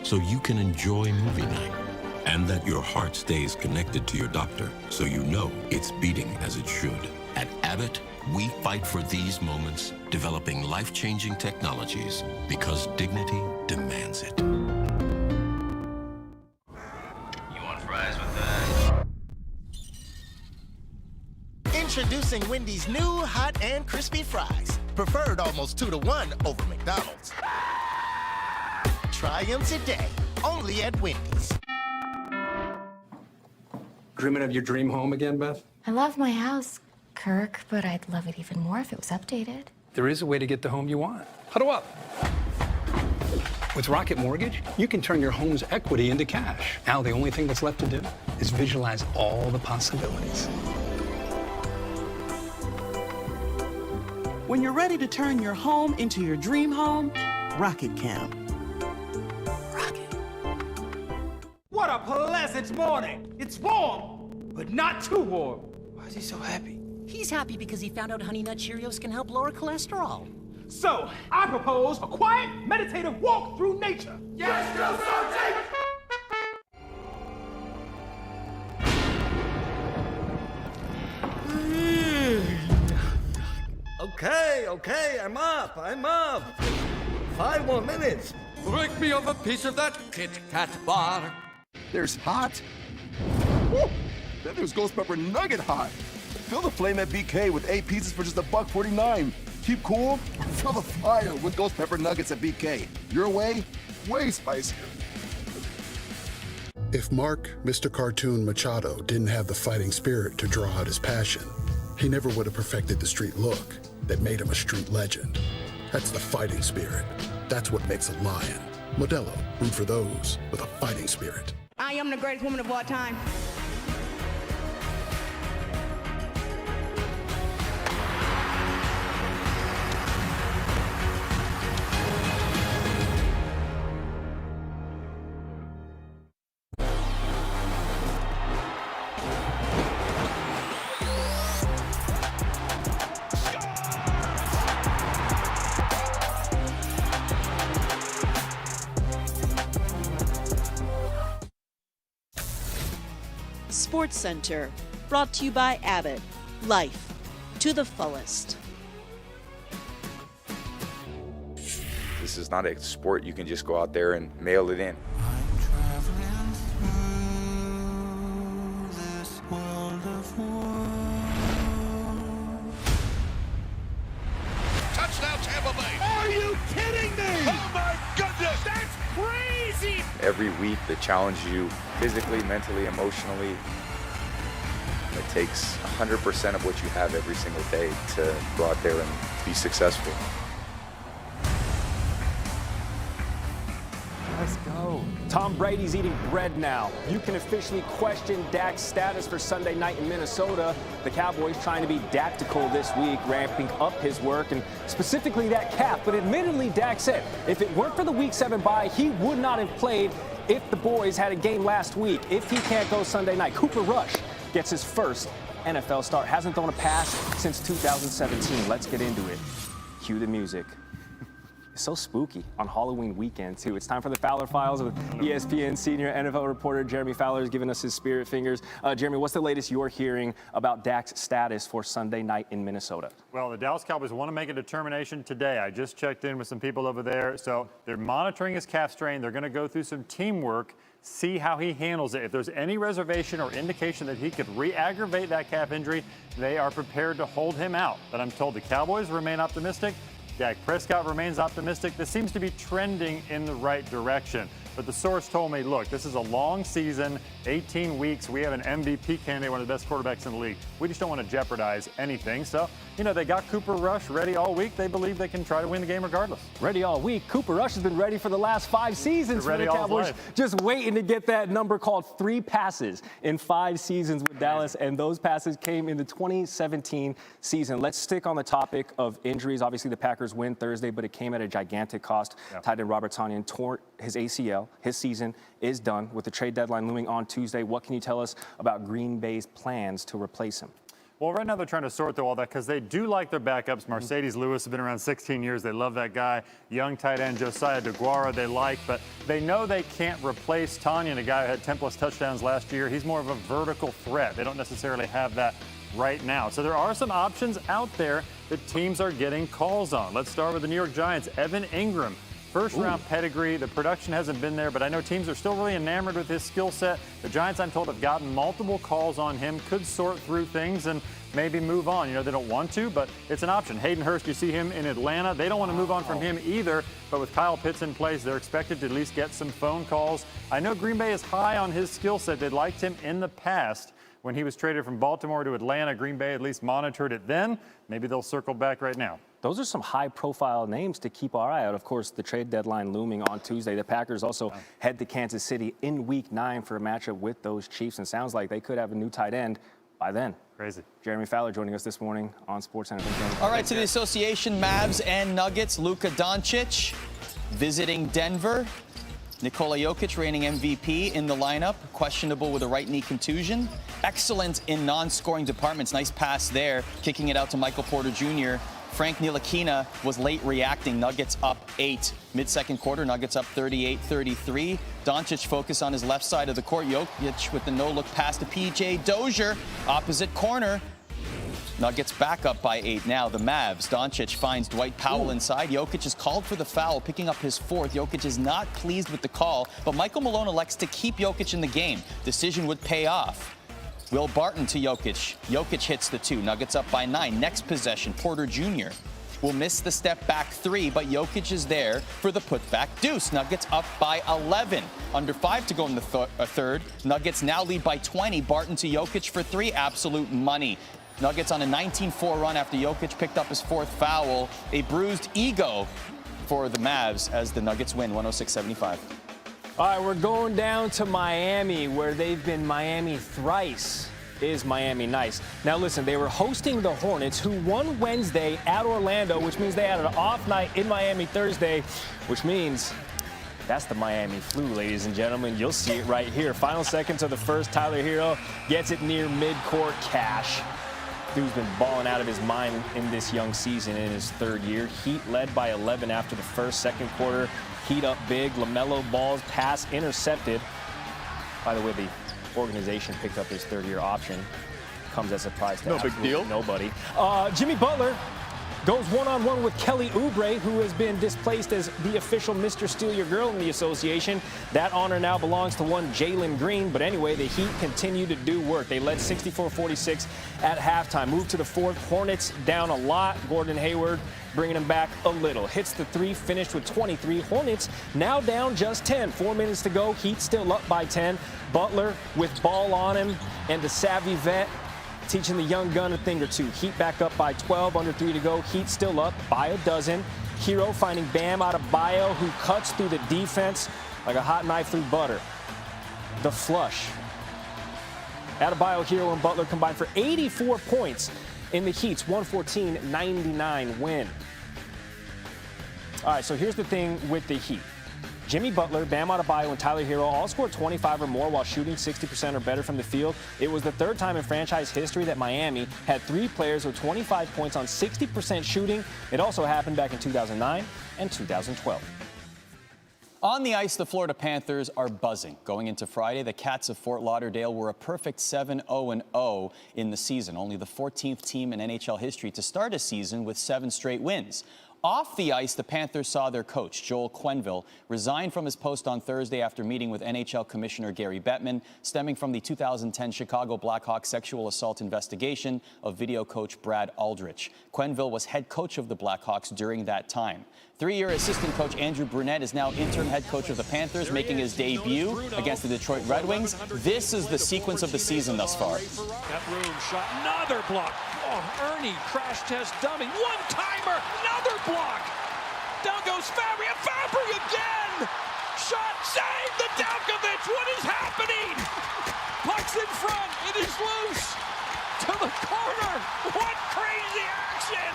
so you can enjoy movie night. And that your heart stays connected to your doctor so you know it's beating as it should. At Abbott, we fight for these moments, developing life-changing technologies because dignity demands it. You want fries with that? Introducing Wendy's new hot and crispy fries. Preferred almost 2-to-1 over McDonald's. Try them today, only at Wendy's. Dreaming of your dream home again, Beth? I love my house, Kirk, but I'd love it even more if it was updated. There is a way to get the home you want. Huddle up. With Rocket Mortgage, you can turn your home's equity into cash. Now, the only thing that's left to do is visualize all the possibilities. When you're ready to turn your home into your dream home, Rocket can. Rocket. What a pleasant morning. It's warm, but not too warm. Why is he so happy? He's happy because he found out Honey Nut Cheerios can help lower cholesterol. So, I propose a quiet, meditative walk through nature. Yes, no, Okay, I'm up. 5 more minutes. Break me off a piece of that Kit Kat bar. There's hot. Woo! Then there's ghost pepper nugget hot. Fill the flame at BK with 8 pieces for just $1.49. Keep cool, fill the fire with ghost pepper nuggets at BK. Your way spicier. If Mark, Mr. Cartoon Machado, didn't have the fighting spirit to draw out his passion, he never would have perfected the street look that made him a street legend. That's the fighting spirit. That's what makes a lion. Modelo, root for those with a fighting spirit. I am the greatest woman of all time. Sports Center, brought to you by Abbott. Life to the fullest. This is not a sport you can just go out there and mail it in. Touchdown, Tampa Bay. Are you kidding me? Oh, my goodness. That's crazy. Every week they challenge you physically, mentally, emotionally. It takes 100% of what you have every single day to go out there and be successful. Let's go. Tom Brady's eating bread now. You can officially question Dak's status for Sunday night in Minnesota. The Cowboys trying to be tactical this week, ramping up his work, and specifically that calf. But admittedly, Dak said if it weren't for the Week 7 bye, he would not have played if the boys had a game last week. If he can't go Sunday night, Cooper Rush gets his first NFL start. Hasn't thrown a pass since 2017. Let's get into it. Cue the music. It's so spooky on Halloween weekend, too. It's time for the Fowler Files with ESPN senior NFL reporter Jeremy Fowler is giving us his spirit fingers. Jeremy, what's the latest you're hearing about Dak's status for Sunday night in Minnesota? Well, the Dallas Cowboys want to make a determination today. I just checked in with some people over there. So they're monitoring his calf strain. They're going to go through some teamwork, see how he handles it. If there's any reservation or indication that he could re-aggravate that calf injury, they are prepared to hold him out. But I'm told the Cowboys remain optimistic. Dak Prescott remains optimistic. This seems to be trending in the right direction. But the source told me, look, this is a long season, 18 weeks. We have an MVP candidate, one of the best quarterbacks in the league. We just don't want to jeopardize anything. So, they got Cooper Rush ready all week. They believe they can try to win the game regardless. Ready all week. Cooper Rush has been ready for the last 5 seasons for the Cowboys. Just waiting to get that number called 3 passes in 5 seasons with Dallas. And those passes came in the 2017 season. Let's stick on the topic of injuries. Obviously, the Packers win Thursday, but it came at a gigantic cost. Yeah. Tight end Robert Tonyan tore his ACL. His season is done with the trade deadline looming on Tuesday. What can you tell us about Green Bay's plans to replace him? Well, right now they're trying to sort through all that because they do like their backups. Mercedes Lewis has been around 16 years. They love that guy. Young tight end Josiah DeGuara they like, but they know they can't replace Tanyan, a guy who had 10-plus touchdowns last year. He's more of a vertical threat. They don't necessarily have that right now. So there are some options out there that teams are getting calls on. Let's start with the New York Giants. Evan Ingram. First-round pedigree. The production hasn't been there, but I know teams are still really enamored with his skill set. The Giants, I'm told, have gotten multiple calls on him, could sort through things and maybe move on. You know, they don't want to, but it's an option. Hayden Hurst, you see him in Atlanta. They don't want to move on from him either, but with Kyle Pitts in place, they're expected to at least get some phone calls. I know Green Bay is high on his skill set. They liked him in the past. When he was traded from Baltimore to Atlanta, Green Bay at least monitored it then. Maybe they'll circle back right now. Those are some high-profile names to keep our eye out. Of course, the trade deadline looming on Tuesday. The Packers also head to Kansas City in Week 9 for a matchup with those Chiefs, and sounds like they could have a new tight end by then. Crazy. Jeremy Fowler joining us this morning on SportsCenter. All right, to the association, Mavs and Nuggets. Luka Doncic visiting Denver. Nikola Jokic, reigning MVP, in the lineup, questionable with a right knee contusion. Excellent in non-scoring departments. Nice pass there, kicking it out to Michael Porter Jr. Frank Ntilikina was late reacting. Nuggets up 8. Mid-second quarter, Nuggets up 38-33. Doncic focused on his left side of the court. Jokic with the no-look pass to P.J. Dozier, opposite corner. Nuggets back up by 8 now. The Mavs. Doncic finds Dwight Powell inside. Jokic is called for the foul, picking up his 4th. Jokic is not pleased with the call, but Michael Malone elects to keep Jokic in the game. Decision would pay off. Will Barton to Jokic. Jokic hits the 2. Nuggets up by 9. Next possession, Porter Jr. will miss the step back 3, but Jokic is there for the putback deuce. Nuggets up by 11. Under 5 to go in the third. Nuggets now lead by 20. Barton to Jokic for 3. Absolute money. Nuggets on a 19-4 run after Jokic picked up his 4th foul. A bruised ego for the Mavs as the Nuggets win 106-75. All right, we're going down to Miami, where they've been Miami thrice. Is Miami nice? Now listen, they were hosting the Hornets, who won Wednesday at Orlando, which means they had an off night in Miami Thursday, which means that's the Miami flu, ladies and gentlemen. You'll see it right here. Final seconds of the first, Tyler Hero gets it near midcourt. Cash. Dude's been balling out of his mind in this young season in his 3rd year. Heat led by 11 after the first, second quarter. Heat up big. LaMelo Ball's pass intercepted. By the way, the organization picked up his 3rd-year option. Comes as a surprise to no big deal. Nobody. Jimmy Butler goes one-on-one with Kelly Oubre, who has been displaced as the official Mr. Steal Your Girl in the association. That honor now belongs to one Jalen Green. But anyway, the Heat continue to do work. They led 64-46 at halftime. Moved to the 4th. Hornets down a lot. Gordon Hayward bringing them back a little. Hits the 3, finished with 23. Hornets now down just 10. 4 minutes to go. Heat still up by 10. Butler with ball on him, and the savvy vet teaching the young gun a thing or two. Heat back up by 12, under 3 to go. Heat still up by a dozen. Hero finding Bam Adebayo, who cuts through the defense like a hot knife through butter. The flush. Adebayo, Hero, and Butler combined for 84 points in the Heat's 114-99 win. All right, so here's the thing with the Heat. Jimmy Butler, Bam Adebayo, and Tyler Hero all scored 25 or more while shooting 60% or better from the field. It was the 3rd time in franchise history that Miami had 3 players with 25 points on 60% shooting. It also happened back in 2009 and 2012. On the ice, the Florida Panthers are buzzing. Going into Friday, the Cats of Fort Lauderdale were a perfect 7-0-0 in the season, only the 14th team in NHL history to start a season with 7 straight wins. Off the ice, the Panthers saw their coach, Joel Quenneville, resign from his post on Thursday after meeting with NHL Commissioner Gary Bettman, stemming from the 2010 Chicago Blackhawks sexual assault investigation of video coach Brad Aldrich. Quenneville was head coach of the Blackhawks during that time. 3-year assistant coach Andrew Brunette is now interim head coach of the Panthers, making his debut against the Detroit Red Wings. This is the sequence of the season thus far. That room shot, another block. Oh, Ernie, crash test dummy. One-timer, another block. Down goes Fabry, and Fabry again. Shot, save the Dalkovich. What is happening? Puck's in front. It is loose. To the corner. What crazy action.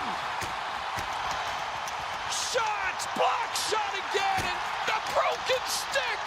Shots, block shot again, and a broken stick.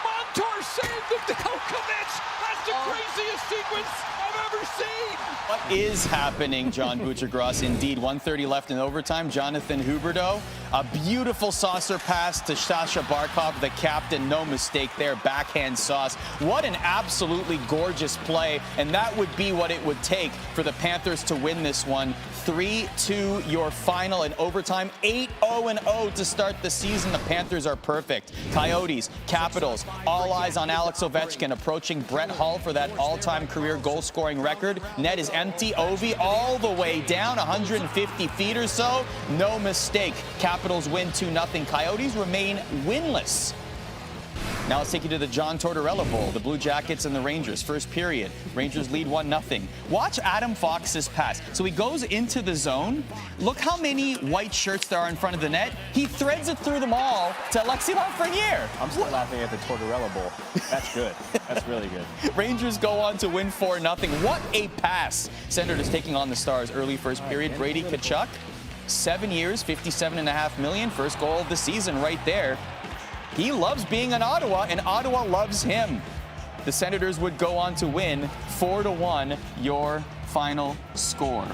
Montour saved the Delkovich. That's the craziest sequence I've ever seen. What is happening, John Buccigross? Indeed, 1:30 left in overtime. Jonathan Huberdeau, a beautiful saucer pass to Sasha Barkov, the captain. No mistake there, backhand sauce. What an absolutely gorgeous play, and that would be what it would take for the Panthers to win this one. 3-2 your final in overtime. 8-0-0 to start the season. The Panthers are perfect. Coyotes, Capitals, all eyes on Alex Ovechkin approaching Brett Hull for that all-time career goal-scoring record. Net is empty. Ovi all the way down, 150 feet or so. No mistake. Capitals win 2-0. Coyotes remain winless. Now let's take you to the John Tortorella Bowl, the Blue Jackets and the Rangers. First period, Rangers lead 1-0. Watch Adam Fox's pass. So he goes into the zone. Look how many white shirts there are in front of the net. He threads it through them all to Alexis Lafreniere. I'm still laughing at the Tortorella Bowl. That's good. That's really good. Rangers go on to win 4-0. What a pass. Senators taking on the Stars early first period. Brady Tkachuk, 7 years, $57.5 million. First goal of the season right there. He loves being in Ottawa, and Ottawa loves him. The Senators would go on to win 4-1, your final score.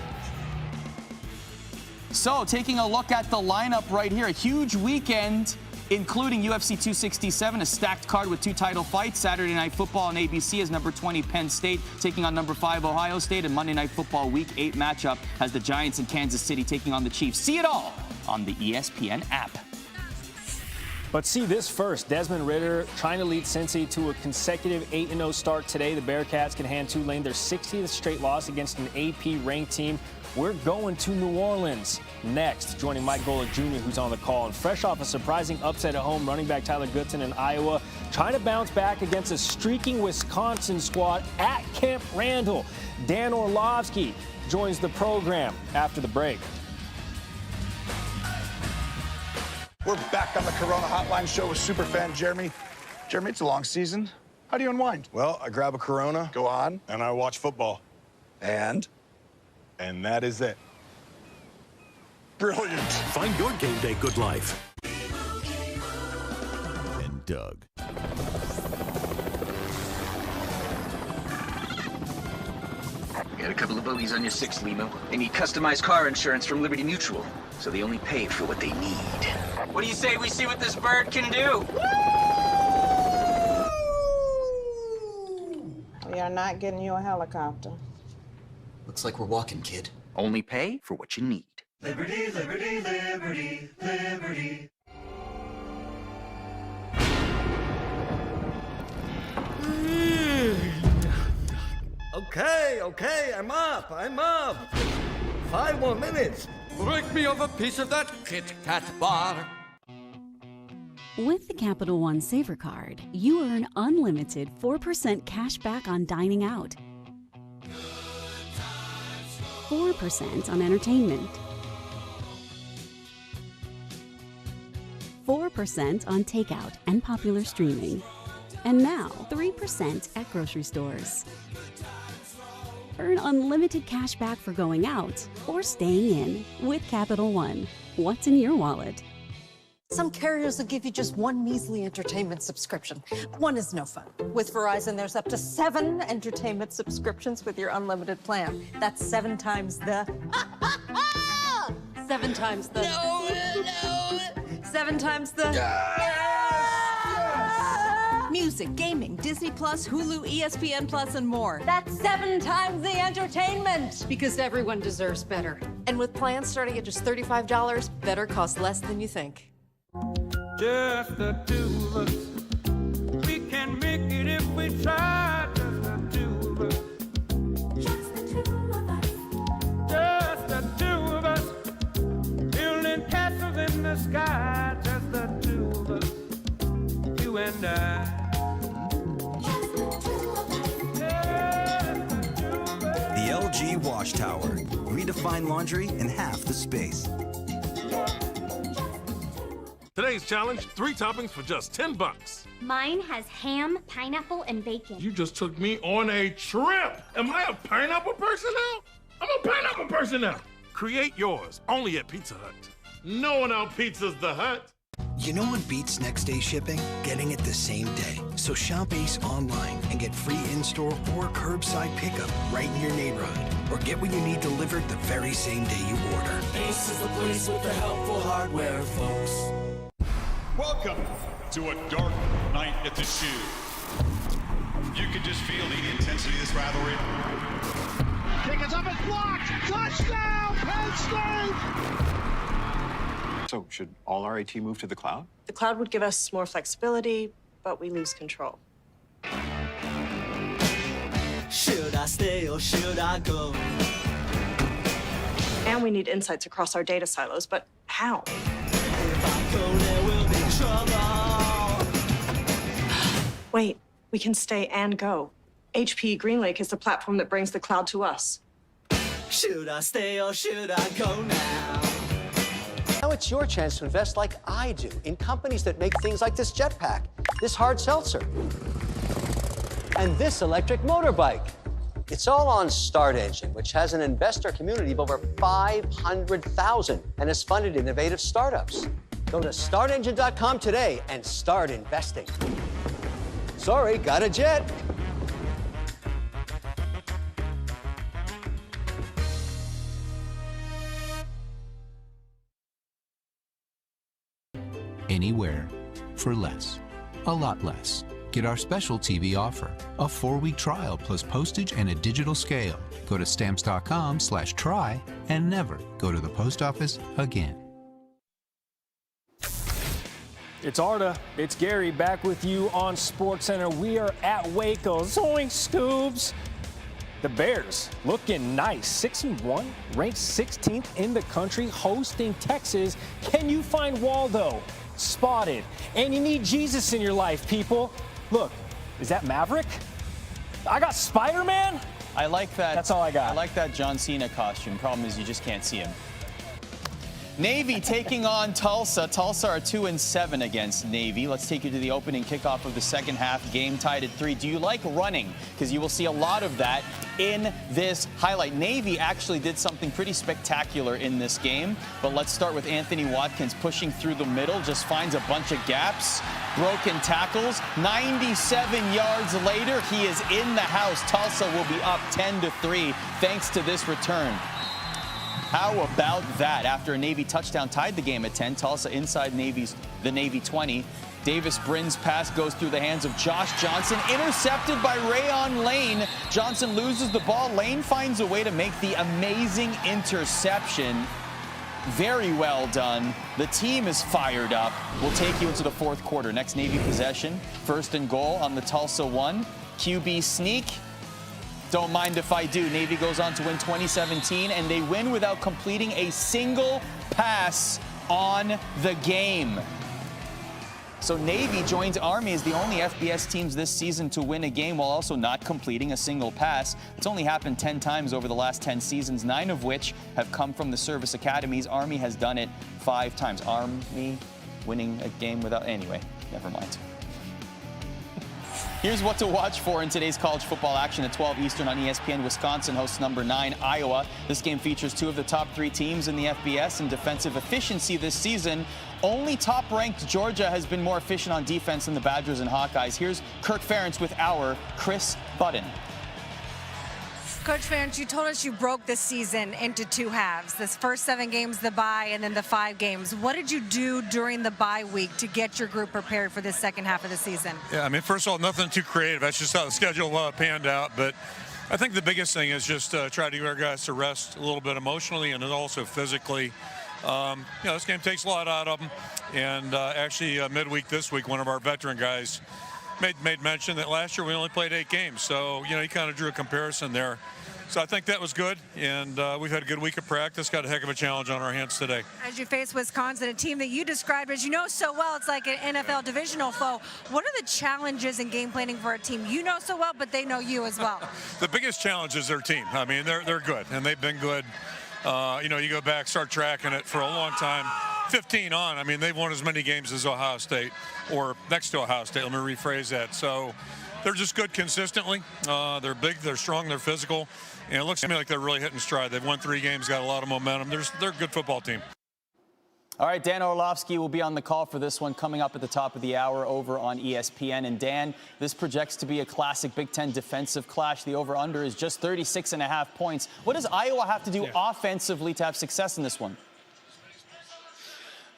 So, taking a look at the lineup right here, a huge weekend, including UFC 267, a stacked card with 2 title fights. Saturday Night Football on ABC as number 20 Penn State taking on number 5 Ohio State, and Monday Night Football Week 8 matchup has the Giants in Kansas City taking on the Chiefs. See it all on the ESPN app. But see this first. Desmond Ridder trying to lead Cincy to a consecutive 8-0 start today. The Bearcats can hand Tulane their 60th straight loss against an AP-ranked team. We're going to New Orleans next, joining Mike Golick Jr., who's on the call. And fresh off a surprising upset at home, running back Tyler Goodson in Iowa, trying to bounce back against a streaking Wisconsin squad at Camp Randall. Dan Orlovsky joins the program after the break. We're back on the Corona Hotline Show with superfan Jeremy. Jeremy, it's a long season. How do you unwind? Well, I grab a Corona. Go on. And I watch football. And that is it. Brilliant. Find your game day good life. And Doug. You got a couple of bogeys on your 6th limo. They need customized car insurance from Liberty Mutual, so they only pay for what they need. What do you say we see what this bird can do? We are not getting you a helicopter. Looks like we're walking, kid. Only pay for what you need. Liberty, liberty, liberty, liberty. Okay, I'm up. 5 more minutes. Break me off a piece of that Kit Kat bar. With the Capital One Saver Card, you earn unlimited 4% cash back on dining out, 4% on entertainment, 4% on takeout and popular streaming, and now 3% at grocery stores. Earn unlimited cash back for going out or staying in with Capital One. What's in your wallet? Some carriers will give you just one measly entertainment subscription. One is no fun. With Verizon, there's up to 7 entertainment subscriptions with your unlimited plan. That's 7 times the... 7 times the... No! 7 times the... Music, gaming, Disney+, Hulu, ESPN+, and more. That's 7 times the entertainment! Because everyone deserves better. And with plans starting at just $35, better costs less than you think. Just the two of us. We can make it if we try. Just the two of us. Just the two of us. Just the two of us. Building castles in the sky. Just the two of us. You and I. The LG Wash Tower. Redefine laundry in half the space. Today's challenge, 3 toppings for just $10. Mine has ham, pineapple, and bacon. You just took me on a trip. Am I a pineapple person now? I'm a pineapple person now. Create yours only at Pizza Hut. No one out pizzas the Hut. You know what beats next day shipping? Getting it the same day. So shop Ace online and get free in-store or curbside pickup right in your neighborhood. Or get what you need delivered the very same day you order. Ace is the place with the helpful hardware, folks. Welcome to a dark night at the shoe. You can just feel the intensity of this rivalry. Kick is up and blocked! Touchdown, Penn State! So, should all our AT move to the cloud? The cloud would give us more flexibility, but we lose control. Should I stay or should I go? And we need insights across our data silos, but how? If I go, there will be trouble. Wait, we can stay and go. HP GreenLake is the platform that brings the cloud to us. Should I stay or should I go now? Now it's your chance to invest like I do in companies that make things like this jetpack, this hard seltzer, and this electric motorbike. It's all on Start Engine, which has an investor community of over 500,000 and has funded innovative startups. Go to startengine.com today and start investing. Sorry, got a jet. Anywhere for less, a lot less. Get our special TV offer, a 4-week trial plus postage and a digital scale. Go to stamps.com/try and never go to the post office again. It's Arda, it's Gary back with you on SportsCenter. We are at Waco. Zoink Scoobs. The Bears looking nice, 6-1, ranked 16th in the country, hosting Texas. Can you find Waldo? Spotted. And you need Jesus in your life, people. Look, is that Maverick? I got Spider-Man? I like that. That's all I got. I like that John Cena costume. Problem is you just can't see him. Navy taking on Tulsa. Tulsa are 2-7 against Navy. Let's take you to the opening kickoff of the second half. Game tied at 3. Do you like running? Because you will see a lot of that in this highlight. Navy actually did something pretty spectacular in this game. But let's start with Anthony Watkins pushing through the middle. Just finds a bunch of gaps. Broken tackles. 97 yards later, he is in the house. Tulsa will be up 10-3 thanks to this return. How about that? After a Navy touchdown tied the game at 10, Tulsa inside the Navy 20. Davis Brin's pass goes through the hands of Josh Johnson, intercepted by Rayon Lane. Johnson loses the ball. Lane finds a way to make the amazing interception. Very well done. The team is fired up. We'll take you into the fourth quarter. Next Navy possession, 1st and goal on the Tulsa 1. QB sneak. Don't mind if I do. Navy goes on to win 2017, and they win without completing a single pass on the game. So Navy joins Army as the only FBS teams this season to win a game while also not completing a single pass. It's only happened 10 times over the last 10 seasons, 9 of which have come from the service academies. Army has done it 5 times. Army winning a game without... Anyway, never mind. Here's what to watch for in today's college football action at 12 Eastern on ESPN. Wisconsin hosts number 9, Iowa. This game features 2 of the top 3 teams in the FBS in defensive efficiency this season. Only top-ranked Georgia has been more efficient on defense than the Badgers and Hawkeyes. Here's Kirk Ferentz with our Chris Budden. Coach Ferentz, you told us you broke this season into 2 halves. This first 7 games, the bye, and then the 5 games. What did you do during the bye week to get your group prepared for this second half of the season? Yeah, I mean, first of all, nothing too creative. That's just how the schedule panned out. But I think the biggest thing is just try to get our guys to rest a little bit emotionally and then also physically. This game takes a lot out of them. And actually, midweek this week, one of our veteran guys made mention that last year we only played 8 games. So, he kind of drew a comparison there. So I think that was good, and we've had a good week of practice. Got a heck of a challenge on our hands today. As you face Wisconsin, a team that you described as you know so well, it's like an NFL divisional foe. What are the challenges in game planning for a team you know so well, but they know you as well? The biggest challenge is their team. I mean, they're good, and they've been good. You go back, start tracking it for a long time. 15 on. I mean, they've won as many games as Ohio State, or next to Ohio State. Let me rephrase that. So they're just good consistently. They're big, they're strong, they're physical. And it looks to me like they're really hitting stride. They've won 3 games, got a lot of momentum. They're a good football team. All right, Dan Orlovsky will be on the call for this one coming up at the top of the hour over on ESPN. And Dan, this projects to be a classic Big Ten defensive clash. The over-under is just 36.5 points. What does Iowa have to do offensively to have success in this one?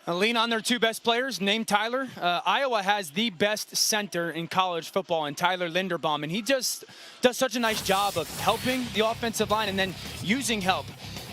Lean on their two best players, named Tyler. Iowa has the best center in college football, and Tyler Linderbaum, and he just does such a nice job of helping the offensive line and then using help.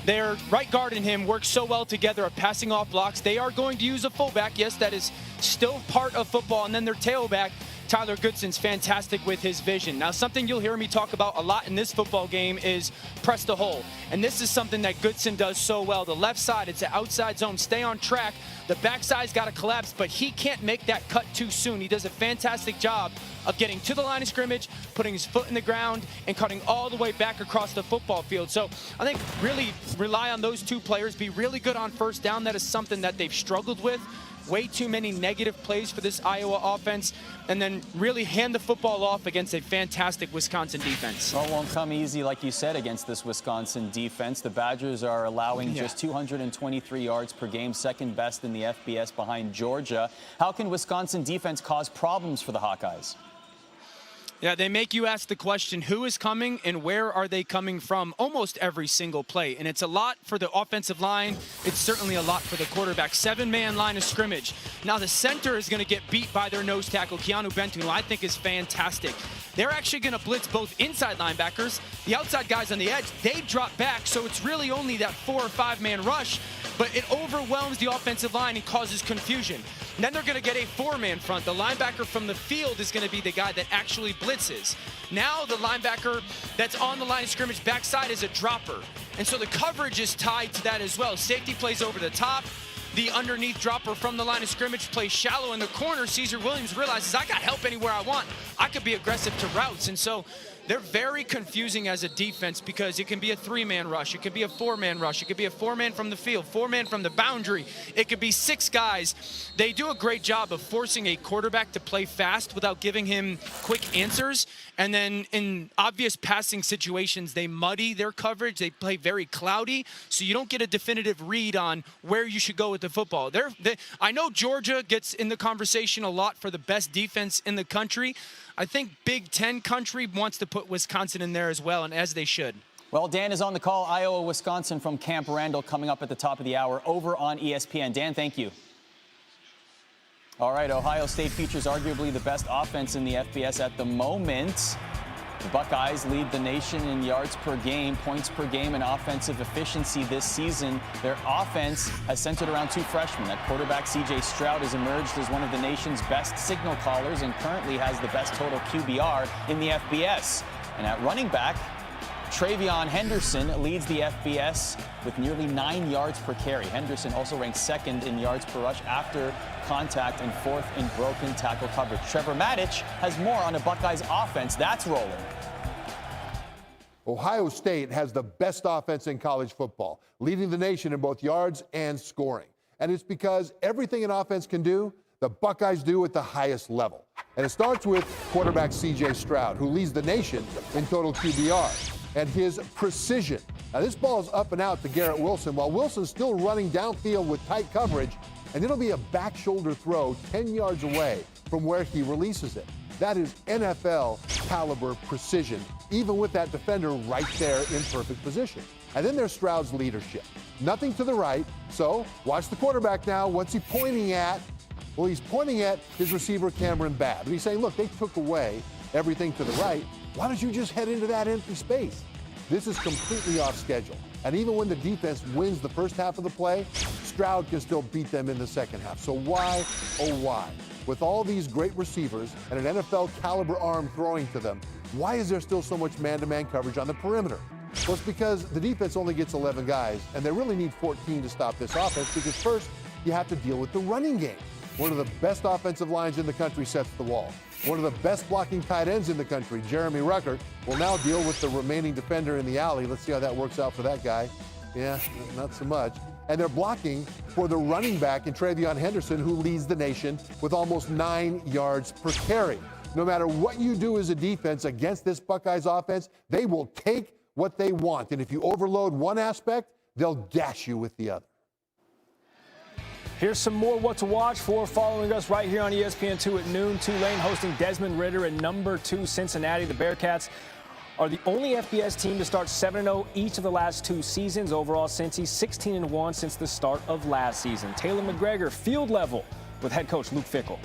Their right guard and him work so well together of passing off blocks. They are going to use a fullback. Yes, that is still part of football. And then their tailback, Tyler Goodson's fantastic with his vision. Now, something you'll hear me talk about a lot in this football game is press the hole. And this is something that Goodson does so well. The left side, it's an outside zone. Stay on track. The backside's got to collapse, but he can't make that cut too soon. He does a fantastic job of getting to the line of scrimmage, putting his foot in the ground, and cutting all the way back across the football field. So I think really rely on those two players, be really good on first down. That is something that they've struggled with. Way too many negative plays for this Iowa offense, and then really hand the football off against a fantastic Wisconsin defense. Well, it won't come easy, like you said, against this Wisconsin defense. The Badgers are allowing just 223 yards per game, second best in the FBS behind Georgia. How can Wisconsin defense cause problems for the Hawkeyes? Yeah, they make you ask the question, who is coming and where are they coming from almost every single play. And it's a lot for the offensive line. It's certainly a lot for the quarterback. 7-man line of scrimmage. Now the center is going to get beat by their nose tackle, Keanu Benton, who I think is fantastic. They're actually going to blitz both inside linebackers. The outside guys on the edge, they drop back, so it's really only that 4 or 5-man rush, but it overwhelms the offensive line and causes confusion. And then they're going to get a 4-man front. The linebacker from the field is going to be the guy that actually blitzes. Now the linebacker that's on the line of scrimmage backside is a dropper. And so the coverage is tied to that as well. Safety plays over the top. The underneath dropper from the line of scrimmage plays shallow in the corner. Caesar Williams realizes, I got help anywhere I want. I could be aggressive to routes. And so they're very confusing as a defense because it can be a 3-man rush. It could be a 4-man rush. It could be a 4-man from the field, 4-man from the boundary. It could be 6 guys. They do a great job of forcing a quarterback to play fast without giving him quick answers. And then in obvious passing situations, they muddy their coverage. They play very cloudy, so you don't get a definitive read on where you should go with the football. I know Georgia gets in the conversation a lot for the best defense in the country. I think Big Ten country wants to put Wisconsin in there as well, and as they should. Well, Dan is on the call. Iowa, Wisconsin from Camp Randall coming up at the top of the hour over on ESPN. Dan, thank you. All right, Ohio State features arguably the best offense in the FBS at the moment. The Buckeyes lead the nation in yards per game, points per game, and offensive efficiency this season. Their offense has centered around 2 freshmen. At quarterback, C.J. Stroud has emerged as one of the nation's best signal callers and currently has the best total QBR in the FBS. And at running back, Travion Henderson leads the FBS with nearly 9 yards per carry. Henderson also ranks 2nd in yards per rush after contact and 4th in broken tackle coverage. Trevor Matich has more on the Buckeyes offense that's rolling. Ohio State has the best offense in college football, leading the nation in both yards and scoring. And it's because everything an offense can do, the Buckeyes do at the highest level. And it starts with quarterback C.J. Stroud, who leads the nation in total QBR. And his precision. Now, this ball is up and out to Garrett Wilson, while Wilson's still running downfield with tight coverage, and it'll be a back shoulder throw 10 yards away from where he releases it. That is NFL caliber precision, even with that defender right there in perfect position. And then there's Stroud's leadership. Nothing to the right, so watch the quarterback now. What's he pointing at? Well, he's pointing at his receiver, Cameron Babb. And he's saying, look, they took away everything to the right. Why don't you just head into that empty space? This is completely off schedule. And even when the defense wins the first half of the play, Stroud can still beat them in the second half. So why, oh why? With all these great receivers and an NFL caliber arm throwing to them, why is there still so much man-to-man coverage on the perimeter? Well, it's because the defense only gets 11 guys, and they really need 14 to stop this offense, because first, you have to deal with the running game. One of the best offensive lines in the country sets the wall. One of the best blocking tight ends in the country, Jeremy Ruckert, will now deal with the remaining defender in the alley. Let's see how that works out for that guy. Yeah, not so much. And they're blocking for the running back in Travion Henderson, who leads the nation with almost 9 yards per carry. No matter what you do as a defense against this Buckeyes offense, they will take what they want. And if you overload one aspect, they'll gash you with the other. Here's some more what to watch for following us right here on ESPN2 at noon. Tulane hosting Desmond Ritter and number 2 Cincinnati. The Bearcats are the only FBS team to start 7-0 each of the last 2 seasons. Overall, Cincy 16-1 since the start of last season. Taylor McGregor, field level with head coach Luke Fickell.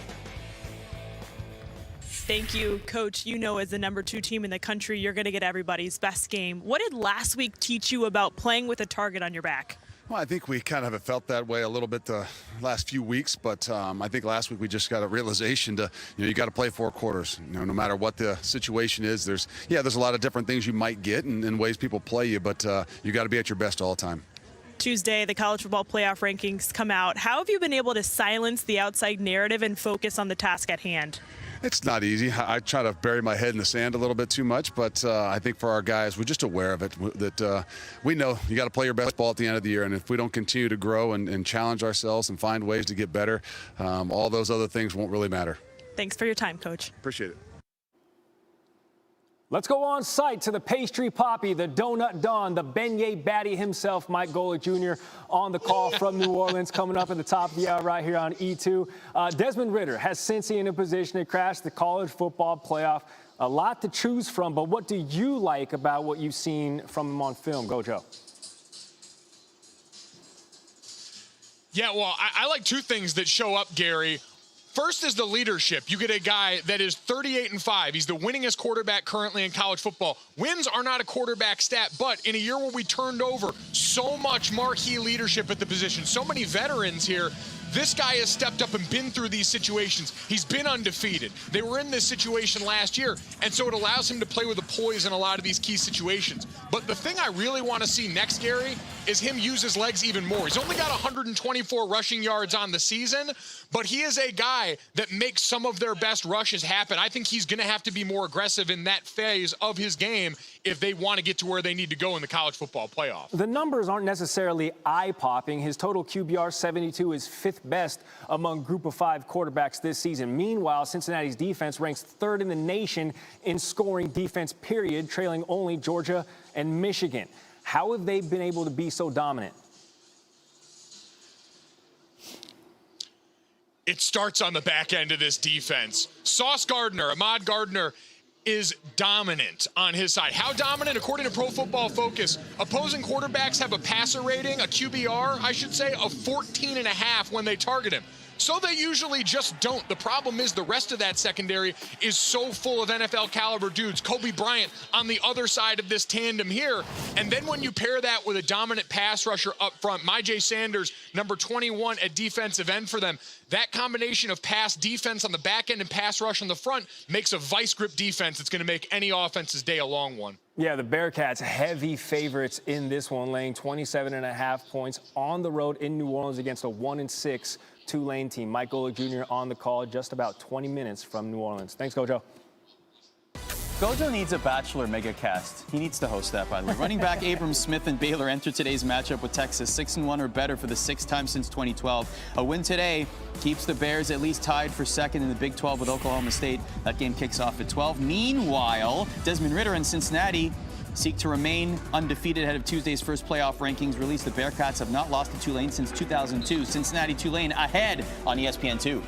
Thank you, Coach. You know, as the number 2 team in the country, you're going to get everybody's best game. What did last week teach you about playing with a target on your back? Well, I think we kind of have felt that way a little bit the last few weeks, but I think last week we just got a realization to, you got to play 4 quarters. No matter what the situation is, there's a lot of different things you might get and ways people play you, but you got to be at your best all the time. Tuesday, the college football playoff rankings come out. How have you been able to silence the outside narrative and focus on the task at hand? It's not easy. I try to bury my head in the sand a little bit too much, but I think for our guys, we're just aware of it, that we know you got to play your best ball at the end of the year, and if we don't continue to grow and challenge ourselves and find ways to get better, all those other things won't really matter. Thanks for your time, Coach. Appreciate it. Let's go on site to the pastry poppy, the donut don, the beignet baddie himself, Mike Golick Jr. on the call from New Orleans, coming up at the top of the hour right here on E2. Desmond Ritter has Cincy in a position to crash the college football playoff. A lot to choose from, but what do you like about what you've seen from him on film? Go, Joe. Yeah, well, I like 2 things that show up, Gary. First is the leadership. You get a guy that is 38-5. He's the winningest quarterback currently in college football. Wins are not a quarterback stat, but in a year where we turned over so much marquee leadership at the position, so many veterans here, this guy has stepped up and been through these situations. He's been undefeated. They were in this situation last year, and so it allows him to play with a poise in a lot of these key situations. But the thing I really want to see next, Gary, is him use his legs even more. He's only got 124 rushing yards on the season, but he is a guy that makes some of their best rushes happen. I think he's going to have to be more aggressive in that phase of his game if they want to get to where they need to go in the college football playoff. The numbers aren't necessarily eye-popping. His total QBR 72 is 5th best among Group of 5 quarterbacks this season. Meanwhile, Cincinnati's defense ranks 3rd in the nation in scoring defense, period, trailing only Georgia and Michigan. How have they been able to be so dominant? It starts on the back end of this defense. Sauce Gardner, Ahmad Gardner, is dominant on his side. How dominant? According to Pro Football Focus, opposing quarterbacks have a passer rating, a QBR, I should say, of 14.5 when they target him. So they usually just don't. The problem is the rest of that secondary is so full of NFL caliber dudes. Kobe Bryant on the other side of this tandem here. And then when you pair that with a dominant pass rusher up front, Myjai Sanders, number 21 at defensive end for them, that combination of pass defense on the back end and pass rush on the front makes a vice grip defense that's going to make any offense's day a long one. Yeah, the Bearcats heavy favorites in this one, laying 27.5 points on the road in New Orleans against a 1-6 Tulane team. Mike Golick Jr. on the call, just about 20 minutes from New Orleans. Thanks, Gojo. Gojo needs a Bachelor megacast. He needs to host that, by the way. Running back Abram Smith and Baylor enter today's matchup with Texas. 6-1 or better for the 6th time since 2012. A win today keeps the Bears at least tied for 2nd in the Big 12 with Oklahoma State. That game kicks off at 12. Meanwhile, Desmond Ritter and Cincinnati seek to remain undefeated ahead of Tuesday's first playoff rankings release. The Bearcats have not lost to Tulane since 2002. Cincinnati Tulane ahead on ESPN2.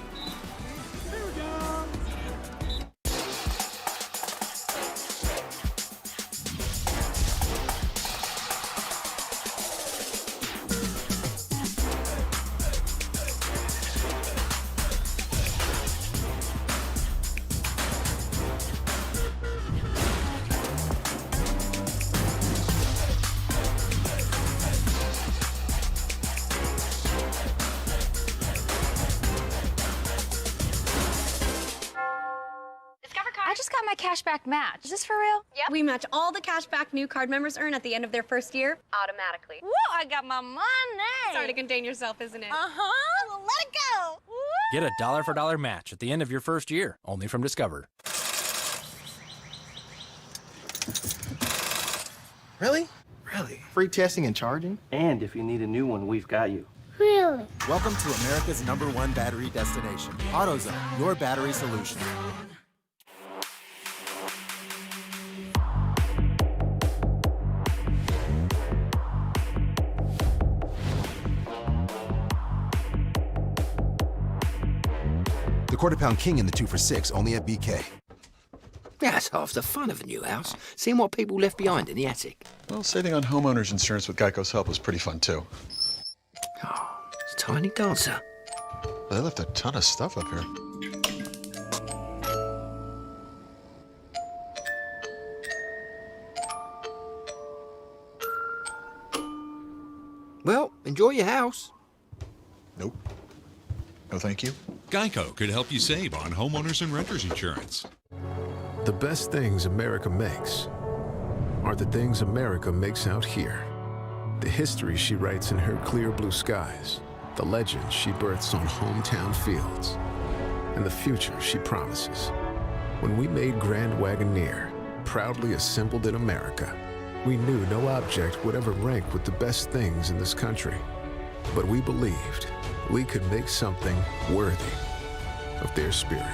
Cashback match. Is this for real? Yep. We match all the cashback new card members earn at the end of their first year automatically. Woo, I got my money. It's hard to contain yourself, isn't it? Uh-huh. Well, let it go. Woo. Get a $1 match at the end of your first year, only from Discover. Really? Really? Free testing and charging? And if you need a new one, we've got you. Really? Welcome to America's #1 battery destination. AutoZone, your battery solution. The Quarter Pound King and the 2 for $6, only at BK. That's half the fun of a new house, seeing what people left behind in the attic. Well, saving on homeowners insurance with Geico's help was pretty fun, too. Oh, it's a tiny dancer. They left a ton of stuff up here. Well, enjoy your house. Nope. No, thank you. Geico could help you save on homeowners and renters insurance. The best things America makes are the things America makes out here. The history she writes in her clear blue skies, the legends she births on hometown fields, and the future she promises. When we made Grand Wagoneer, proudly assembled in America, we knew no object would ever rank with the best things in this country. But we believed we could make something worthy of their spirit.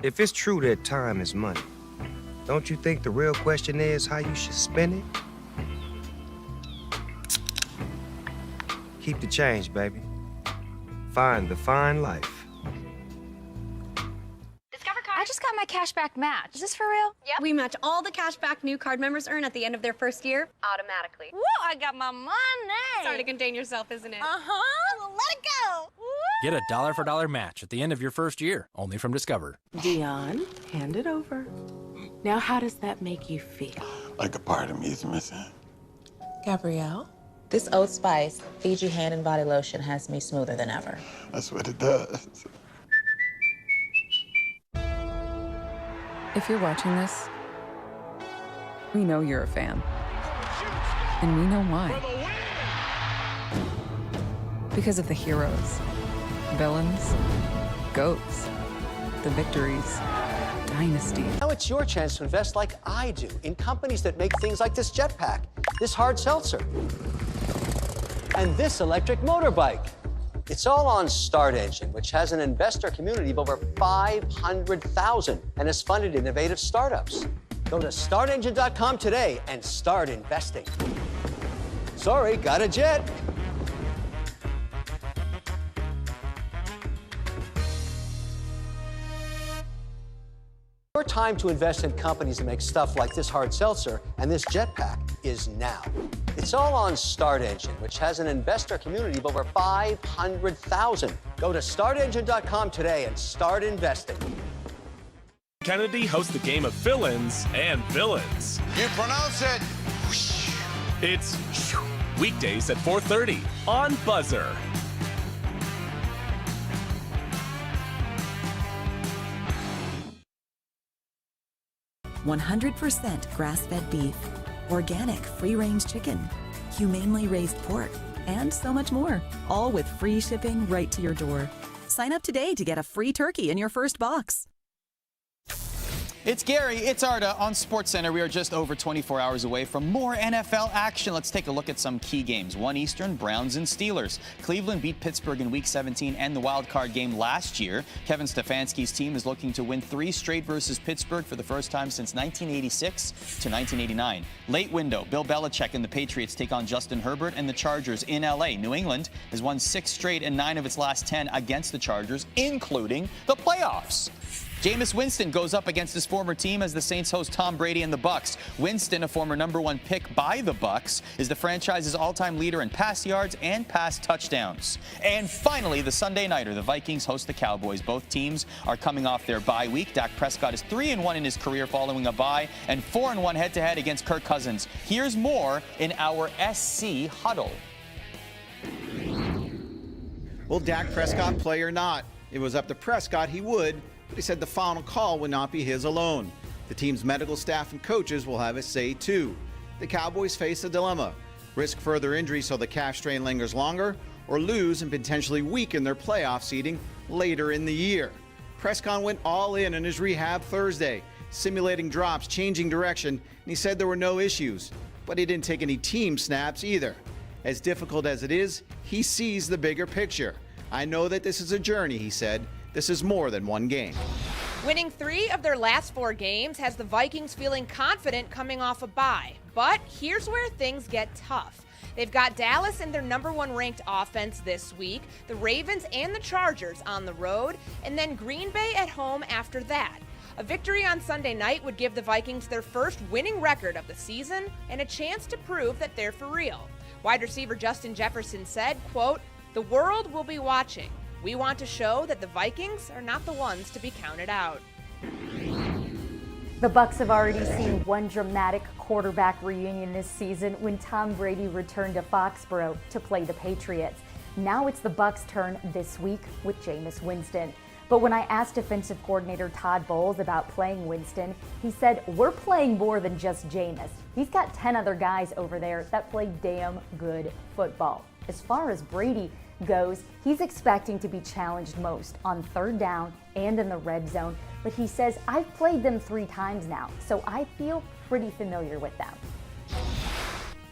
If it's true that time is money, don't you think the real question is how you should spend it? Keep the change, baby. Find the fine life. I just got my cashback match. Is this for real? Yep. We match all the cashback new card members earn at the end of their first year automatically. Woo, I got my money. It's hard to contain yourself, isn't it? Uh-huh. Well, let it go. Woo. Get a $1 match at the end of your first year, only from Discover. Dion, hand it over. Now, how does that make you feel? Like a part of me is missing. Gabrielle? This Old Spice Fiji hand and body lotion has me smoother than ever. That's what it does. If you're watching this, we know you're a fan. And we know why. Because of the heroes, villains, goats, the victories, dynasties. Now it's your chance to invest like I do in companies that make things like this jetpack, this hard seltzer, and this electric motorbike. It's all on Start Engine, which has an investor community of over 500,000 and has funded innovative startups. Go to startengine.com today and start investing. Sorry, got a jet. Your time to invest in companies that make stuff like this hard seltzer and this jetpack is now. It's all on Start Engine, which has an investor community of over 500,000. Go to startengine.com today and start investing. Kennedy hosts the game of fill-ins and villains. You pronounce it. It's weekdays at 4:30 on Buzzer. 100% grass-fed beef, organic free-range chicken, humanely raised pork, and so much more. All with free shipping right to your door. Sign up today to get a free turkey in your first box. It's Gary, it's Arda on SportsCenter. We are just over 24 hours away from more NFL action. Let's take a look at some key games. 1 Eastern, Browns and Steelers. Cleveland beat Pittsburgh in Week 17 and the wild card game last year. Kevin Stefanski's team is looking to win 3 straight versus Pittsburgh for the first time since 1986 to 1989. Late window, Bill Belichick and the Patriots take on Justin Herbert and the Chargers in L.A. New England has won 6 straight and 9 of its last 10 against the Chargers, including the playoffs. Jameis Winston goes up against his former team as the Saints host Tom Brady and the Bucs. Winston, a former #1 pick by the Bucs, is the franchise's all-time leader in pass yards and pass touchdowns. And finally, the Sunday nighter, the Vikings host the Cowboys. Both teams are coming off their bye week. Dak Prescott is 3-1 in his career following a bye and 4-1 head-to-head against Kirk Cousins. Here's more in our SC Huddle. Will Dak Prescott play or not? It was up to Prescott, he would. But he said the final call would not be his alone. The team's medical staff and coaches will have a say too. The Cowboys face a dilemma: risk further injury so the calf strain lingers longer, or lose and potentially weaken their playoff seeding later in the year. Prescott went all in his rehab Thursday, simulating drops, changing direction, and he said there were no issues. But he didn't take any team snaps either. As difficult as it is, he sees the bigger picture. I know that this is a journey, he said. This is more than one game. Winning 3 of their last 4 games has the Vikings feeling confident coming off a bye. But here's where things get tough. They've got Dallas and their #1 ranked offense this week, the Ravens and the Chargers on the road, and then Green Bay at home after that. A victory on Sunday night would give the Vikings their first winning record of the season and a chance to prove that they're for real. Wide receiver Justin Jefferson said, quote, "The world will be watching. We want to show that the Vikings are not the ones to be counted out." The Bucs have already seen one dramatic quarterback reunion this season when Tom Brady returned to Foxborough to play the Patriots. Now it's the Bucs' turn this week with Jameis Winston. But when I asked defensive coordinator Todd Bowles about playing Winston, he said, "We're playing more than just Jameis. He's got 10 other guys over there that play damn good football." As far as Brady goes, he's expecting to be challenged most on 3rd down and in the red zone. But he says, "I've played them 3 times now, so I feel pretty familiar with them."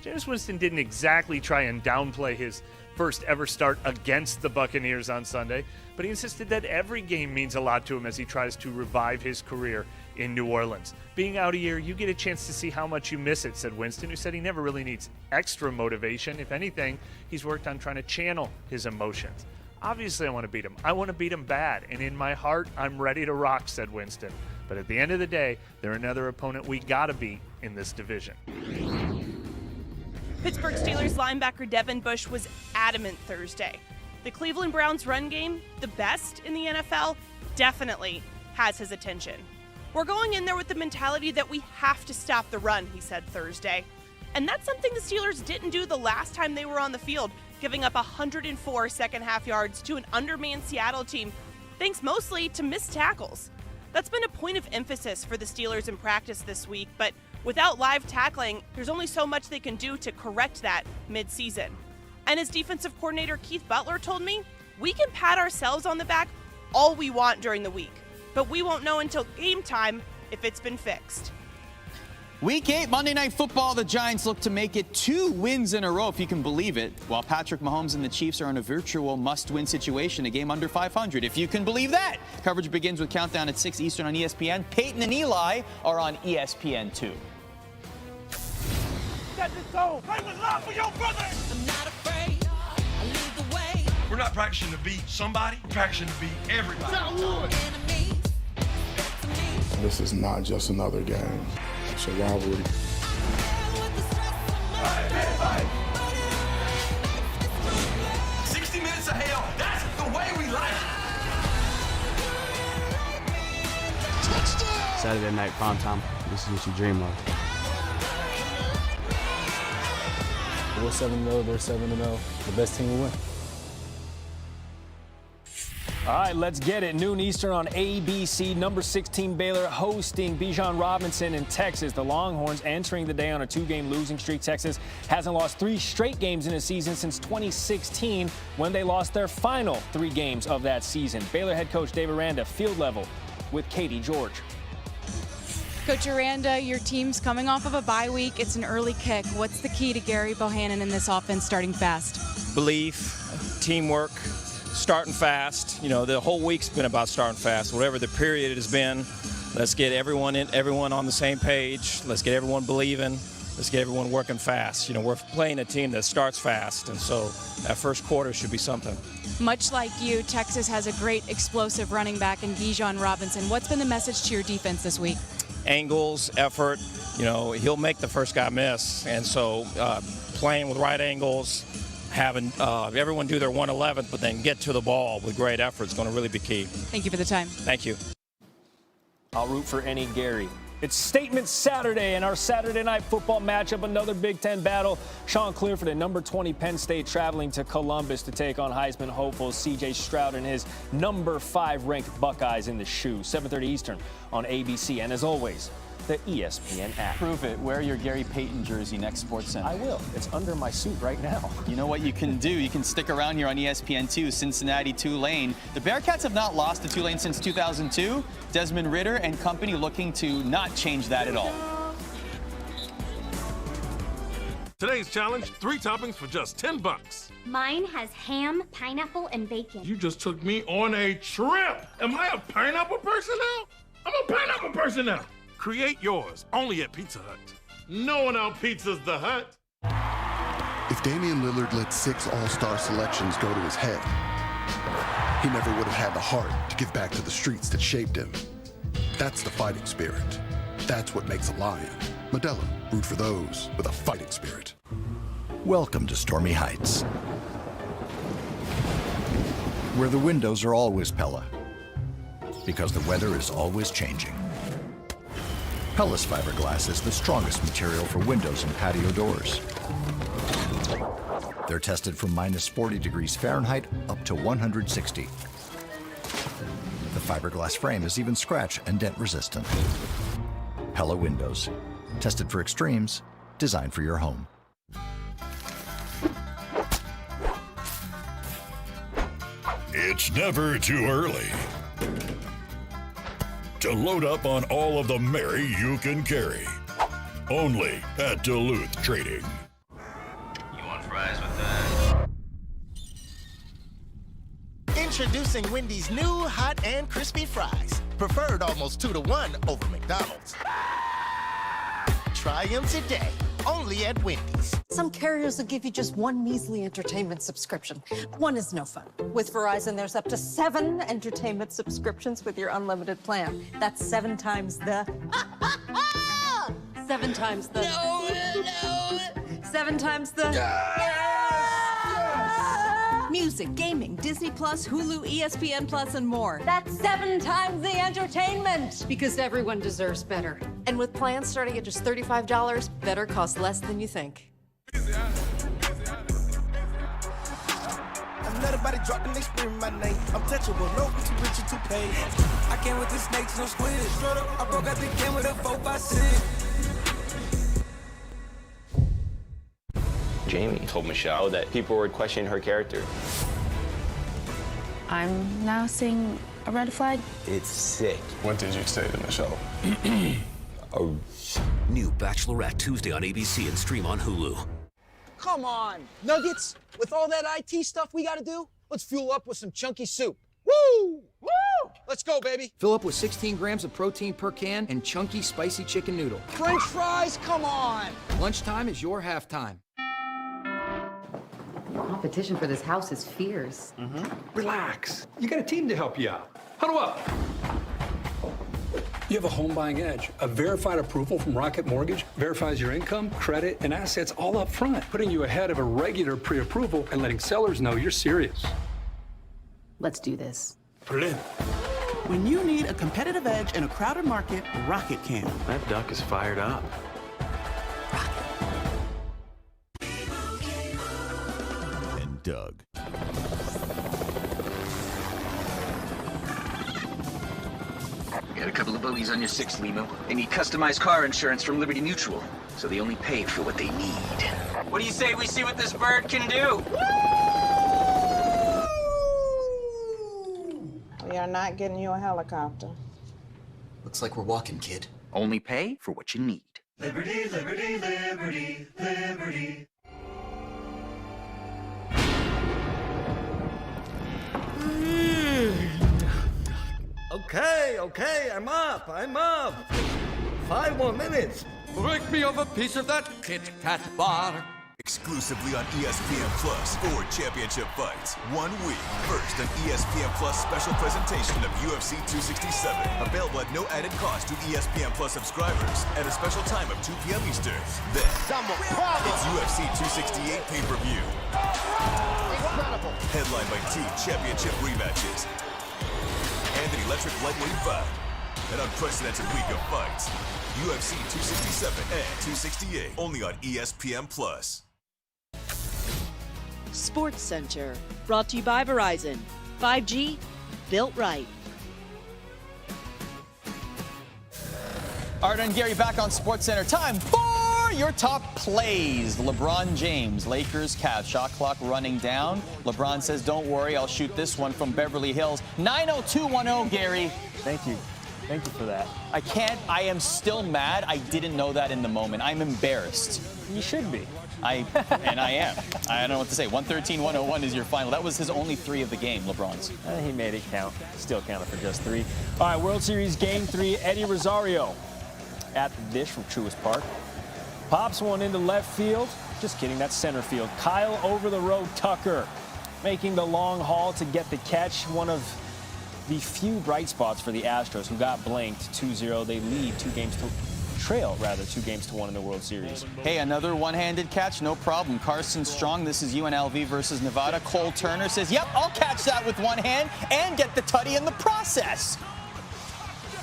Jameis Winston didn't exactly try and downplay his first ever start against the Buccaneers on Sunday, but he insisted that every game means a lot to him as he tries to revive his career in New Orleans. "Being out a year, you get a chance to see how much you miss it," said Winston, who said he never really needs extra motivation. If anything, he's worked on trying to channel his emotions. "Obviously, I want to beat him. I want to beat him bad, and in my heart, I'm ready to rock," said Winston. But at the end of the day, they're another opponent we gotta beat in this division. Pittsburgh Steelers linebacker Devin Bush was adamant Thursday. The Cleveland Browns run game, the best in the NFL, definitely has his attention. "We're going in there with the mentality that we have to stop the run," he said Thursday. And that's something the Steelers didn't do the last time they were on the field, giving up 104 second-half yards to an undermanned Seattle team, thanks mostly to missed tackles. That's been a point of emphasis for the Steelers in practice this week, but without live tackling, there's only so much they can do to correct that mid-season. And as defensive coordinator Keith Butler told me, we can pat ourselves on the back all we want during the week, but we won't know until game time if it's been fixed. Week 8, Monday Night Football, the Giants look to make it 2 wins in a row, if you can believe it, while Patrick Mahomes and the Chiefs are in a virtual must-win situation, a game under 500, if you can believe that. Coverage begins with Countdown at 6 Eastern on ESPN. Peyton and Eli are on ESPN2. Set this zone. Play with love for your brother. I'm not afraid. I lead the way. We're not practicing to beat somebody. We're practicing to beat everybody. This is not just another game. It's a rivalry. 60 minutes of hell. That's the way we like it. Saturday night primetime. This is what you dream of. We're 7-0, they're 7-0. The best team will win. All right, let's get it. Noon Eastern on ABC. Number 16 Baylor hosting Bijan Robinson in Texas. The Longhorns entering the day on a 2-game losing streak. Texas hasn't lost 3 straight games in a season since 2016 when they lost their final 3 games of that season. Baylor head coach Dave Aranda, field level with Katie George. Coach Aranda, your team's coming off of a bye week. It's an early kick. What's the key to Gary Bohannon in this offense starting fast? Belief, teamwork, starting fast. You know, the whole week's been about starting fast. Whatever the period has been, let's get everyone on the same page. Let's get everyone believing. Let's get everyone working fast. You know, we're playing a team that starts fast, and so that first quarter should be something. Much like you, Texas has a great explosive running back in Bijan Robinson. What's been the message to your defense this week? Angles, effort. You know, he'll make the first guy miss, and so playing with right angles, having everyone do their 111th, but then get to the ball with great effort is going to really be key. Thank you for the time. Thank you. I'll root for any Gary. It's Statement Saturday and our Saturday night football matchup, another Big Ten battle. Sean Clearford at number 20 Penn State traveling to Columbus to take on Heisman hopeful C.J. Stroud and his number 5 ranked Buckeyes in the shoe. 7:30 Eastern on ABC. And as always, the ESPN app. Prove it. Wear your Gary Payton jersey next SportsCenter. I will. It's under my suit right now. You know what you can do? You can stick around here on ESPN2, Cincinnati, Tulane. The Bearcats have not lost to Tulane since 2002. Desmond Ritter and company looking to not change that at all. Today's challenge, 3 toppings for just $10. Mine has ham, pineapple, and bacon. You just took me on a trip. Am I a pineapple person now? I'm a pineapple person now. Create yours only at Pizza Hut. No one out pizzas the Hut. If Damian Lillard let 6 all-star selections go to his head, he never would have had the heart to give back to the streets that shaped him. That's the fighting spirit. That's what makes a lion. Modelo, root for those with a fighting spirit. Welcome to Stormy Heights, where the windows are always Pella, because the weather is always changing. Pella's fiberglass is the strongest material for windows and patio doors. They're tested from -40 degrees Fahrenheit up to 160. The fiberglass frame is even scratch and dent resistant. Pella windows, tested for extremes, designed for your home. It's never too early to load up on all of the Mary you can carry. Only at Duluth Trading. You want fries with that? Introducing Wendy's new hot and crispy fries. Preferred almost 2-to-1 over McDonald's. Try them today, only at Wendy's. Some carriers will give you just one measly entertainment subscription. One is no fun. With Verizon, there's up to 7 entertainment subscriptions with your unlimited plan. That's 7 times the... 7 times the... No. 7 times the... Music, gaming, Disney Plus, Hulu, ESPN Plus, and more. That's 7 times the entertainment! Because everyone deserves better. And with plans starting at just $35, better costs less than you think. Everybody dropping, they screaming my name. I'm touchable, no, too rich and too paid. I came with the snakes, no squid. Straight up, I broke out the game with a 4-5-6. Jamie told Michelle that people were questioning her character. I'm now seeing a red flag. It's sick. What did you say to Michelle? New Bachelorette Tuesday on ABC and stream on Hulu. Come on, Nuggets. With all that IT stuff we gotta do, let's fuel up with some chunky soup. Woo! Woo! Let's go, baby. Fill up with 16 grams of protein per can and chunky spicy chicken noodle. French fries, come on. Lunchtime is your halftime. Competition for this house is fierce. Relax. You got a team to help you out. Huddle up. You have a home buying edge. A verified approval from Rocket Mortgage verifies your income, credit, and assets all up front, putting you ahead of a regular pre-approval and letting sellers know you're serious. Let's do this. Put it in. When you need a competitive edge in a crowded market, Rocket can. That duck is fired up. And Doug. Got a couple of bogeys on your 6th limo. They need customized car insurance from Liberty Mutual, so they only pay for what they need. What do you say we see what this bird can do? We are not getting you a helicopter. Looks like we're walking, kid. Only pay for what you need. Liberty, liberty, liberty, liberty. Okay, I'm up. 5 more minutes. Break me off a piece of that Kit Kat bar. Exclusively on ESPN Plus, 4 championship fights, 1 week. First, an ESPN Plus special presentation of UFC 267. Available at no added cost to ESPN Plus subscribers at a special time of 2 p.m. Eastern. Then, it's UFC 268 pay-per-view. Incredible. Headlined by 2 championship rematches. And an electric lightweight bout. An unprecedented week of fights. UFC 267 and 268, only on ESPN Plus. Sports Center, brought to you by Verizon. 5G, built right. Arda and Gary back on Sports Center. Time for your top plays. LeBron James, Lakers, Cavs. Shot clock running down. LeBron says, don't worry, I'll shoot this one from Beverly Hills. 90210, Gary. Thank you. Thank you for that. I am still mad. I didn't know that in the moment. I'm embarrassed. You should be. I am. I don't know what to say. 113-101 is your final. That was his only 3 of the game, LeBron's. He made it count. Still counted for just 3. All right, World Series Game 3, Eddie Rosario at the dish from Truist Park. Pops one into left field. Just kidding, that's center field. Kyle over the road Tucker making the long haul to get the catch. One of the few bright spots for the Astros, who got blanked 2-0. They lead 2 games to 1 in the World Series. Hey, another one-handed catch, no problem. Carson Strong, this is UNLV versus Nevada. Cole Turner says, yep, I'll catch that with one hand and get the tutty in the process.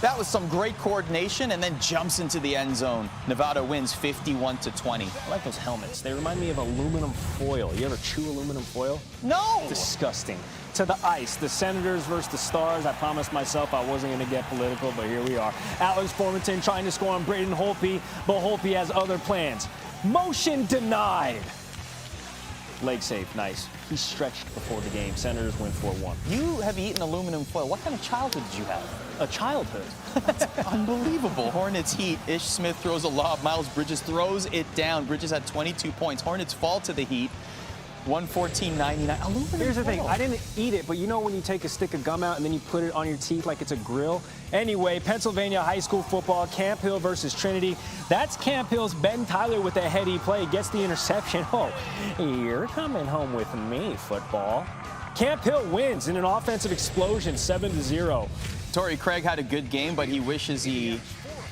That was some great coordination, and then jumps into the end zone. Nevada wins 51-20. I like those helmets. They remind me of aluminum foil. You ever chew aluminum foil? No! Disgusting. To the ice, the Senators versus the Stars. I promised myself I wasn't going to get political, but here we are. Alex Formanton trying to score on Braden Holtby, but Holtby has other plans. Motion denied. Leg safe, nice. He stretched before the game. Senators win 4-1. You have eaten aluminum foil. What kind of childhood did you have? A childhood. That's unbelievable. Hornets Heat. Ish Smith throws a lob. Miles Bridges throws it down. Bridges had 22 points. Hornets fall to the Heat. 114.99. Aluminum Here's the thing. foil. I didn't eat it, but you know when you take a stick of gum out and then you put it on your teeth like it's a grill? Anyway, Pennsylvania high school football, Camp Hill versus Trinity. That's Camp Hill's Ben Tyler with a heady play. Gets the interception. Oh, you're coming home with me, football. Camp Hill wins in an offensive explosion, 7-0. Torrey Craig had a good game, but he wishes he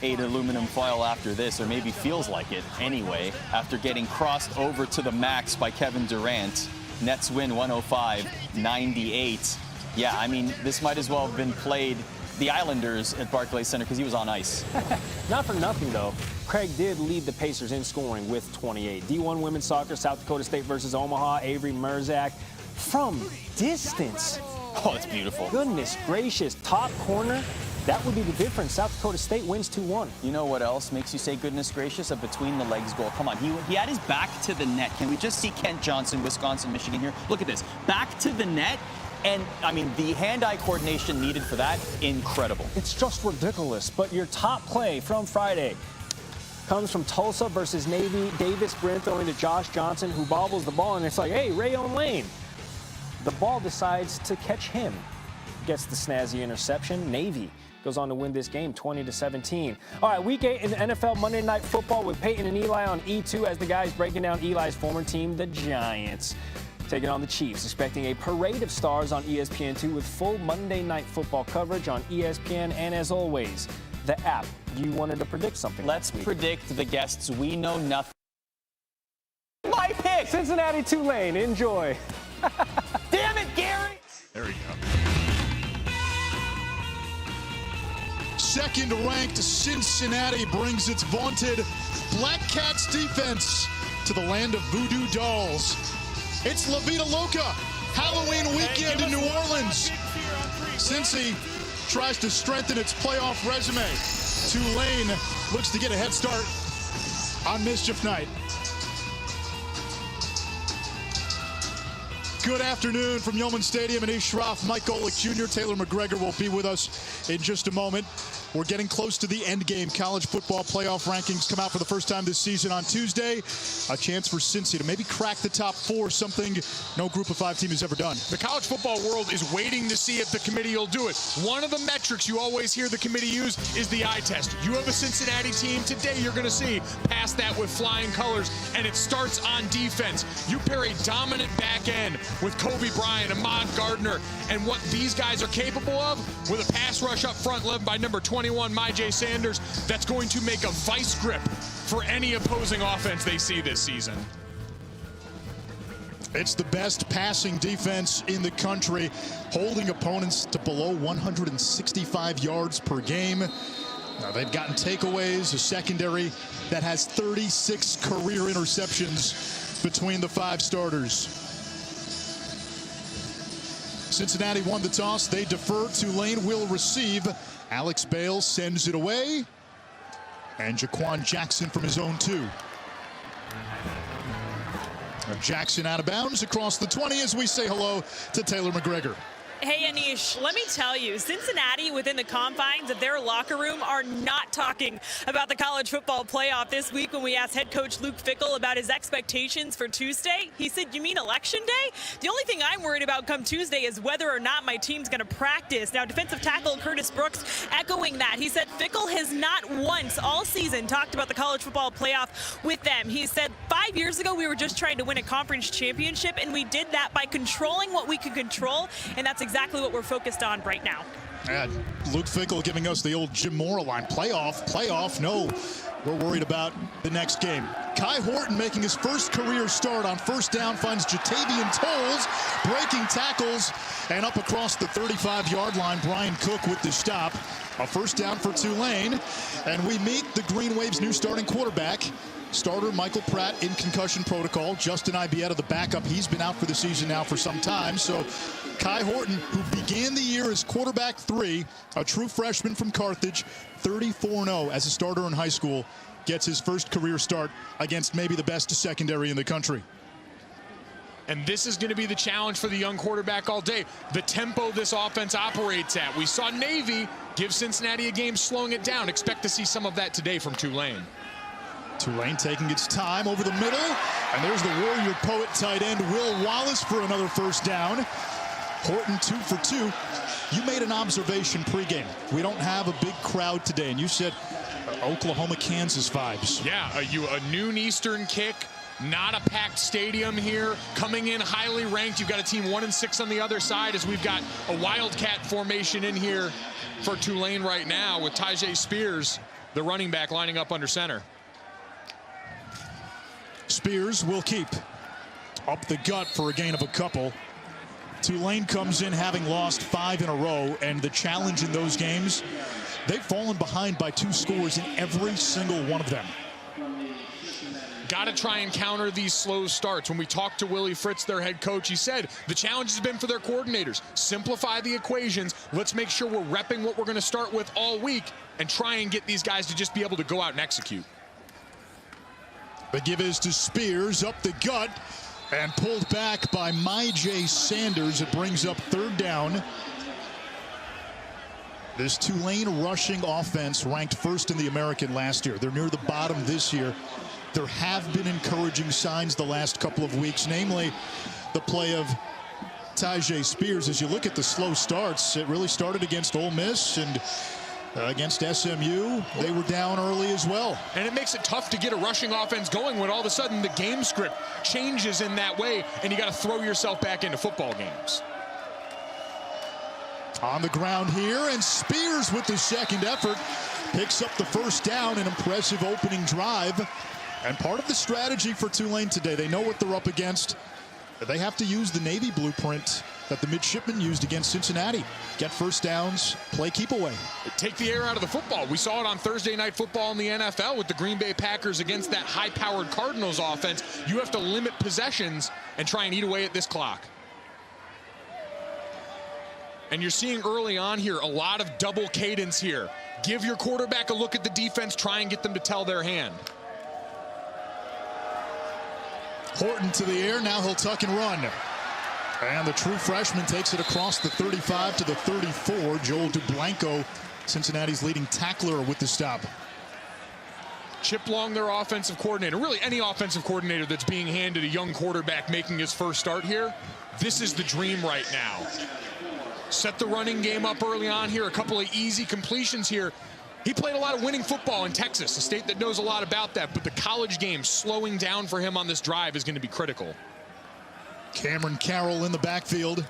ate aluminum foil after this, or maybe feels like it anyway, after getting crossed over to the max by Kevin Durant. Nets win 105-98. Yeah, I mean, this might as well have been played the Islanders at Barclays Center because he was on ice. Not for nothing, though. Craig did lead the Pacers in scoring with 28. D1 women's soccer, South Dakota State versus Omaha. Avery Merzak from distance. Oh, it's beautiful. Goodness gracious. Top corner. That would be the difference. South Dakota State wins 2-1. You know what else makes you say goodness gracious? A between-the-legs goal. Come on, he had his back to the net. Can we just see Kent Johnson, Wisconsin, Michigan here? Look at this. Back to the net. And, I mean, the hand-eye coordination needed for that, incredible. It's just ridiculous. But your top play from Friday comes from Tulsa versus Navy. Davis Brent throwing to Josh Johnson, who bobbles the ball. And it's like, hey, Rayon Lane. The ball decides to catch him. Gets the snazzy interception. Navy goes on to win this game 20-17. All right, week 8 in the NFL Monday Night Football with Peyton and Eli on E2 as the guys breaking down Eli's former team, the Giants, taking on the Chiefs, expecting a parade of stars on ESPN2 with full Monday Night Football coverage on ESPN and, as always, the app. You wanted to predict something. Let's predict the guests. We know nothing. My pick! Cincinnati, Tulane. Enjoy. Damn it, Gary! There you go. Second-ranked Cincinnati brings its vaunted Black Cats defense to the land of voodoo dolls. It's La Vida Loca, Halloween weekend in New Orleans. Cincy tries to strengthen its playoff resume. Tulane looks to get a head start on Mischief Night. Good afternoon from Yeoman Stadium in East Shroff. Mike Golick Jr., Taylor McGregor will be with us in just a moment. We're getting close to the end game. College football playoff rankings come out for the first time this season on Tuesday. A chance for Cincy to maybe crack the top 4, something no Group of 5 team has ever done. The college football world is waiting to see if the committee will do it. One of the metrics you always hear the committee use is the eye test. You have a Cincinnati team. Today you're going to see past that with flying colors, and it starts on defense. You pair a dominant back end with Kobe Bryant, Ahmad Gardner, and what these guys are capable of with a pass rush up front led by number 21, Myjai Sanders, that's going to make a vice grip for any opposing offense they see this season. It's the best passing defense in the country, holding opponents to below 165 yards per game. Now, they've gotten takeaways, a secondary that has 36 career interceptions between the 5 starters. Cincinnati won the toss. They defer. Tulane will receive. Alex Bales sends it away. And Jaquan Jackson from his own 2. Jackson out of bounds across the 20 as we say hello to Taylor McGregor. Hey, Anish, let me tell you, Cincinnati, within the confines of their locker room, are not talking about the college football playoff. This week, when we asked head coach Luke Fickell about his expectations for Tuesday, he said, "You mean Election Day? The only thing I'm worried about come Tuesday is whether or not my team's going to practice." Now, defensive tackle Curtis Brooks echoing that. He said Fickell has not once all season talked about the college football playoff with them. He said 5 years ago, we were just trying to win a conference championship, and we did that by controlling what we could control, and that's exactly what we're focused on right now. And Luke Fickell giving us the old Jim Mora line. Playoff, no. We're worried about the next game. Kai Horton making his first career start on first down, finds Jatavian Tolles breaking tackles, and up across the 35-yard line, Brian Cook with the stop. A first down for Tulane, and we meet the Green Wave's new starting quarterback. Starter Michael Pratt in concussion protocol. Justin Ibieta, the backup, he's been out for the season now for some time. So Kai Horton, who began the year as quarterback 3, a true freshman from Carthage, 34-0 as a starter in high school, gets his first career start against maybe the best secondary in the country. And this is going to be the challenge for the young quarterback all day. The tempo this offense operates at. We saw Navy give Cincinnati a game slowing it down. Expect to see some of that today from Tulane. Tulane taking its time over the middle, and there's the Warrior Poet tight end Will Wallace for another first down. Horton 2 for 2. You made an observation pregame. We don't have a big crowd today, and you said Oklahoma-Kansas vibes. Yeah, a noon Eastern kick, not a packed stadium here, coming in highly ranked. You've got a team 1-6 on the other side, as we've got a Wildcat formation in here for Tulane right now with Tyjae Spears, the running back, lining up under center. Spears will keep up the gut for a gain of a couple. Tulane comes in having lost 5 in a row, and the challenge in those games, they've fallen behind by 2 scores in every single one of them. Got to try and counter these slow starts. When we talked to Willie Fritz, their head coach, he said the challenge has been for their coordinators. Simplify the equations. Let's make sure we're repping what we're going to start with all week and try and get these guys to just be able to go out and execute. The give is to Spears, up the gut, and pulled back by Myjai Sanders. It brings up 3rd down. This Tulane rushing offense ranked 1st in the American last year. They're near the bottom this year. There have been encouraging signs the last couple of weeks, namely the play of Tyjae Spears. As you look at the slow starts, it really started against Ole Miss, and against SMU, they were down early as well. And it makes it tough to get a rushing offense going when all of a sudden the game script changes in that way, and you got to throw yourself back into football games. On the ground here, and Spears with the second effort picks up the first down. An impressive opening drive. And part of the strategy for Tulane today, they know what they're up against. They have to use the Navy blueprint that the midshipmen used against Cincinnati. Get first downs, play keep away. Take the air out of the football. We saw it on Thursday Night Football in the NFL with the Green Bay Packers against that high-powered Cardinals offense. You have to limit possessions and try and eat away at this clock. And you're seeing early on here a lot of double cadence here. Give your quarterback a look at the defense, try and get them to tell their hand. Horton to the air, now he'll tuck and run. And the true freshman takes it across the 35 to the 34. Joel Dublanco, Cincinnati's leading tackler, with the stop. Chip Long, their offensive coordinator, really any offensive coordinator that's being handed a young quarterback making his first start here, this is the dream right now. Set the running game up early on here, a couple of easy completions here. He played a lot of winning football in Texas, a state that knows a lot about that, but the college game slowing down for him on this drive is going to be critical. Cameron Carroll in the backfield.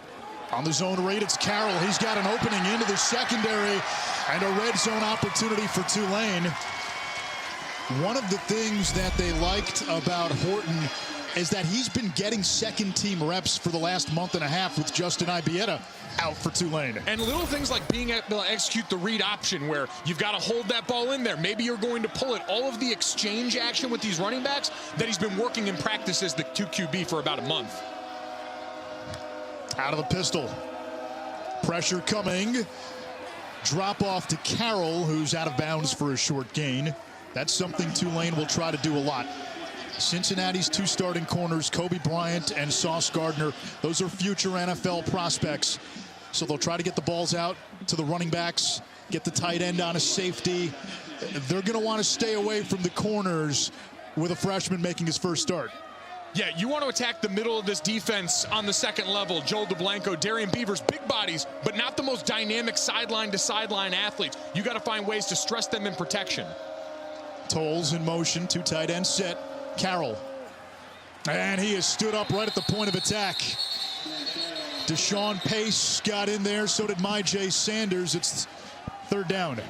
On the zone read, it's Carroll. He's got an opening into the secondary and a red zone opportunity for Tulane. One of the things that they liked about Horton is that he's been getting second-team reps for the last month and a half with Justin Ibieta out for Tulane. And little things like being able to execute the read option where you've got to hold that ball in there. Maybe you're going to pull it. All of the exchange action with these running backs that he's been working in practice as the 2QB for about a month. Out of the pistol. Pressure coming. Drop off to Carroll, who's out of bounds for a short gain. That's something Tulane will try to do a lot. Cincinnati's 2 starting corners, Kobe Bryant and Sauce Gardner, those are future NFL prospects. So they'll try to get the balls out to the running backs, get the tight end on a safety. They're going to want to stay away from the corners with a freshman making his first start. Yeah, you want to attack the middle of this defense on the second level. Joel DeBlanco, Darian Beavers, big bodies, but not the most dynamic sideline-to-sideline athletes. You got to find ways to stress them in protection. Tolles in motion, 2 tight ends set. Carroll. And he has stood up right at the point of attack. Deshaun Pace got in there, so did Myjai Sanders. It's 3rd down.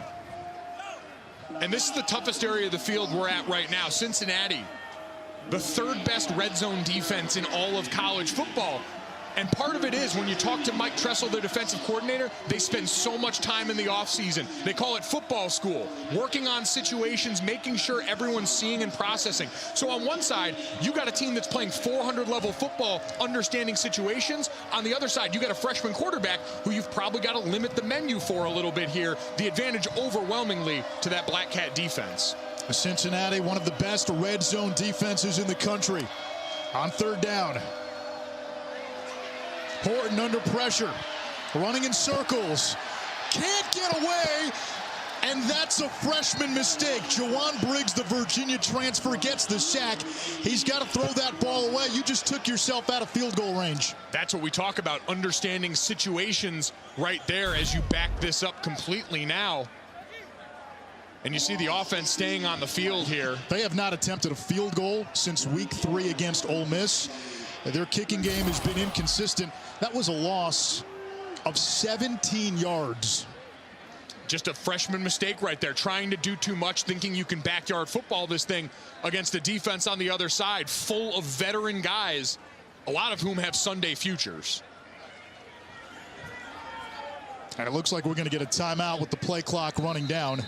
And this is the toughest area of the field we're at right now. Cincinnati, the 3rd best red zone defense in all of college football. And part of it is when you talk to Mike Tressel, their defensive coordinator, they spend so much time in the offseason. They call it football school, working on situations, making sure everyone's seeing and processing. So on one side, you got a team that's playing 400 level football, understanding situations. On the other side, you got a freshman quarterback who you've probably got to limit the menu for a little bit here. The advantage overwhelmingly to that Black Cat defense. Cincinnati, one of the best red zone defenses in the country. On 3rd down. Horton under pressure, running in circles, can't get away, and that's a freshman mistake. Jawan Briggs, the Virginia transfer, gets the sack. He's got to throw that ball away. You just took yourself out of field goal range. That's what we talk about, understanding situations right there as you back this up completely now. And you see the offense staying on the field here. They have not attempted a field goal since week 3 against Ole Miss. Their kicking game has been inconsistent. That was a loss of 17 yards. Just a freshman mistake right there, trying to do too much, thinking you can backyard football this thing against a defense on the other side, full of veteran guys, a lot of whom have Sunday futures. And it looks like we're going to get a timeout with the play clock running down.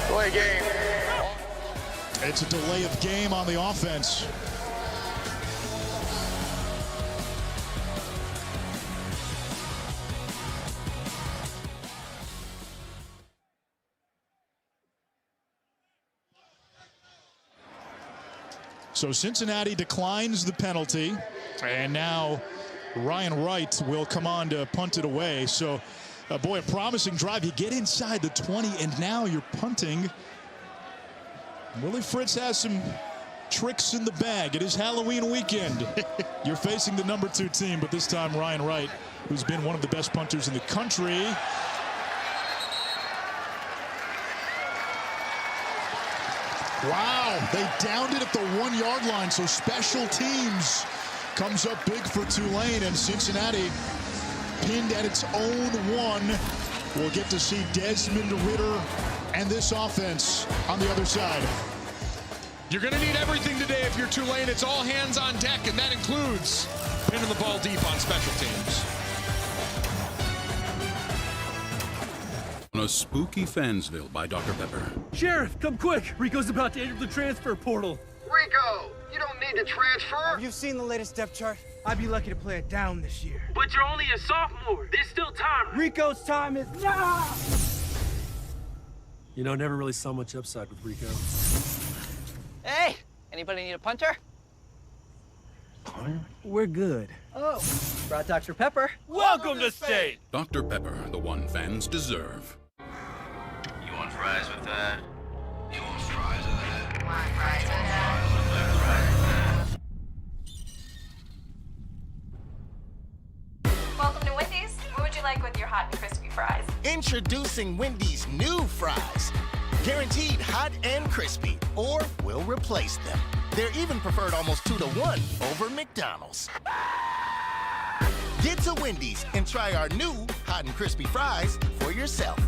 Play game. It's a delay of game on the offense. So Cincinnati declines the penalty, and now Ryan Wright will come on to punt it away. So, boy, a promising drive. You get inside the 20, and now you're punting. Willie Fritz has some tricks in the bag. It is Halloween weekend. You're facing the number 2 team, but this time Ryan Wright, who's been one of the best punters in the country. Wow, they downed it at the 1-yard line, so special teams comes up big for Tulane, and Cincinnati pinned at its own 1. We'll get to see Desmond Ridder and this offense on the other side. You're going to need everything today if you're Tulane. It's all hands on deck, and that includes pinning the ball deep on special teams. On a spooky Fansville by Dr. Pepper. Sheriff, come quick. Rico's about to enter the transfer portal. Rico, you don't need to transfer. Have you seen the latest depth chart? I'd be lucky to play it down this year. But you're only a sophomore. There's still time. Rico's time is now! You know, never really saw much upside with Rico. Hey, anybody need a punter? We're good. Oh, brought Dr. Pepper. Welcome to state! Dr. Pepper, the one fans deserve. You want fries with that? You want fries with that? Want fries with that? Welcome to Wendy's. What would you like with your hot and crispy fries? Introducing Wendy's new fries. Guaranteed hot and crispy, or we'll replace them. They're even preferred almost 2-to-1 over McDonald's. Get to Wendy's and try our new hot and crispy fries for yourself.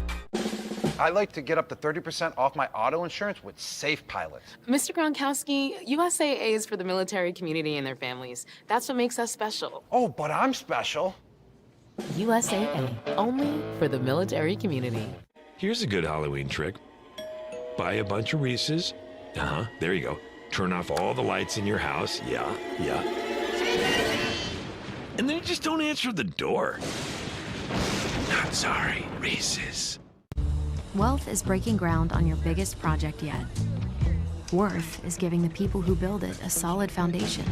I like to get up to 30% off my auto insurance with Safe Pilot. Mr. Gronkowski, USAA is for the military community and their families. That's what makes us special. Oh, but I'm special. USAA, only for the military community. Here's a good Halloween trick. Buy a bunch of Reese's. There you go. Turn off all the lights in your house. Yeah. And then just don't answer the door. Not sorry, Reese's. Wealth is breaking ground on your biggest project yet. Worth is giving the people who build it a solid foundation.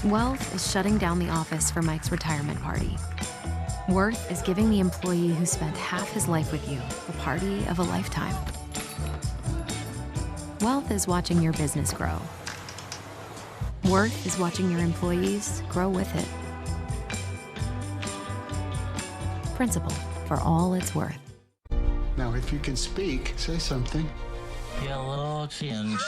Wealth is shutting down the office for Mike's retirement party. Worth is giving the employee who spent half his life with you the party of a lifetime. Wealth is watching your business grow. Worth is watching your employees grow with it. Principal, for all it's worth. Now, if you can speak, say something. Yellow change.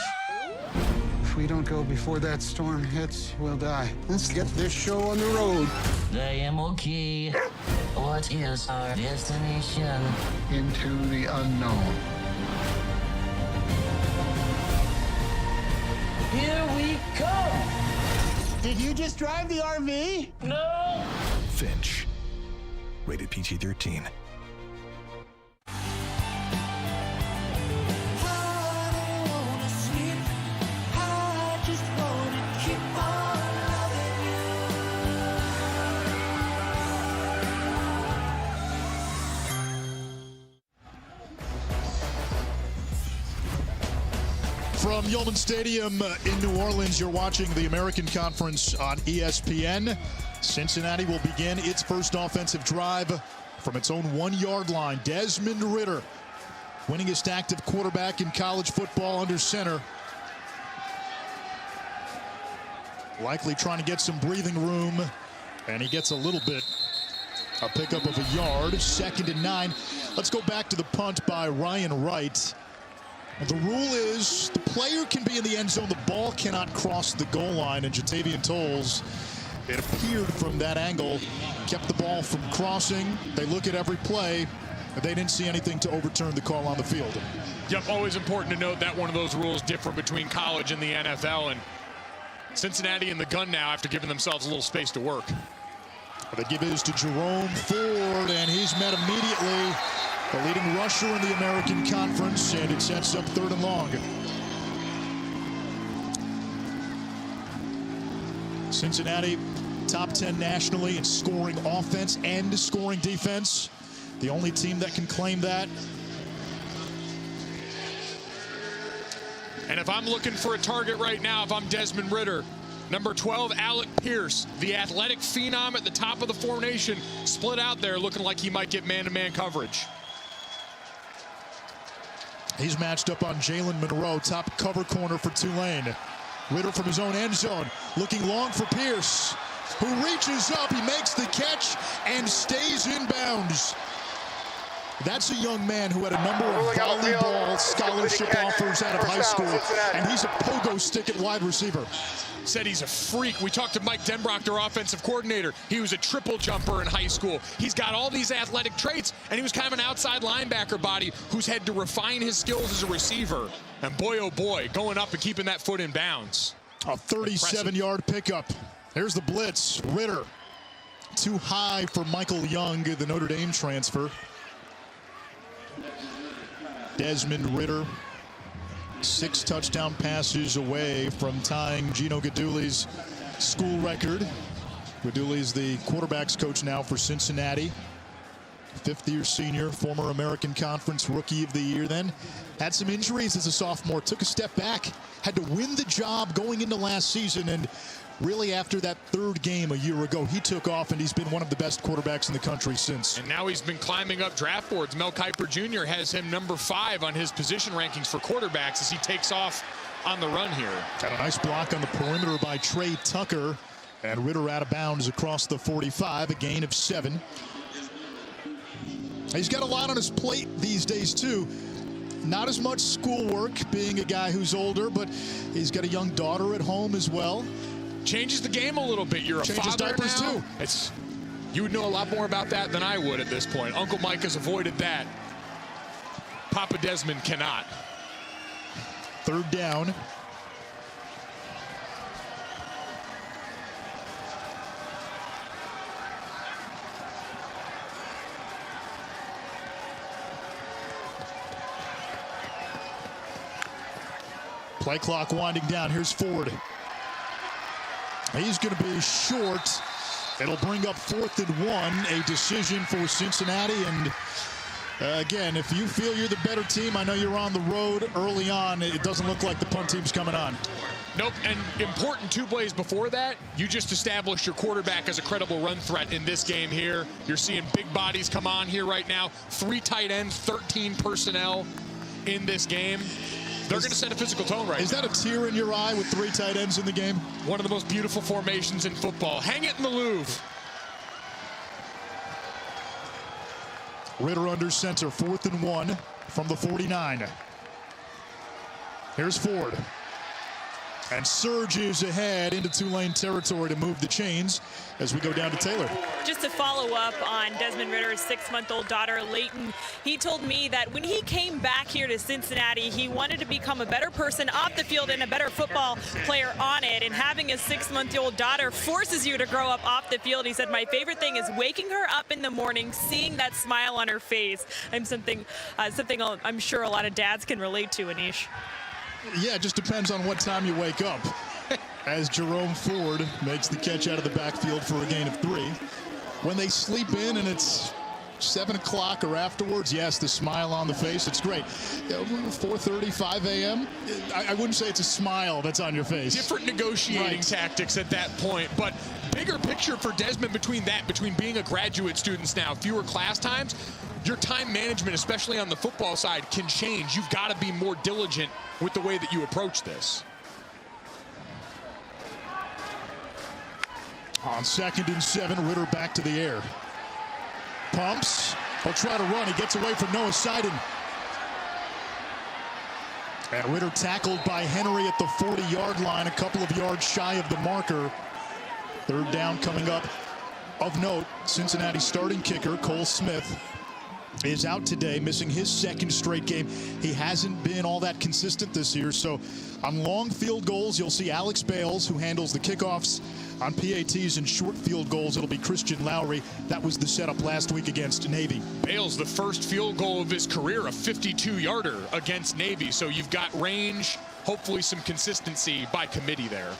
If we don't go before that storm hits, we'll die. Let's get this show on the road. I am okay. What is our destination? Into the unknown. Here we come! Did you just drive the RV? No! Finch. Rated PG-13. From Yulman Stadium in New Orleans, you're watching the American Conference on ESPN. Cincinnati will begin its first offensive drive from its own 1-yard line. Desmond Ridder, winningest active quarterback in college football under center. Likely trying to get some breathing room, and he gets a little bit. A pickup of a yard, 2nd and 9. Let's go back to the punt by Ryan Wright. The rule is the player can be in the end zone. The ball cannot cross the goal line. And Jatavian Tolles, it appeared from that angle, kept the ball from crossing. They look at every play. They didn't see anything to overturn the call on the field. Yep, always important to note that one of those rules different between college and the NFL. And Cincinnati in the gun now after giving themselves a little space to work. They give his to Jerome Ford, and he's met immediately. The leading rusher in the American Conference, and it sets up 3rd and long. Cincinnati, top 10 nationally in scoring offense and scoring defense. The only team that can claim that. And if I'm looking for a target right now, if I'm Desmond Ridder, number 12, Alec Pierce, the athletic phenom at the top of the formation, split out there looking like he might get man-to-man coverage. He's matched up on Jalen Monroe, top cover corner for Tulane. Ridder from his own end zone, looking long for Pierce, who reaches up, he makes the catch, and stays in bounds. That's a young man who had a number of volleyball scholarship offers out of high school, and he's a pogo stick at wide receiver. Said he's a freak. We talked to Mike Denbrock, their offensive coordinator. He was a triple jumper in high school. He's got all these athletic traits, and he was kind of an outside linebacker body who's had to refine his skills as a receiver. And boy, oh boy, going up and keeping that foot in bounds. A 37-yard pickup. There's the blitz. Ridder, too high for Michael Young, the Notre Dame transfer. Desmond Ridder, 6 touchdown passes away from tying Gino Guidugli's school record. Guidugli is the quarterback's coach now for Cincinnati. 5th-year senior, former American Conference Rookie of the Year. Then had some injuries as a sophomore, took a step back, had to win the job going into last season, and really after that 3rd game a year ago, he took off, and he's been one of the best quarterbacks in the country since. And now he's been climbing up draft boards. Mel Kiper Jr. has him number 5 on his position rankings for quarterbacks as he takes off on the run here. Got a nice block on the perimeter by Trey Tucker, and Ridder out of bounds across the 45, a gain of 7. He's got a lot on his plate these days, too. Not as much schoolwork, being a guy who's older, but he's got a young daughter at home as well. Changes the game a little bit. You're a Changes father diapers now. too. You would know a lot more about that than I would at this point. Uncle Mike has avoided that. Papa Desmond cannot. 3rd down. Play clock winding down. Here's Ford. He's going to be short. It'll bring up 4th and 1, a decision for Cincinnati, and Again, if you feel you're the better team, I know you're on the road early on. It doesn't look like the punt team's coming on. Nope, and important two plays before that, you just established your quarterback as a credible run threat in this game here. You're seeing big bodies come on here right now. 3 tight ends, 13 personnel in this game. They're going to set a physical tone right now. Is that a tear in your eye with 3 tight ends in the game? One of the most beautiful formations in football. Hang it in the Louvre. Ritter under center, 4th and 1 from the 49. Here's Ford. And surges ahead into Tulane territory to move the chains as we go down to Taylor. Just to follow up on Desmond Ritter's 6-month-old daughter, Leighton, he told me that when he came back here to Cincinnati, he wanted to become a better person off the field and a better football player on it. And having a 6-month-old daughter forces you to grow up off the field. He said, my favorite thing is waking her up in the morning, seeing that smile on her face. Something I'm sure a lot of dads can relate to, Anish. Yeah, it just depends on what time you wake up. As Jerome Ford makes the catch out of the backfield for a gain of 3. When they sleep in and it's 7 o'clock or afterwards, yes, the smile on the face, it's great. 4:30, 5 a.m., I wouldn't say it's a smile that's on your face. Different negotiating tactics at that point, but bigger picture for Desmond between being a graduate student now, fewer class times, your time management, especially on the football side, can change. You've got to be more diligent with the way that you approach this. On 2nd and 7, Ritter back to the air. Pumps. He'll try to run. He gets away from Noah Seiden. And Ritter tackled by Henry at the 40-yard line, a couple of yards shy of the marker. 3rd down coming up. Of note, Cincinnati starting kicker Cole Smith is out today, missing his 2nd straight game. He hasn't been all that consistent this year, so on long field goals, you'll see Alex Bales, who handles the kickoffs. On PATs and short field goals, it'll be Christian Lowry. That was the setup last week against Navy. Bales, the first field goal of his career, a 52-yarder against Navy, so you've got range, hopefully some consistency by committee there.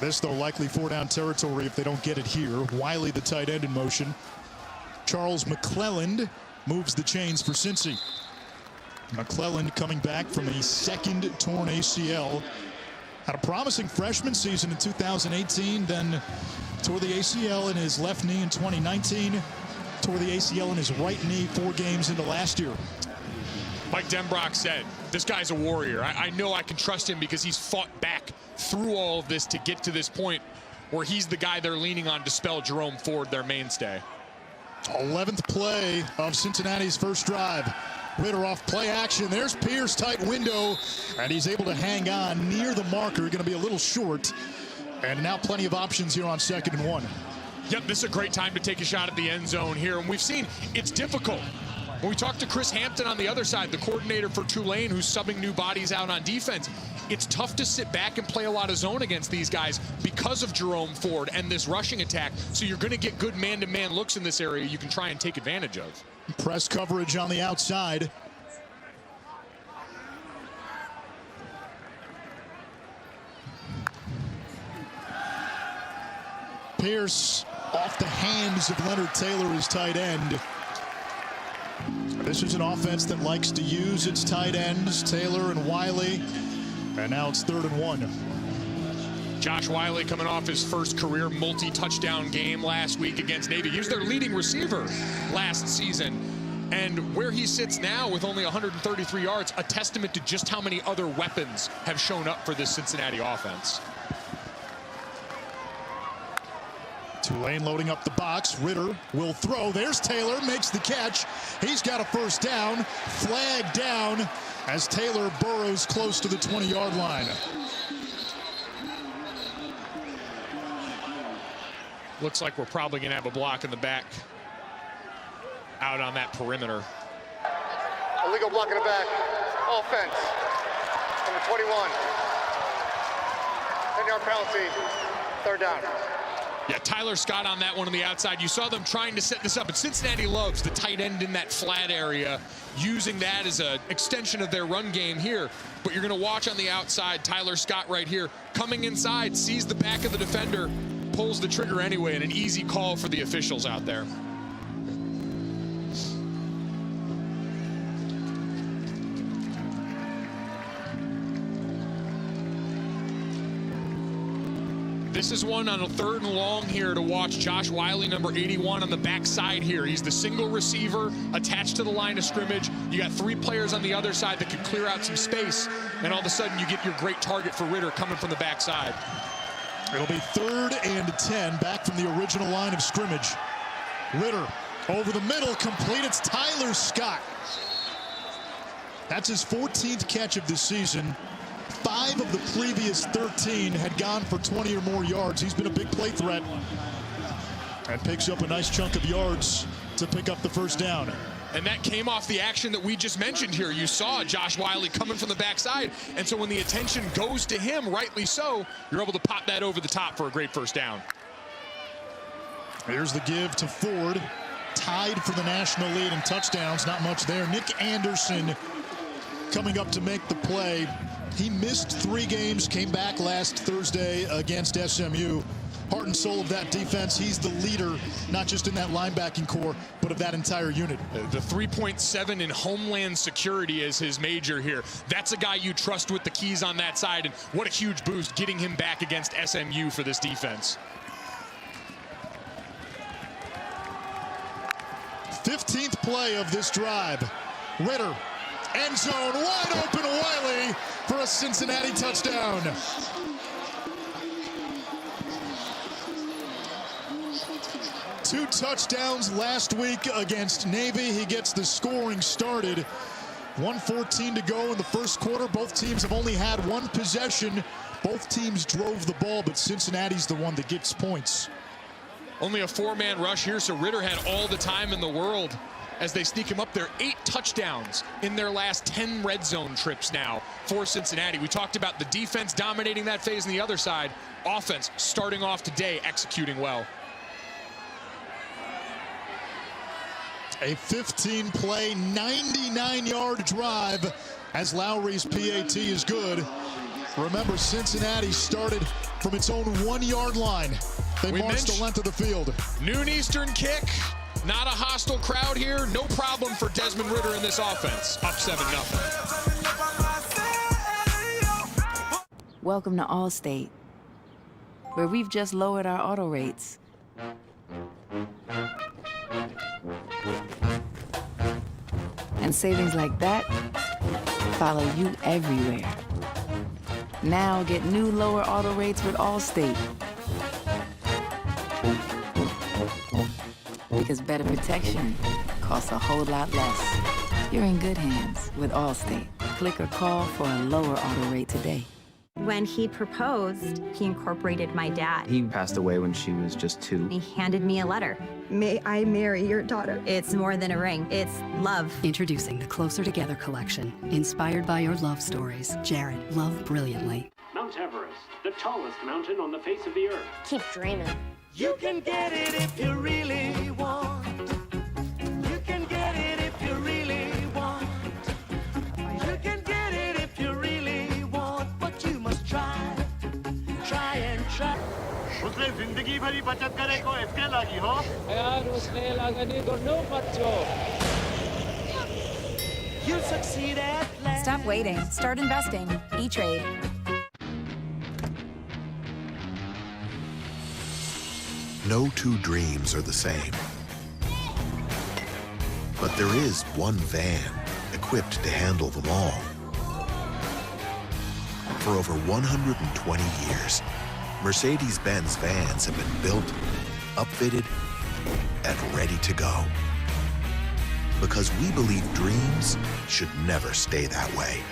This, though, likely 4-down territory if they don't get it here. Wiley, the tight end, in motion. Charles McClelland moves the chains for Cincy. McClelland coming back from a 2nd torn ACL. Had a promising freshman season in 2018, then tore the ACL in his left knee in 2019, tore the ACL in his right knee 4 games into last year. Mike Denbrock said, this guy's a warrior. I know I can trust him because he's fought back through all of this to get to this point where he's the guy they're leaning on to spell Jerome Ford their mainstay. 11th play of Cincinnati's first drive. Ritter off play action. There's Pierce, tight window, and he's able to hang on near the marker. Going to be a little short, and now plenty of options here on 2nd and 1. Yep, this is a great time to take a shot at the end zone here, and we've seen it's difficult. When we talk to Chris Hampton on the other side, the coordinator for Tulane, who's subbing new bodies out on defense, it's tough to sit back and play a lot of zone against these guys because of Jerome Ford and this rushing attack. So you're going to get good man-to-man looks in this area you can try and take advantage of. Press coverage on the outside. Pierce off the hands of Leonard Taylor, his tight end. This is an offense that likes to use its tight ends, Taylor and Wiley. And now it's 3rd and 1. Josh Wiley coming off his first career multi-touchdown game last week against Navy. He was their leading receiver last season. And where he sits now with only 133 yards, a testament to just how many other weapons have shown up for this Cincinnati offense. Tulane loading up the box. Ritter will throw. There's Taylor, makes the catch. He's got a 1st down. Flag down as Taylor burrows close to the 20-yard line. Looks like we're probably going to have a block in the back out on that perimeter. Illegal block in the back. Offense. Number 21. 10-yard penalty. 3rd down. Yeah, Tyler Scott on that one on the outside. You saw them trying to set this up, and Cincinnati loves the tight end in that flat area, using that as an extension of their run game here. But you're going to watch on the outside, Tyler Scott right here, coming inside, sees the back of the defender, pulls the trigger anyway, and an easy call for the officials out there. This is one on a 3rd and long here to watch. Josh Wiley, number 81, on the backside here. He's the single receiver attached to the line of scrimmage. You got 3 players on the other side that could clear out some space, and all of a sudden you get your great target for Ritter coming from the backside. It'll be 3rd and 10 back from the original line of scrimmage. Ritter over the middle, complete. It's Tyler Scott. That's his 14th catch of the season. 5 of the previous 13 had gone for 20 or more yards. He's been a big play threat and picks up a nice chunk of yards to pick up the first down. And that came off the action that we just mentioned here. You saw Josh Wiley coming from the backside, and so when the attention goes to him, rightly so, you're able to pop that over the top for a great first down. Here's the give to Ford. Tied for the national lead in touchdowns. Not much there. Nick Anderson coming up to make the play. He missed 3 games, came back last Thursday against SMU. Heart and soul of that defense. He's the leader, not just in that linebacking core, but of that entire unit. The 3.7 in homeland security is his major here. That's a guy you trust with the keys on that side, and what a huge boost getting him back against SMU for this defense. 15th play of this drive. Ritter, end zone, wide open Wiley for a Cincinnati touchdown. Two touchdowns last week against Navy. He gets the scoring started. 1:14 to go in the first quarter. Both teams have only had 1 possession. Both teams drove the ball, but Cincinnati's the one that gets points. Only a 4-man rush here, so Ritter had all the time in the world as they sneak him up there. 8 touchdowns in their last 10 red zone trips now for Cincinnati. We talked about the defense dominating that phase on the other side. Offense starting off today, executing well. A 15-play, 99-yard drive as Lowry's PAT is good. Remember, Cincinnati started from its own 1-yard line. They marched the length of the field. Noon Eastern kick. Not a hostile crowd here. No problem for Desmond Ritter in this offense. Up 7-0. Welcome to Allstate, where we've just lowered our auto rates. And savings like that follow you everywhere. Now get new lower auto rates with Allstate. Because better protection costs a whole lot less. You're in good hands with Allstate. Click or call for a lower auto rate today. When he proposed, he incorporated my dad. He passed away when she was just 2. He handed me a letter. May I marry your daughter? It's more than a ring. It's love. Introducing the Closer Together collection. Inspired by your love stories. Jared, love brilliantly. Mount Everest, the tallest mountain on the face of the earth. Keep dreaming. You can get it if you really want. You can get it if you really want. You can get it if you really want. But you must try. Try and try. उसने जिंदगी भरी बचत करे को इसके लगी हो यार उसने लगने को नो बच्चों. You succeed at last. Stop waiting. Start investing. E-Trade. No 2 dreams are the same. But there is one van equipped to handle them all. For over 120 years, Mercedes-Benz vans have been built, upfitted, and ready to go. Because we believe dreams should never stay that way.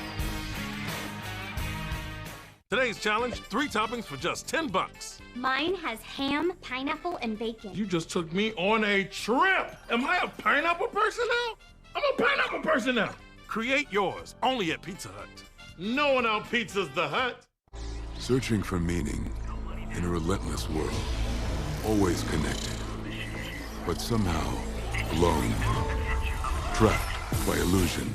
Today's challenge, 3 toppings for just $10. Mine has ham, pineapple, and bacon. You just took me on a trip. Am I a pineapple person now? I'm a pineapple person now. Create yours, only at Pizza Hut. No one out pizzas the Hut. Searching for meaning in a relentless world. Always connected, but somehow alone. Trapped by illusion.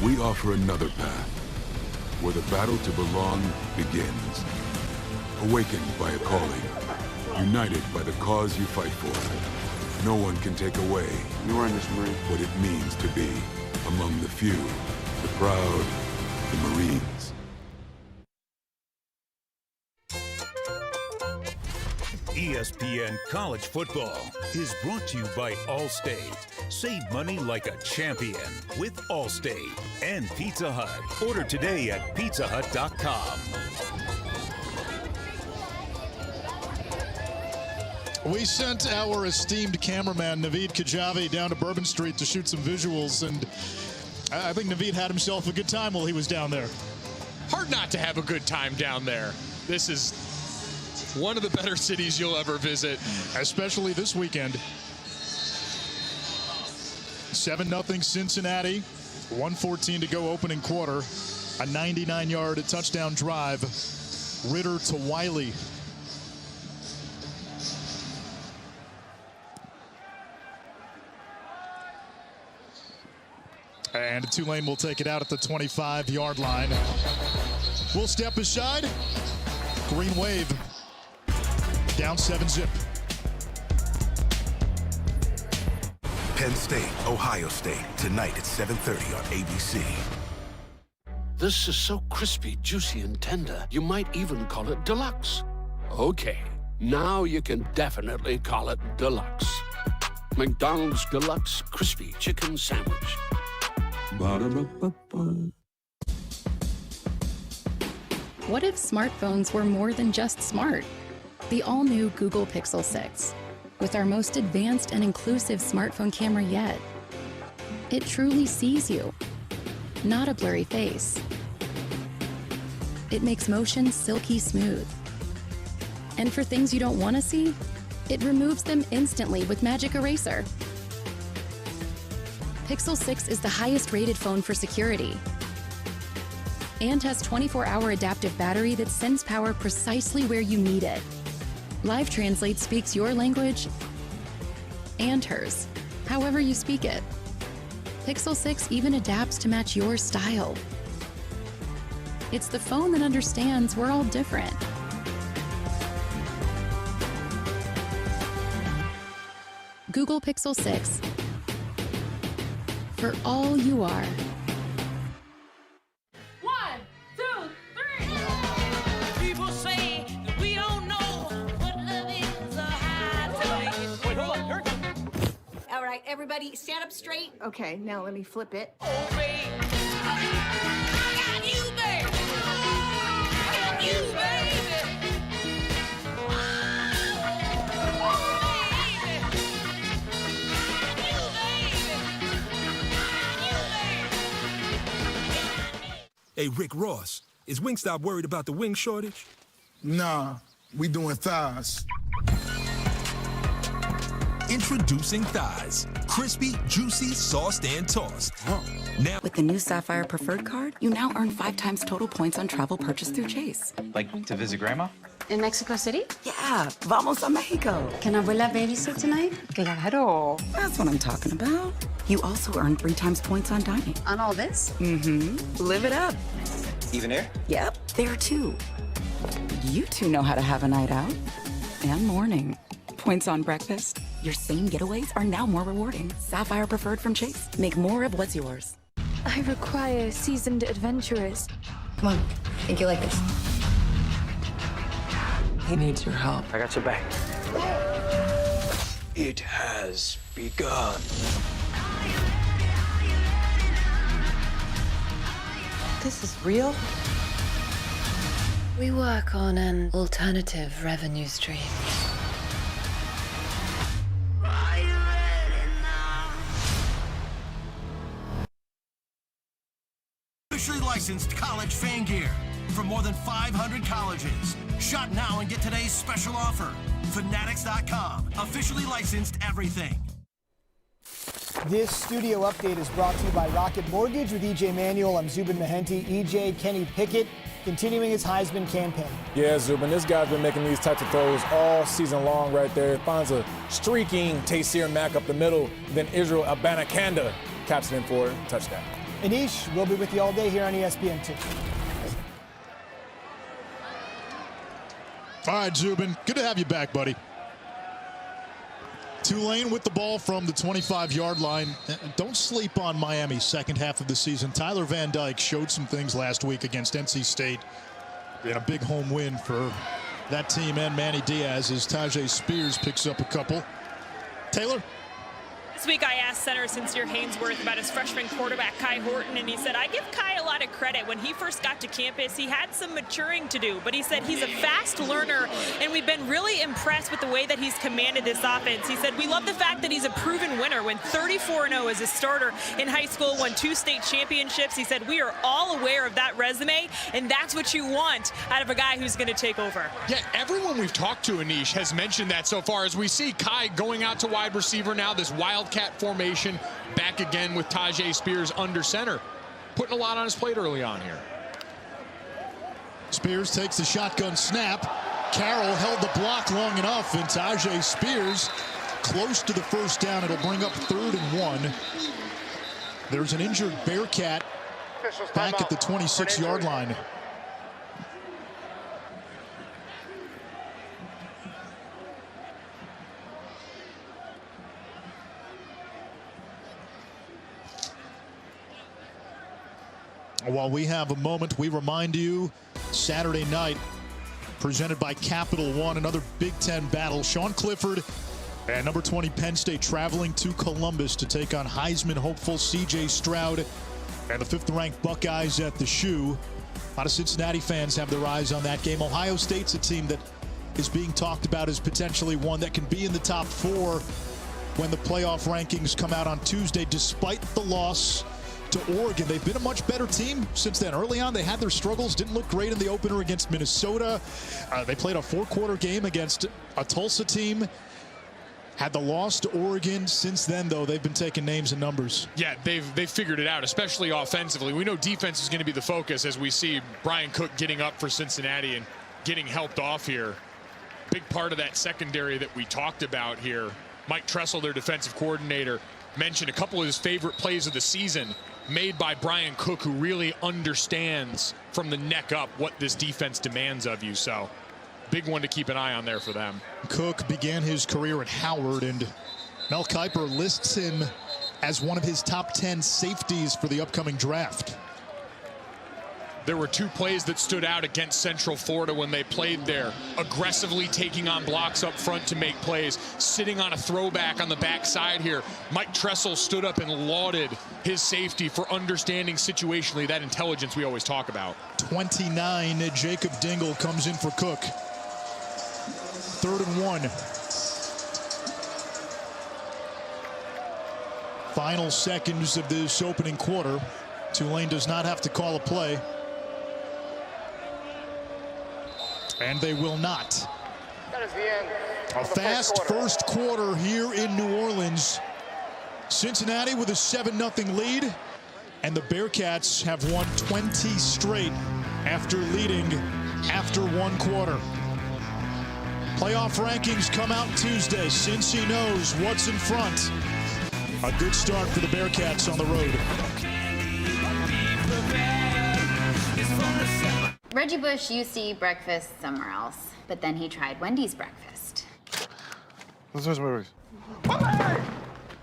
We offer another path, where the battle to belong begins. Awakened by a calling, united by the cause you fight for. No one can take away what it means to be among the few, the proud, the Marines. ESPN College Football is brought to you by Allstate. Save money like a champion with Allstate and Pizza Hut. Order today at pizzahut.com. We sent our esteemed cameraman, Naveed Kajavi, down to Bourbon Street to shoot some visuals, and I think Naveed had himself a good time while he was down there. Hard not to have a good time down there. This is one of the better cities you'll ever visit. Especially this weekend. 7-0 Cincinnati. 1:14 to go opening quarter. A 99-yard touchdown drive. Ritter to Wiley. And Tulane will take it out at the 25-yard line. We'll step aside. Green wave. Down 7-zip. Penn State, Ohio State, tonight at 7:30 on ABC. This is so crispy, juicy, and tender, you might even call it deluxe. Okay, now you can definitely call it deluxe. McDonald's Deluxe Crispy Chicken Sandwich. What if smartphones were more than just smart? The all-new Google Pixel 6, with our most advanced and inclusive smartphone camera yet. It truly sees you, not a blurry face. It makes motion silky smooth. And for things you don't want to see, it removes them instantly with Magic Eraser. Pixel 6 is the highest-rated phone for security and has 24-hour adaptive battery that sends power precisely where you need it. Live Translate speaks your language and hers, however you speak it. Pixel 6 even adapts to match your style. It's the phone that understands we're all different. Google Pixel 6. For all you are. 1, 2, 3. People say that we don't know what love is or how to make it. Wait, hold on. All right, everybody, stand up straight. Okay, now let me flip it. Oh, babe. I got you, babe. I got you, baby. Hey, Rick Ross, is Wingstop worried about the wing shortage? Nah, we doing thighs. Introducing thighs. Crispy, juicy, sauced, and tossed. Now, with the new Sapphire Preferred card, you now earn 5 times total points on travel purchased through Chase. Like to visit Grandma? In Mexico City? Yeah, vamos a Mexico. Can abuela babysit tonight? Claro. That's what I'm talking about. You also earn 3 times points on dining. On all this? Mm-hmm. Live it up. Even here? Yep, there too. You two know how to have a night out. And morning. Points on breakfast. Your same getaways are now more rewarding. Sapphire Preferred from Chase. Make more of what's yours. I require seasoned adventurers. Come on, think you like this. He needs your help. I got your back. It has begun. This is real? We work on an alternative revenue stream. Officially licensed college fan gear from more than 500 colleges. Shop now and get today's special offer. Fanatics.com. Officially licensed everything. This studio update is brought to you by Rocket Mortgage with EJ Manuel. I'm Zubin Mehenti. EJ, Kenny Pickett continuing his Heisman campaign. Yeah, Zubin, this guy's been making these types of throws all season long right there. Finds a streaking Taysir Mack up the middle. Then Israel Abanikanda caps it in for a touchdown. Anish, we'll be with you all day here on ESPN2. All right, Zubin, good to have you back, buddy. Tulane with the ball from the 25-yard line. Don't sleep on Miami's second half of the season. Tyler Van Dyke showed some things last week against NC State in a big home win for that team and Manny Diaz as Tajay Spears picks up a couple. Taylor? This week I asked center Sincere Haynesworth about his freshman quarterback Kai Horton, and he said, I give Kai a lot of credit. When he first got to campus, he had some maturing to do, but he said he's a fast learner, and we've been really impressed with the way that he's commanded this offense. He said, we love the fact that he's a proven winner, went 34-0 as a starter in high school, won 2 state championships. He said, we are all aware of that resume, and that's what you want out of a guy who's going to take over. Yeah, everyone we've talked to, Anish, has mentioned that so far, as we see Kai going out to wide receiver now, this Wildcat formation, back again with Tajay Spears under center, putting a lot on his plate early on here. Spears takes the shotgun snap. Carroll held the block long enough, and Tajay Spears close to the first down. It'll bring up 3rd and 1. There's an injured Bearcat back at the 26-yard line. While we have a moment, we remind you, Saturday night, presented by Capital One, another Big Ten battle. Sean Clifford and number 20 Penn State traveling to Columbus to take on Heisman hopeful C.J. Stroud and the 5th-ranked Buckeyes at the Shoe. A lot of Cincinnati fans have their eyes on that game. Ohio State's a team that is being talked about as potentially one that can be in the top 4 when the playoff rankings come out on Tuesday, despite the loss to Oregon. They've been a much better team since then. Early on, they had their struggles, didn't look great in the opener against Minnesota. They played a 4-quarter game against a Tulsa team. Had the loss to Oregon. Since then, though, they've been taking names and numbers. Yeah, they've figured it out, especially offensively. We know defense is going to be the focus as we see Brian Cook getting up for Cincinnati and getting helped off here. Big part of that secondary that we talked about here. Mike Tressel, their defensive coordinator, mentioned a couple of his favorite plays of the season made by Brian Cook, who really understands from the neck up what this defense demands of you. So big one to keep an eye on there for them. Cook began his career at Howard, and Mel Kiper lists him as one of his top 10 safeties for the upcoming draft. There were 2 plays that stood out against Central Florida when they played there. Aggressively taking on blocks up front to make plays, sitting on a throwback on the backside here. Mike Tressel stood up and lauded his safety for understanding situationally that intelligence we always talk about. 29, Jacob Dingle comes in for Cook. 3rd and 1. Final seconds of this opening quarter. Tulane does not have to call a play. And they will not. That is the end. A fast first quarter here in New Orleans. Cincinnati with a 7-0 lead. And the Bearcats have won 20 straight after leading after 1 quarter. Playoff rankings come out Tuesday. Cincy knows what's in front. A good start for the Bearcats on the road. Reggie Bush used to eat breakfast somewhere else, but then he tried Wendy's breakfast. What's Wendy's? Hey!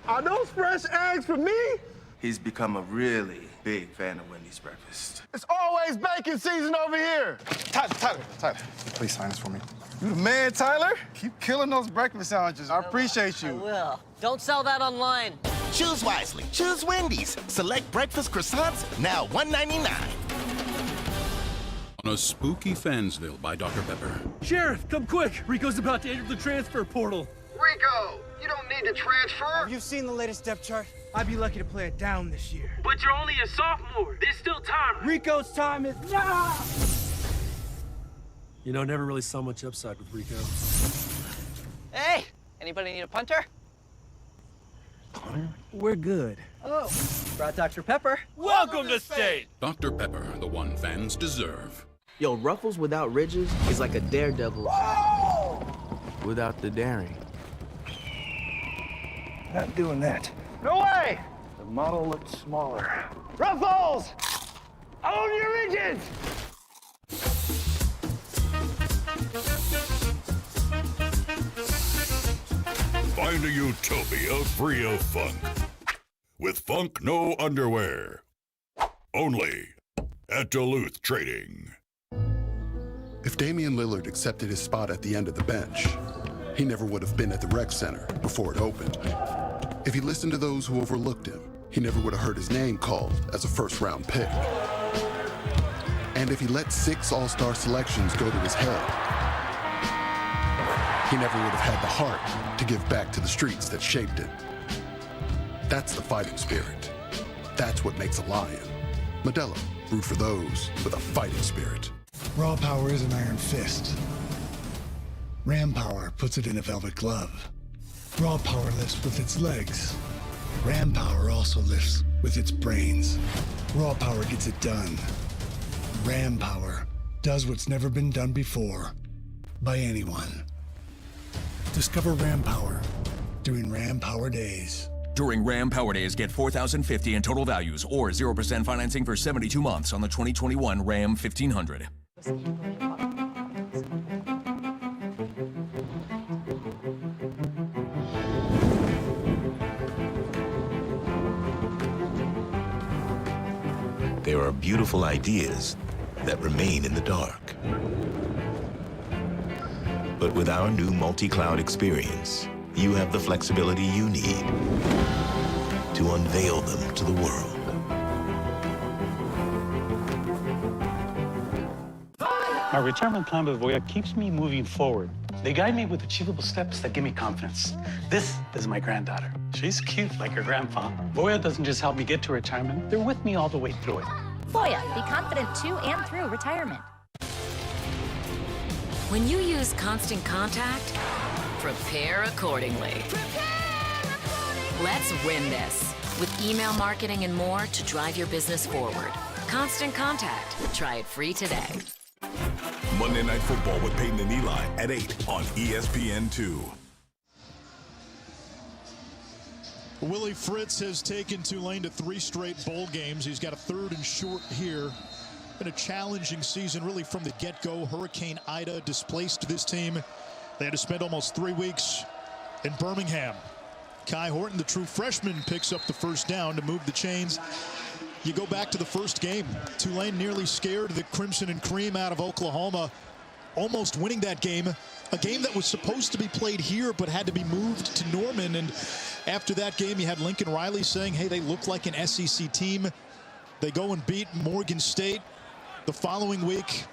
Are those fresh eggs for me? He's become a really big fan of Wendy's breakfast. It's always bacon season over here. Tyler, please sign this for me. You the man, Tyler. Keep killing those breakfast sandwiches. I appreciate you. I will. Don't sell that online. Choose wisely. Choose Wendy's. Select breakfast croissants, now $1.99. On a spooky Fansville by Dr. Pepper. Sheriff, come quick. Rico's about to enter the transfer portal. Rico, you don't need to transfer. Have you seen the latest depth chart? I'd be lucky to play it down this year. But you're only a sophomore. There's still time. Rico's time is now. You know, never really saw much upside with Rico. Hey, anybody need a punter? Punter? We're good. Oh, brought Dr. Pepper. Welcome to state. Dr. Pepper, the one fans deserve. Yo, ruffles without ridges is like a daredevil without the daring. Not doing that. No way! The model looks smaller. Ruffles! Own your ridges! Find a utopia free of funk. With Funk No Underwear. Only at Duluth Trading. If Damian Lillard accepted his spot at the end of the bench, he never would have been at the rec center before it opened. If he listened to those who overlooked him, he never would have heard his name called as a first-round pick. And if he let 6 all-star selections go to his head, he never would have had the heart to give back to the streets that shaped him. That's the fighting spirit. That's what makes a lion. Modelo, root for those with a fighting spirit. Raw power is an iron fist. Ram power puts it in a velvet glove. Raw power lifts with its legs. Ram power also lifts with its brains. Raw power gets it done. Ram power does what's never been done before by anyone. Discover Ram Power during Ram Power Days. During Ram Power Days, get $4,050 in total values or 0% financing for 72 months on the 2021 Ram 1500. There are beautiful ideas that remain in the dark. But with our new multi-cloud experience, you have the flexibility you need to unveil them to the world. My retirement plan with Voya keeps me moving forward. They guide me with achievable steps that give me confidence. This is my granddaughter. She's cute like her grandpa. Voya doesn't just help me get to retirement, they're with me all the way through it. Voya, be confident to and through retirement. When you use Constant Contact, prepare accordingly. Let's win this with email marketing and more to drive your business forward. Constant Contact. Try it free today. Monday Night Football with Peyton and Eli at 8 on ESPN2. Willie Fritz has taken Tulane to 3 straight bowl games. He's got a 3rd and short here. Been a challenging season really from the get-go. Hurricane Ida displaced this team. They had to spend almost 3 weeks in Birmingham. Kai Horton, the true freshman, picks up the first down to move the chains. You go back to the first game. Tulane nearly scared the Crimson and Cream out of Oklahoma, almost winning that game. A game that was supposed to be played here but had to be moved to Norman. And after that game, you had Lincoln Riley saying, hey, they look like an SEC team. They go and beat Morgan State the following week,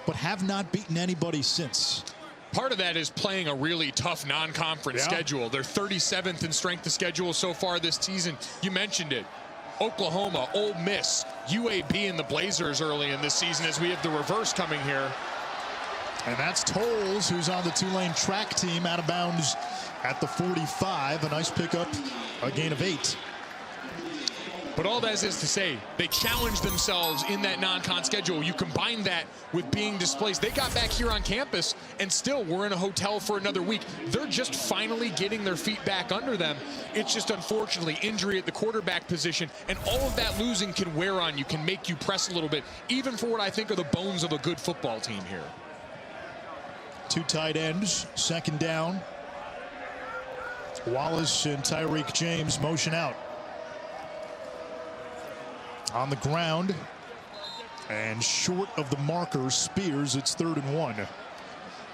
but have not beaten anybody since. Part of that is playing a really tough non-conference schedule. They're 37th in strength of schedule so far this season. You mentioned it. Oklahoma, Ole Miss, UAB, and the Blazers early in this season as we have the reverse coming here. And that's Tolles, who's on the Tulane track team, out of bounds at the 45. A nice pickup, a gain of 8. But all that is to say, they challenged themselves in that non-con schedule. You combine that with being displaced. They got back here on campus and still were in a hotel for another week. They're just finally getting their feet back under them. It's just unfortunately injury at the quarterback position, and all of that losing can wear on you, can make you press a little bit, even for what I think are the bones of a good football team here. 2 tight ends, 2nd down. Wallace and Tyreek James motion out. On the ground and short of the marker, Spears. It's 3rd and 1.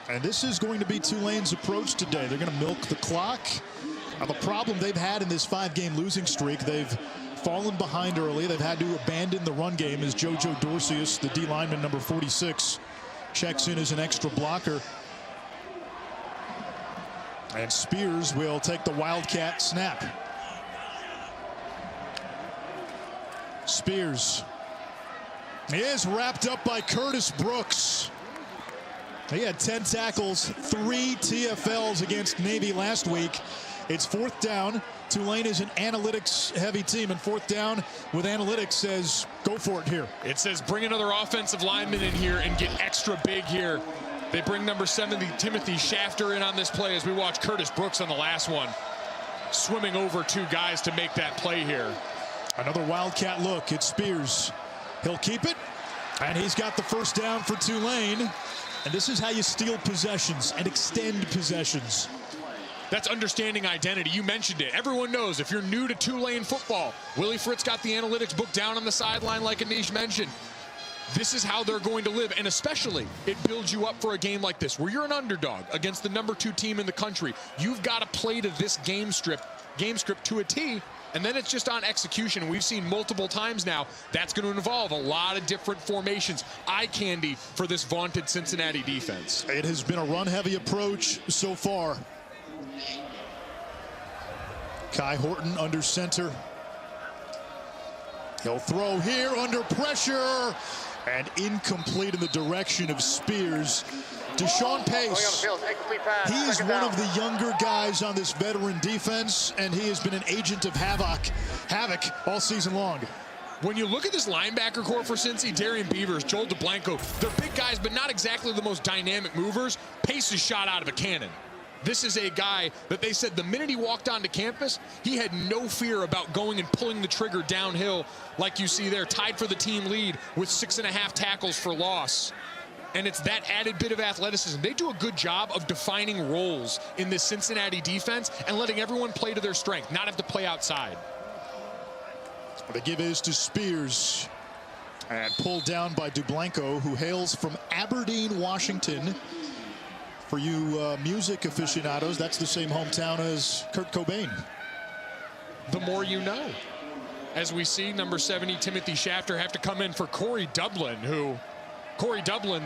And this is going to be Tulane's approach today. They're going to milk the clock. Now, the problem they've had in this 5-game losing streak, they've fallen behind early. They've had to abandon the run game as JoJo Dorcius, the D lineman, number 46, checks in as an extra blocker. And Spears will take the Wildcat snap. Spears is wrapped up by Curtis Brooks. He had 10 tackles, 3 TFLs against Navy last week. It's 4th down. Tulane is an analytics-heavy team, and 4th down with analytics says, go for it here. It says bring another offensive lineman in here and get extra big here. They bring number 70, Timothy Shafter, in on this play as we watch Curtis Brooks on the last one, swimming over 2 guys to make that play here. Another Wildcat look. It's Spears. He'll keep it, and he's got the first down for Tulane. And this is how you steal possessions and extend possessions. That's understanding identity. You mentioned it. Everyone knows if you're new to Tulane football, Willie Fritz got the analytics book down on the sideline like Anish mentioned. this is how they're going to live, and especially it builds you up for a game like this where you're an underdog against the #2 team in the country. You've got to play to this game script to a T, and then it's just on execution. We've seen multiple times now that's going to involve a lot of different formations. Eye candy for this vaunted Cincinnati defense. It has been a run-heavy approach so far. Kai Horton under center. He'll throw here under pressure and incomplete in the direction of Spears. Deshaun Pace, he is one of the younger guys on this veteran defense, and he has been an agent of havoc all season long. When you look at this linebacker core for Cincy, Darian Beavers, Joel DeBlanco, they're big guys, but not exactly the most dynamic movers. Pace is shot out of a cannon. This is a guy that they said the minute he walked onto campus, he had no fear about going and pulling the trigger downhill like you see there, tied for the team lead with 6.5 tackles for loss. And it's that added bit of athleticism. They do a good job of defining roles in this Cincinnati defense and letting everyone play to their strength, not have to play outside. The give is to Spears. And pulled down by DeBlanco, who hails from Aberdeen, Washington. For you music aficionados, that's the same hometown as Kurt Cobain. The more you know. As we see, number 70, Timothy Shafter, have to come in for Corey Dublin,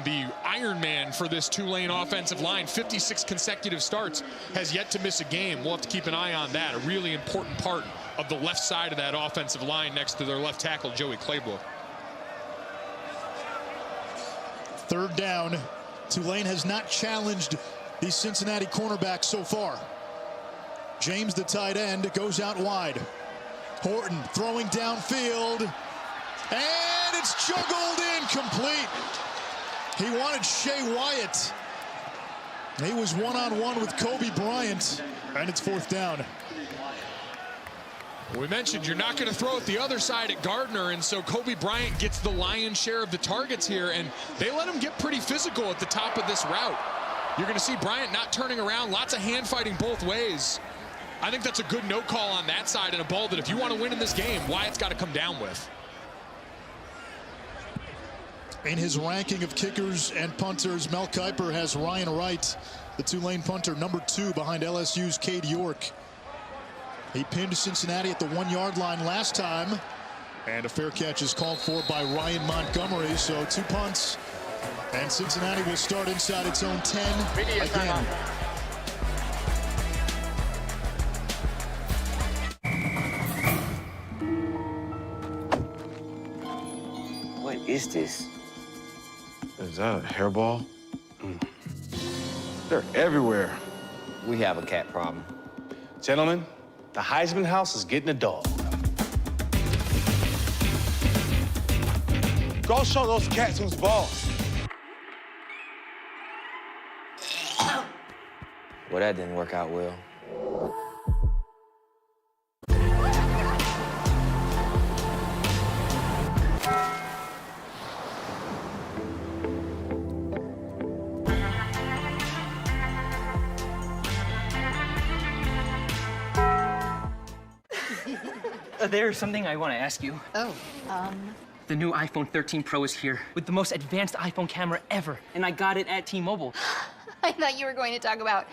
the Iron Man for this Tulane offensive line, 56 consecutive starts, has yet to miss a game. We'll have to keep an eye on that. A really important part of the left side of that offensive line next to their left tackle, Joey Claybrook. Third down. Tulane has not challenged the Cincinnati cornerbacks so far. James, the tight end, goes out wide. Horton throwing downfield. And it's juggled incomplete. He wanted Shea Wyatt. He was one-on-one with Kobe Bryant. And it's fourth down. We mentioned you're not going to throw it the other side at Gardner, and so Kobe Bryant gets the lion's share of the targets here, and they let him get pretty physical at the top of this route. You're going to see Bryant not turning around, lots of hand fighting both ways. I think that's a good no call on that side, and a ball that if you want to win in this game, Wyatt's got to come down with. In his ranking of kickers and punters, Mel Kiper has Ryan Wright, the Tulane punter, #2 behind LSU's Cade York. He pinned Cincinnati at the 1-yard line last time. And a fair catch is called for by Ryan Montgomery. So 2 punts. And Cincinnati will start inside its own 10 again. What is this? Is that a hairball? They're everywhere. We have a cat problem. Gentlemen, the Heisman House is getting a dog. Go show those cats who's boss. Well, that didn't work out well. There's something I want to ask you. Oh, The new iPhone 13 Pro is here with the most advanced iPhone camera ever, and I got it at T-Mobile. I thought you were going to talk about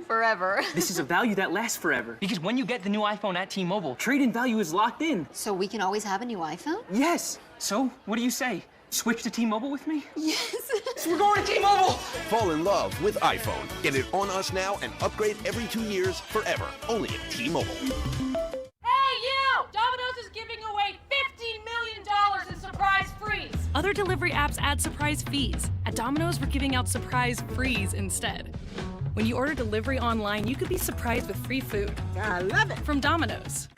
forever. This is a value that lasts forever, because when you get the new iPhone at T-Mobile, trade-in value is locked in. So we can always have a new iPhone? Yes. So, what do you say? Switch to T-Mobile with me? Yes. So we're going to T-Mobile! Fall in love with iPhone. Get it on us now and upgrade every 2 years forever. Only at T-Mobile. Hey, you! Domino's is giving away $15 million in surprise frees. Other delivery apps add surprise fees. At Domino's, we're giving out surprise frees instead. When you order delivery online, you could be surprised with free food. I love it. From Domino's.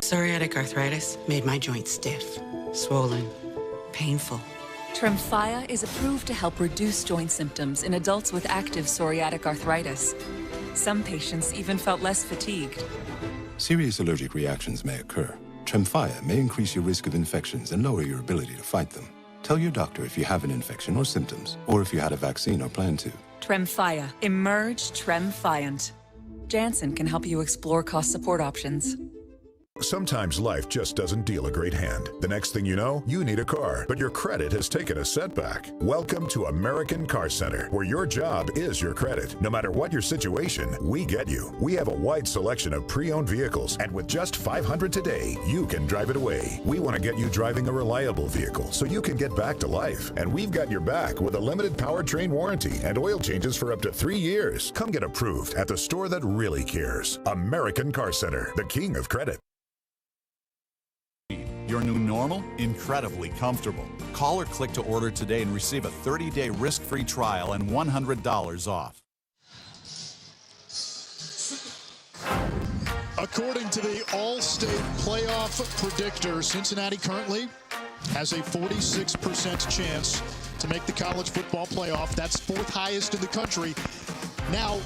Psoriatic arthritis made my joints stiff, swollen, painful. Tremfya is approved to help reduce joint symptoms in adults with active psoriatic arthritis. Some patients even felt less fatigued. Serious allergic reactions may occur. Tremfya may increase your risk of infections and lower your ability to fight them. Tell your doctor if you have an infection or symptoms, or if you had a vaccine or plan to. Tremfya. Emerge Tremfyant. Janssen can help you explore cost support options. Sometimes life just doesn't deal a great hand. The next thing you know, you need a car, but your credit has taken a setback. Welcome to American Car Center, where your job is your credit. No matter what your situation, we get you. We have a wide selection of pre-owned vehicles, and with just $500 today, you can drive it away. We want to get you driving a reliable vehicle so you can get back to life. And we've got your back with a limited powertrain warranty and oil changes for up to 3 years. Come get approved at the store that really cares. American Car Center, the king of credit. Your new normal? Incredibly comfortable. Call or click to order today and receive a 30-day risk-free trial and $100 off. According to the All-State Playoff Predictor, Cincinnati currently has a 46% chance to make the college football playoff. That's 4th highest in the country. Now,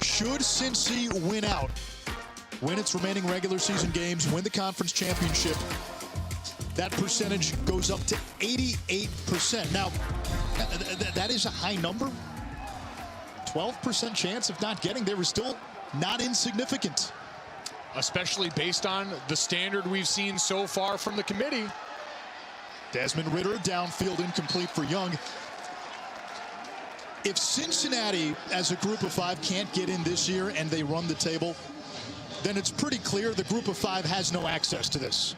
should Cincy win out, win its remaining regular season games, win the conference championship, that percentage goes up to 88%. Now, that is a high number. 12% chance of not getting there is still not insignificant. Especially based on the standard we've seen so far from the committee. Desmond Ridder, downfield incomplete for Young. If Cincinnati, as a group of 5, can't get in this year and they run the table, then it's pretty clear the group of 5 has no access to this.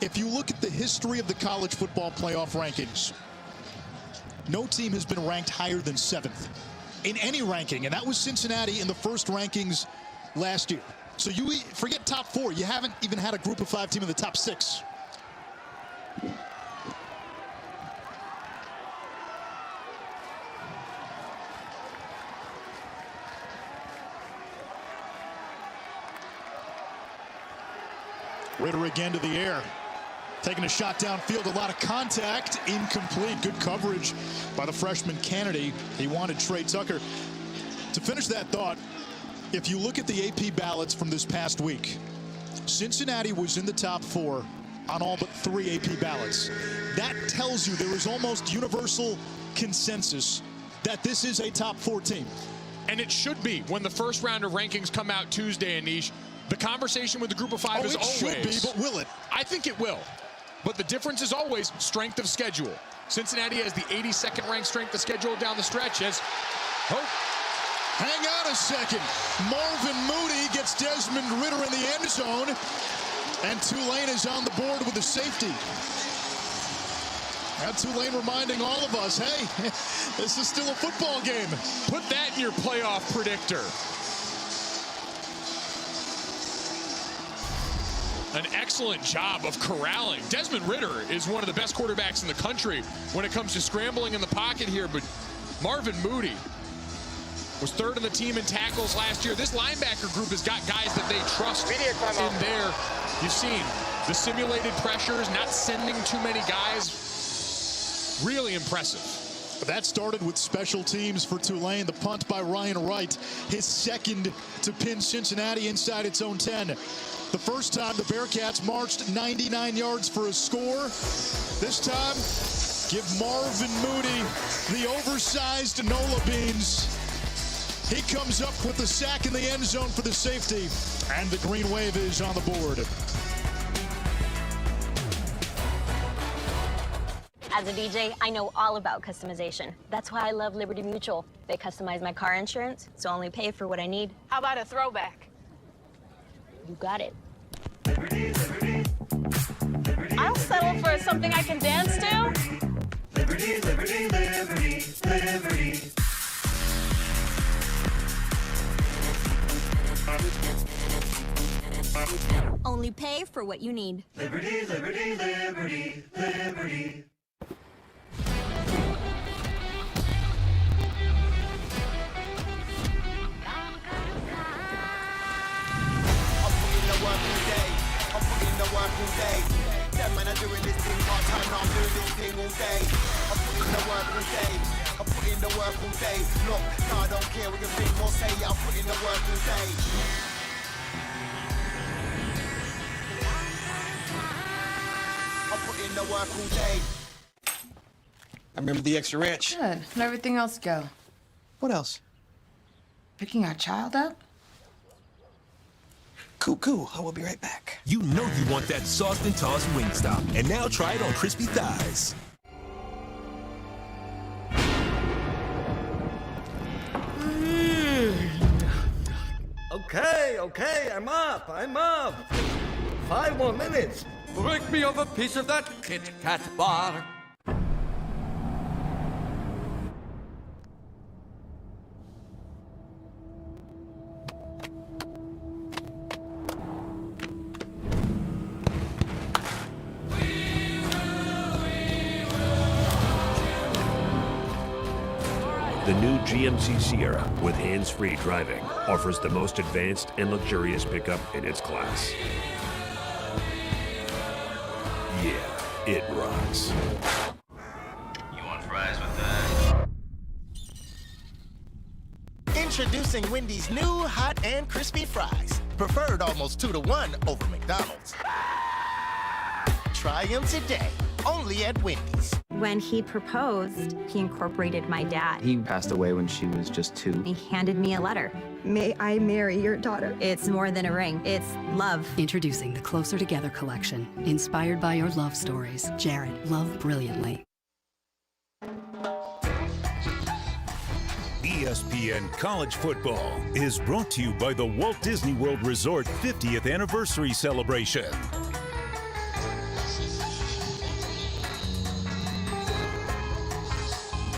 If you look at the history of the college football playoff rankings, no team has been ranked higher than 7th in any ranking, and that was Cincinnati in the first rankings last year. So you forget top 4. You haven't even had a group of 5 team in the top 6. Ridder again to the air. Taking a shot downfield, a lot of contact, incomplete. Good coverage by the freshman Kennedy. He wanted Trey Tucker. To finish that thought, if you look at the AP ballots from this past week, Cincinnati was in the top 4 on all but 3 AP ballots. That tells you there is almost universal consensus that this is a top 4 team. And it should be when the first round of rankings come out Tuesday, Anish. The conversation with the group of 5 is always. It should be, but will it? I think it will. But the difference is always strength of schedule. Cincinnati has the 82nd ranked strength of schedule down the stretch. Hang on a second. Marvin Moody gets Desmond Ridder in the end zone. And Tulane is on the board with a safety. Now Tulane reminding all of us, hey, this is still a football game. Put that in your playoff predictor. An excellent job of corralling. Desmond Ridder is one of the best quarterbacks in the country when it comes to scrambling in the pocket here, but Marvin Moody was 3rd in the team in tackles last year. This linebacker group has got guys that they trust in there. You've seen the simulated pressures, not sending too many guys. Really impressive. That started with special teams for Tulane. The punt by Ryan Wright, his 2nd to pin Cincinnati inside its own 10. The first time the Bearcats marched 99 yards for a score. This time, give Marvin Moody the oversized Nola beans. He comes up with the sack in the end zone for the safety, and the Green Wave is on the board. As a DJ, I know all about customization. That's why I love Liberty Mutual. They customize my car insurance, so I only pay for what I need. How about a throwback? You got it. Liberty, liberty, liberty, I'll settle for something I can dance to. Liberty, liberty, liberty, liberty. Only pay for what you need. Liberty, liberty, liberty, liberty. Work all day. Them man are doing this thing part time, now I'm doing this thing all day. I put in the work all day. I put in the work all day. Look, no, I don't care what you think or say. I put in the work all day. I put in the work all day. I remember the extra ranch. Good. How'd everything else go? What else? Picking our child up? Cool. I will be right back. You know you want that sauced and tossed Wingstop. And now try it on crispy thighs. Okay, I'm up. 5 more minutes. Break me off a piece of that Kit Kat bar. The new GMC Sierra with hands-free driving offers the most advanced and luxurious pickup in its class. Yeah, it rocks. You want fries with that? Introducing Wendy's new hot and crispy fries. Preferred almost 2-to-1 over McDonald's. Try them today, only at Wendy's. When he proposed, he incorporated my dad. He passed away when she was just 2. He handed me a letter. May I marry your daughter? It's more than a ring. It's love. Introducing the Closer Together collection. Inspired by your love stories. Jared, love brilliantly. ESPN College Football is brought to you by the Walt Disney World Resort 50th Anniversary Celebration.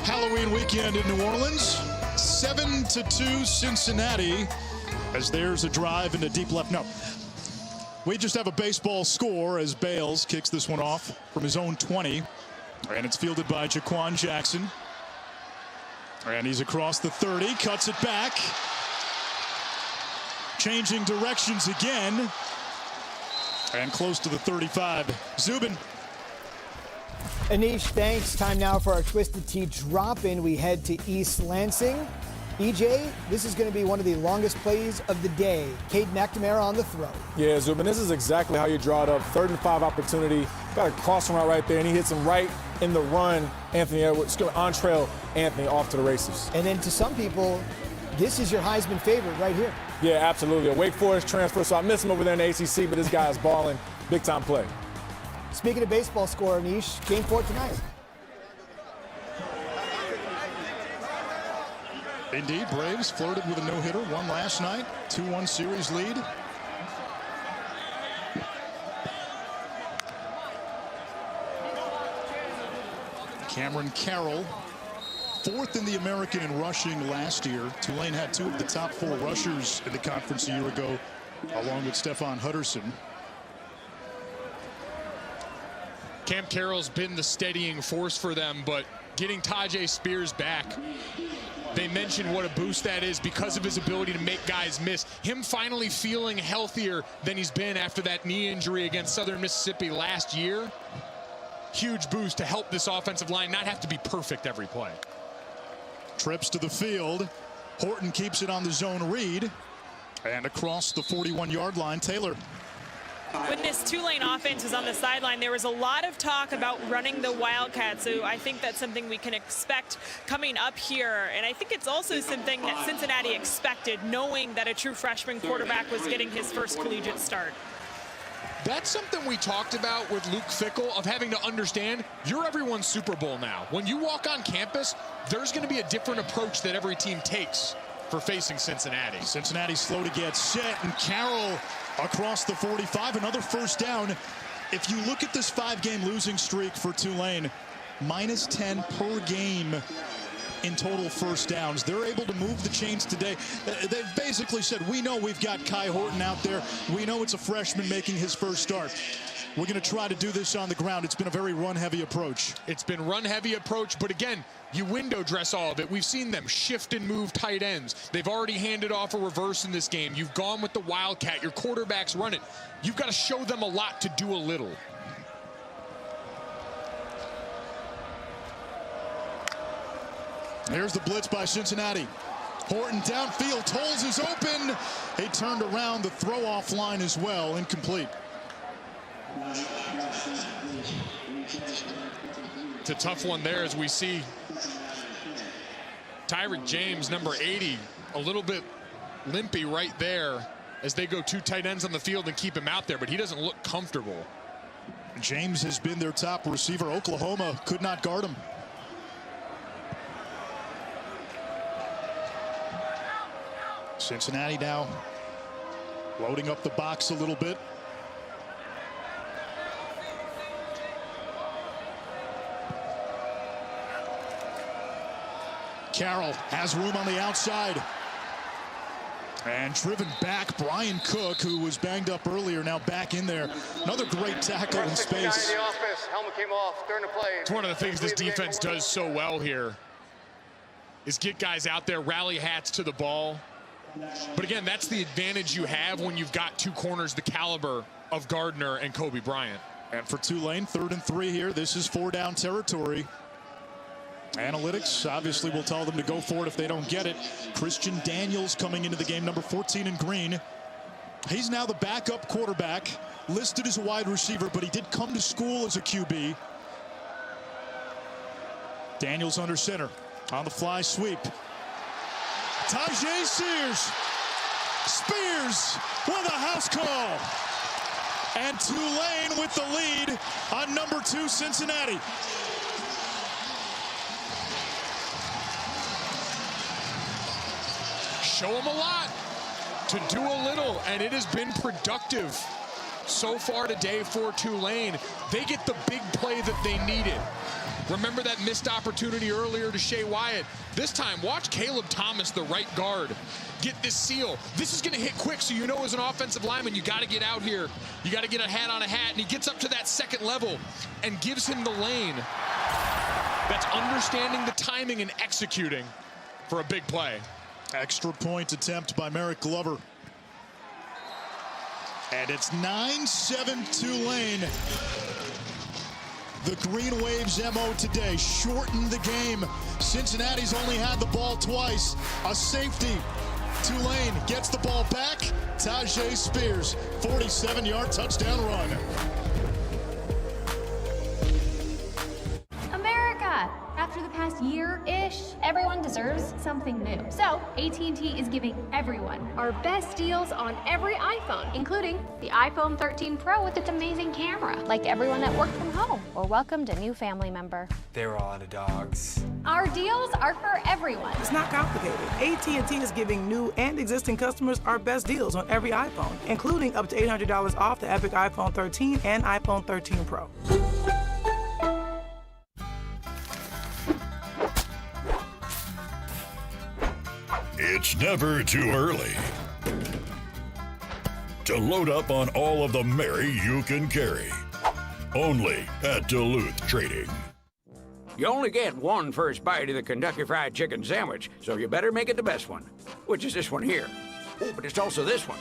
Halloween weekend in New Orleans, 7-2 Cincinnati, as there's a drive into deep left. No, we just have a baseball score as Bales kicks this one off from his own 20, and it's fielded by Jaquan Jackson, and he's across the 30, cuts it back, changing directions again, and close to the 35. Zubin. Anish, thanks. Time now for our Twisted Tea drop-in. We head to East Lansing. EJ, this is going to be one of the longest plays of the day. Cade McNamara on the throw. Yeah, Zubin, this is exactly how you draw it up. 3rd and 5 opportunity. Got a crossing route right there, and he hits him right in the run. Anthony Edwards, on trail, Anthony off to the races. And then to some people, this is your Heisman favorite right here. Yeah, absolutely. A Wake Forest transfer, so I miss him over there in the ACC, but this guy is balling. Big-time play. Speaking of baseball score, Anish, game 4 tonight. Indeed, Braves flirted with a no-hitter, won last night, 2-1 series lead. Cameron Carroll, 4th in the American in rushing last year. Tulane had 2 of the top 4 rushers in the conference a year ago, along with Stephon Hutterson. Cam Carroll's been the steadying force for them, but getting Tajay Spears back, they mentioned what a boost that is because of his ability to make guys miss. Him finally feeling healthier than he's been after that knee injury against Southern Mississippi last year. Huge boost to help this offensive line not have to be perfect every play. Trips to the field. Horton keeps it on the zone read. And across the 41-yard line, Taylor. When this Tulane offense was on the sideline, there was a lot of talk about running the Wildcats, so I think that's something we can expect coming up here. And I think it's also something that Cincinnati expected, knowing that a true freshman quarterback was getting his first collegiate start. That's something we talked about with Luke Fickell, of having to understand you're everyone's Super Bowl now. When you walk on campus, there's going to be a different approach that every team takes for facing Cincinnati. Cincinnati slow to get set, and Carroll across the 45, another first down. If you look at this 5-game losing streak for Tulane, -10 per game in total first downs. They're able to move the chains today. They've basically said, we know we've got Kai Horton out there. We know it's a freshman making his first start. We're going to try to do this on the ground. It's been a very run-heavy approach. It's been run-heavy approach, but again, you window dress all of it. We've seen them shift and move tight ends. They've already handed off a reverse in this game. You've gone with the Wildcat. Your quarterback's run it. You've got to show them a lot to do a little. Here's the blitz by Cincinnati. Horton downfield, Tolles is open. He turned around the throw-off line as well, incomplete. It's a tough one there, as we see Tyrick James, number 80, a little bit limpy right there. as they go 2 tight ends on the field and keep him out there, but he doesn't look comfortable. James has been their top receiver. Oklahoma could not guard him. Cincinnati now loading up the box a little bit. Carroll has room on the outside. And driven back, Brian Cook, who was banged up earlier, now back in there. Another great tackle in space. Helmet came off during the play. It's one of the things this defense does so well here, is get guys out there, rally hats to the ball. But again, that's the advantage you have when you've got 2 corners the caliber of Gardner and Kobe Bryant. And for Tulane, 3rd and 3 here. This is 4-down territory. Analytics obviously will tell them to go for it if they don't get it. Christian Daniels coming into the game, number 14 in green. He's now the backup quarterback, listed as a wide receiver, but he did come to school as a QB. Daniels under center, on the fly sweep. Tajay Spears with a house call. And Tulane with the lead on number 2 Cincinnati. Show them a lot to do a little, and it has been productive so far today for Tulane. They get the big play that they needed. Remember that missed opportunity earlier to Shea Wyatt. This time, watch Caleb Thomas, the right guard, get this seal. This is going to hit quick, so you know as an offensive lineman, you got to get out here. You got to get a hat on a hat, and he gets up to that 2nd level and gives him the lane. That's understanding the timing and executing for a big play. Extra point attempt by Merrick Glover. And it's 9-7 Tulane. The Green Waves MO today shortened the game. Cincinnati's only had the ball twice. A safety. Tulane gets the ball back. Tajay Spears, 47-yard touchdown run. America! After the past year-ish, everyone deserves something new. So, AT&T is giving everyone our best deals on every iPhone, including the iPhone 13 Pro with its amazing camera. Like everyone that worked from home or welcomed a new family member. They're all out of dogs. Our deals are for everyone. It's not complicated. AT&T is giving new and existing customers our best deals on every iPhone, including up to $800 off the epic iPhone 13 and iPhone 13 Pro. It's never too early to load up on all of the Mary you can carry. Only at Duluth Trading. You only get one first bite of the Kentucky Fried Chicken sandwich, so you better make it the best one, which is this one here. Oh, but it's also this one.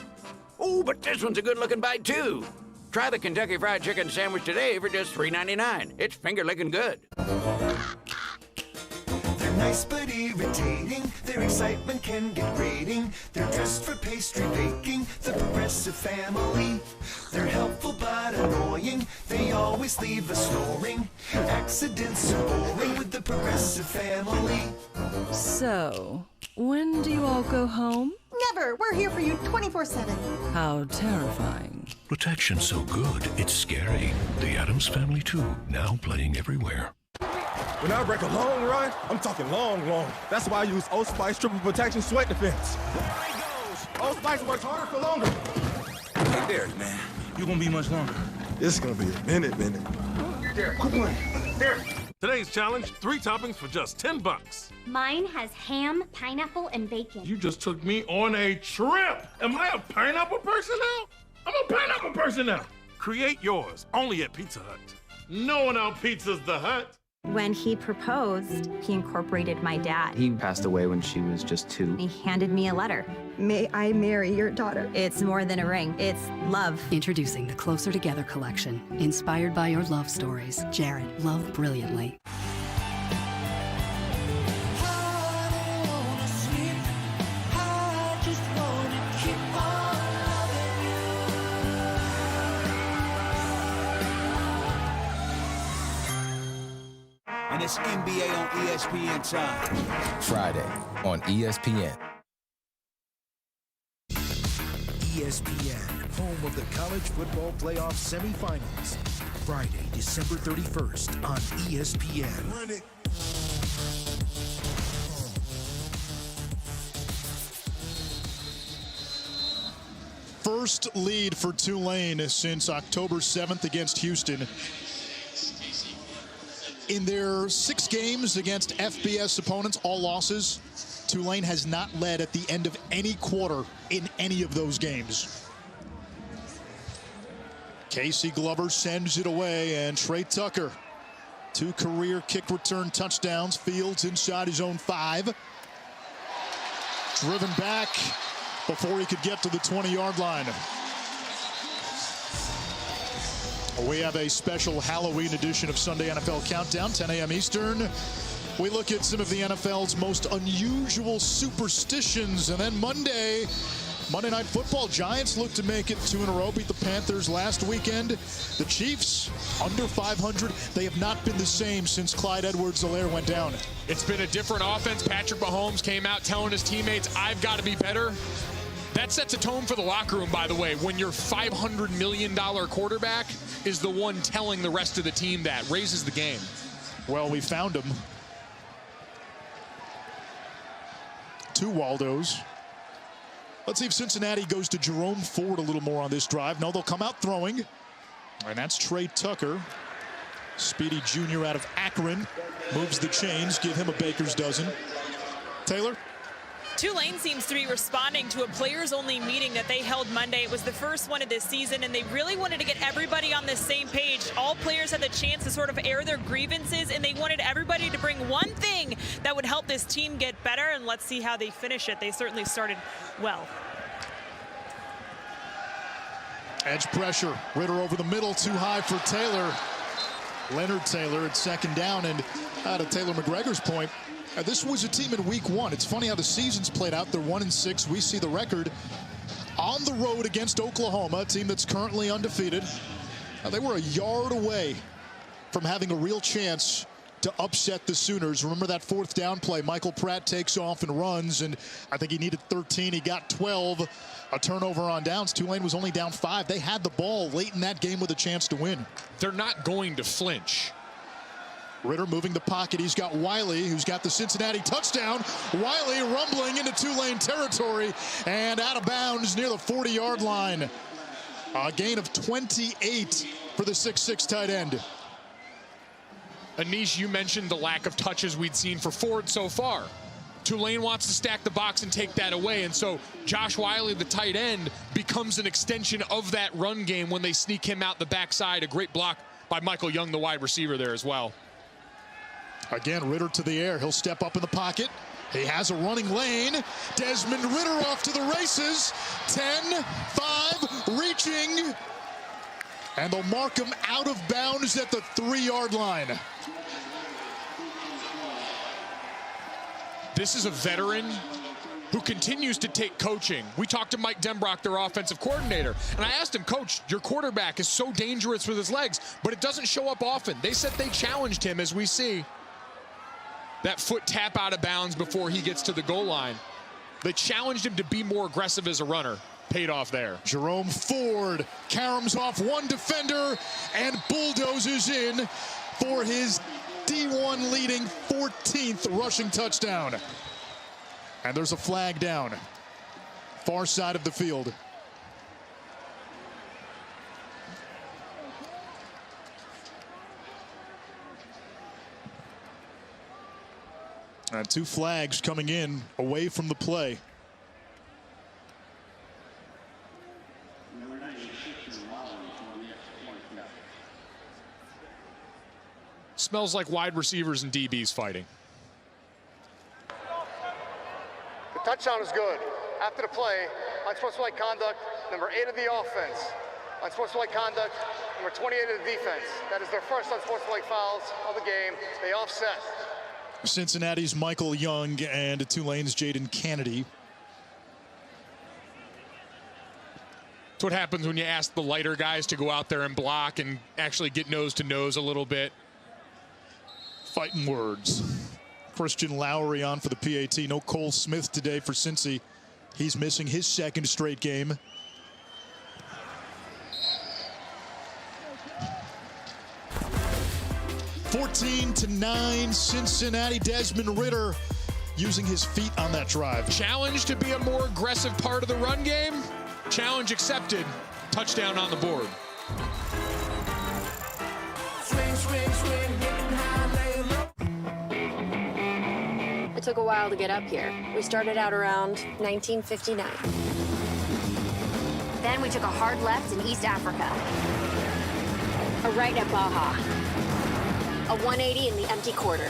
Oh, but this one's a good-looking bite, too. Try the Kentucky Fried Chicken sandwich today for just $3.99. It's finger-licking good. They're nice but irritating. Their excitement can get grating. They're dressed for pastry baking. The Progressive Family. They're helpful but annoying. They always leave us snoring. Accidents are boring with the Progressive Family. So, when do you all go home? Never. We're here for you 24/7. How terrifying. Protection's so good, it's scary. The Addams Family 2, now playing everywhere. When I break a long run, I'm talking long. That's why I use Old Spice Triple Protection Sweat Defense. There he goes. Old Spice works harder for longer. Hey, Derek, man, you gonna be much longer. This is gonna be a minute. Derek, quit playing. Derek. Today's challenge, 3 toppings for just $10. Mine has ham, pineapple, and bacon. You just took me on a trip. Am I a pineapple person now? I'm a pineapple person now. Create yours, only at Pizza Hut. No one out pizzas the Hut. When he proposed, he incorporated my dad. He passed away when she was just 2. He handed me a letter. May I marry your daughter? It's more than a ring. It's love. Introducing the Closer Together collection. Inspired by your love stories. Jared, loved brilliantly. And it's NBA on ESPN time. Friday on ESPN. ESPN, home of the College Football Playoff Semifinals. Friday, December 31st on ESPN. Run it. First lead for Tulane since October 7th against Houston. In their 6 games against FBS opponents, all losses, Tulane has not led at the end of any quarter in any of those games. Casey Glover sends it away, and Trey Tucker, 2 career kick return touchdowns. Fields inside his own 5. Driven back before he could get to the 20-yard line. We have a special Halloween edition of Sunday NFL Countdown, 10 a.m. Eastern. We look at some of the NFL's most unusual superstitions. And then Monday Night Football, Giants look to make it 2 in a row, beat the Panthers last weekend. The Chiefs, under 500. They have not been the same since Clyde Edwards-Helaire went down. It's been a different offense. Patrick Mahomes came out telling his teammates, I've got to be better. That sets a tone for the locker room, by the way, when your $500 million quarterback is the one telling the rest of the team that. Raises the game. Well, we found him. 2 Waldos. Let's see if Cincinnati goes to Jerome Ford a little more on this drive. No, they'll come out throwing. And that's Trey Tucker. Speedy Jr. out of Akron. Moves the chains. Give him a baker's dozen. Taylor? Tulane seems to be responding to a players-only meeting that they held Monday. It was the first one of this season, and they really wanted to get everybody on the same page. All players had the chance to sort of air their grievances, and they wanted everybody to bring one thing that would help this team get better, and let's see how they finish it. They certainly started well. Edge pressure. Ritter over the middle, too high for Taylor. Leonard Taylor at second down, and to Taylor McGregor's point, this was a team in week 1. It's funny how the season's played out. They're 1-6. We see the record on the road against Oklahoma, a team that's currently undefeated. They were a yard away from having a real chance to upset the Sooners. Remember that 4th down play? Michael Pratt takes off and runs, and I think he needed 13. He got 12. A turnover on downs. Tulane was only down 5. They had the ball late in that game with a chance to win. They're not going to flinch. Ritter moving the pocket. He's got Wiley, who's got the Cincinnati touchdown. Wiley rumbling into Tulane territory and out of bounds near the 40-yard line. A gain of 28 for the 6'6" tight end. Anish, you mentioned the lack of touches we'd seen for Ford so far. Tulane wants to stack the box and take that away, and so Josh Wiley, the tight end, becomes an extension of that run game when they sneak him out the backside. A great block by Michael Young, the wide receiver there as well. Again, Ritter to the air. He'll step up in the pocket. He has a running lane. Desmond Ritter off to the races. 10, 5, reaching. And they'll mark him out of bounds at the 3-yard line. This is a veteran who continues to take coaching. We talked to Mike Denbrock, their offensive coordinator, and I asked him, Coach, your quarterback is so dangerous with his legs, but it doesn't show up often. They said they challenged him, as we see. That foot tap out of bounds before he gets to the goal line. They challenged him to be more aggressive as a runner. Paid off there. Jerome Ford caroms off one defender and bulldozes in for his D1 leading 14th rushing touchdown. And there's a flag down. Far side of the field. And 2 flags coming in away from the play. Smells like wide receivers and DBs fighting. The touchdown is good. After the play, unsportsmanlike conduct, number 8 of the offense. Unsportsmanlike conduct, number 28 of the defense. That is their first unsportsmanlike fouls of the game. They offset. Cincinnati's Michael Young and Tulane's Jaden Kennedy. It's what happens when you ask the lighter guys to go out there and block and actually get nose to nose a little bit. Fighting words. Christian Lowry on for the PAT. No Cole Smith today for Cincy. He's missing his 2nd straight game. 28-9 Cincinnati. Desmond Ridder using his feet on that drive. Challenge to be a more aggressive part of the run game. Challenge accepted. Touchdown on the board. Swing, swing, swing, hitting high, laying low. It took a while to get up here. We started out around 1959. Then we took a hard left in East Africa. A right at Baja. A 180 in the empty quarter.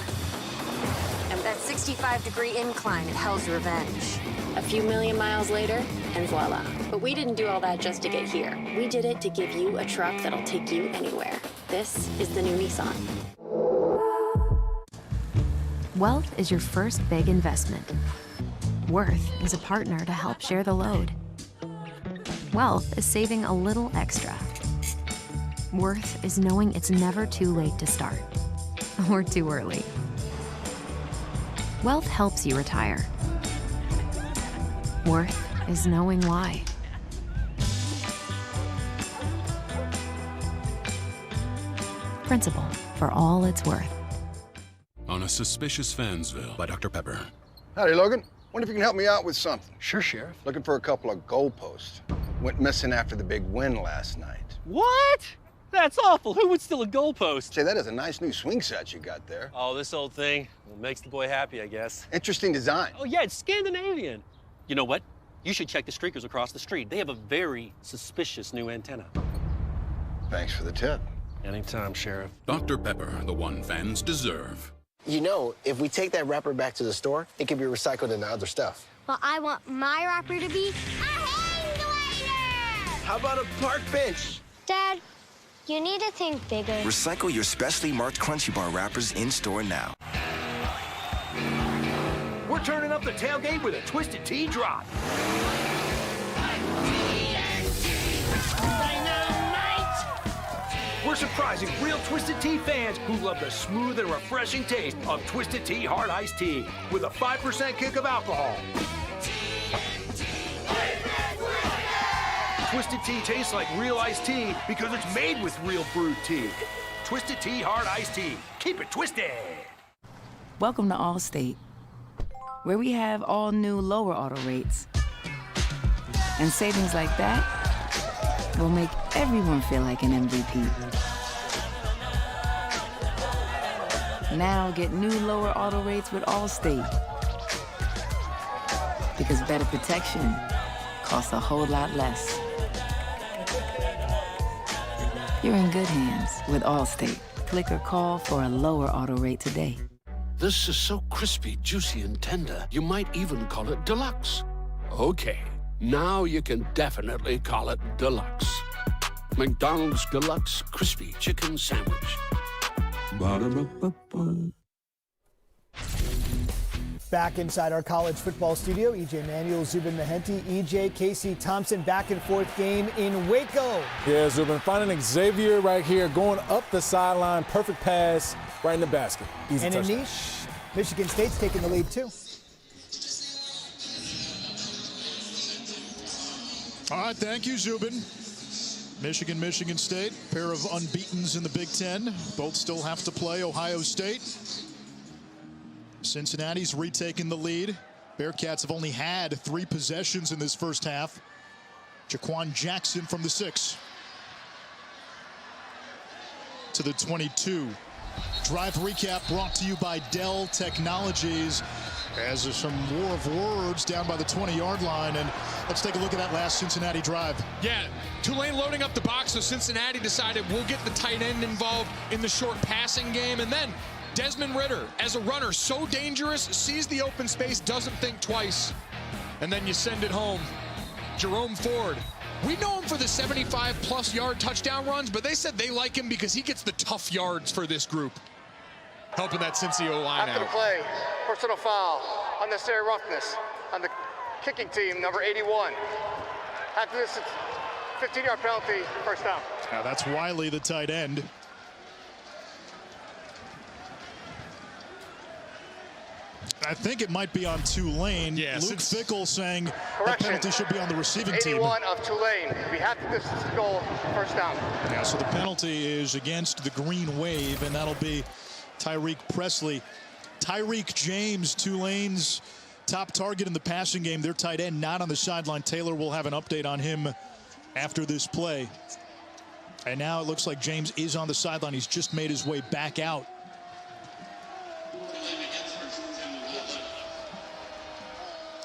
And that 65-degree incline at Hell's Revenge. A few million miles later, and voila. But we didn't do all that just to get here. We did it to give you a truck that'll take you anywhere. This is the new Nissan. Wealth is your first big investment. Worth is a partner to help share the load. Wealth is saving a little extra. Worth is knowing it's never too late to start. Or too early. Wealth helps you retire. Worth is knowing why. Principal, for all it's worth. On a Suspicious Fansville by Dr. Pepper. Howdy, Logan. Wonder if you can help me out with something. Sure, Sheriff. Looking for a couple of goalposts. Went missing after the big win last night. What? That's awful. Who would steal a goalpost? Say, that is a nice new swing set you got there. Oh, this old thing. Well, makes the boy happy, I guess. Interesting design. Oh, yeah, it's Scandinavian. You know what? You should check the streakers across the street. They have a very suspicious new antenna. Thanks for the tip. Anytime, Sheriff. Dr. Pepper, the one fans deserve. You know, if we take that wrapper back to the store, it can be recycled into other stuff. Well, I want my wrapper to be a hang glider! How about a park bench? Dad, you need to think bigger. Recycle your specially marked Crunchy Bar wrappers in-store now. We're turning up the tailgate with a Twisted Tea drop. We're surprising real Twisted Tea fans who love the smooth and refreshing taste of Twisted Tea Hard Iced Tea with a 5% kick of alcohol. Twisted Tea tastes like real iced tea because it's made with real brewed tea. Twisted Tea Hard Iced Tea. Keep it twisted. Welcome to Allstate, where we have all new lower auto rates. And savings like that will make everyone feel like an MVP. Now get new lower auto rates with Allstate. Because better protection costs a whole lot less. You're in good hands with Allstate. Click or call for a lower auto rate today. This is so crispy, juicy, and tender, you might even call it deluxe. Okay, now you can definitely call it deluxe. McDonald's Deluxe Crispy Chicken Sandwich. Ba-da-ba-ba-ba. Back inside our college football studio, EJ Manuel, Zubin Mehenti, EJ, Casey Thompson, back and forth game in Waco. Yeah, Zubin, finding Xavier right here, going up the sideline, perfect pass, right in the basket. Easy and touchdown. Anish, Michigan State's taking the lead too. All right, thank you, Zubin. Michigan State, pair of unbeatens in the Big Ten. Both still have to play Ohio State. Cincinnati's retaken the lead. Bearcats have only had 3 possessions in this first half. Jaquan Jackson from the 6 to the 22. Drive recap brought to you by Dell Technologies. As there's some war of words down by the 20-yard line, and let's take a look at that last Cincinnati drive. Yeah, Tulane loading up the box, so Cincinnati decided we'll get the tight end involved in the short passing game, and then Desmond Ridder, as a runner, so dangerous, sees the open space, doesn't think twice, and then you send it home. Jerome Ford. We know him for the 75-plus yard touchdown runs, but they said they like him because he gets the tough yards for this group. Helping that Cincy O-line After the play, personal foul, unnecessary roughness on the kicking team, number 81. After this, it's 15-yard penalty, first down. Now that's Wiley, the tight end. I think it might be on Tulane. Yeah, Luke Fickle saying the penalty should be on the receiving 81 team. 81 of Tulane. We have to distance goal, first down. Yeah, so the penalty is against the Green Wave, and that'll be Tyreek Presley. Tyreek James, Tulane's top target in the passing game. Their tight end not on the sideline. Taylor will have an update on him after this play. And now it looks like James is on the sideline. He's just made his way back out.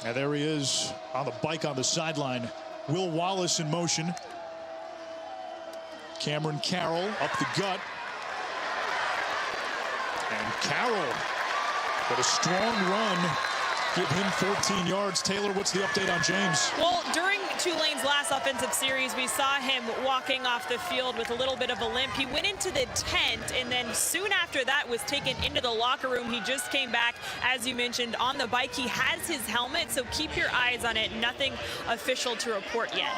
And there he is on the bike on the sideline. Will Wallace in motion. Cameron Carroll up the gut. And Carroll with a strong run. Give him 14 yards. Taylor, what's the update on James? Well, during Tulane's last offensive series, we saw him walking off the field with a little bit of a limp. He went into the tent, and then soon after that was taken into the locker room. He just came back, as you mentioned, on the bike. He has his helmet, so keep your eyes on it. Nothing official to report yet.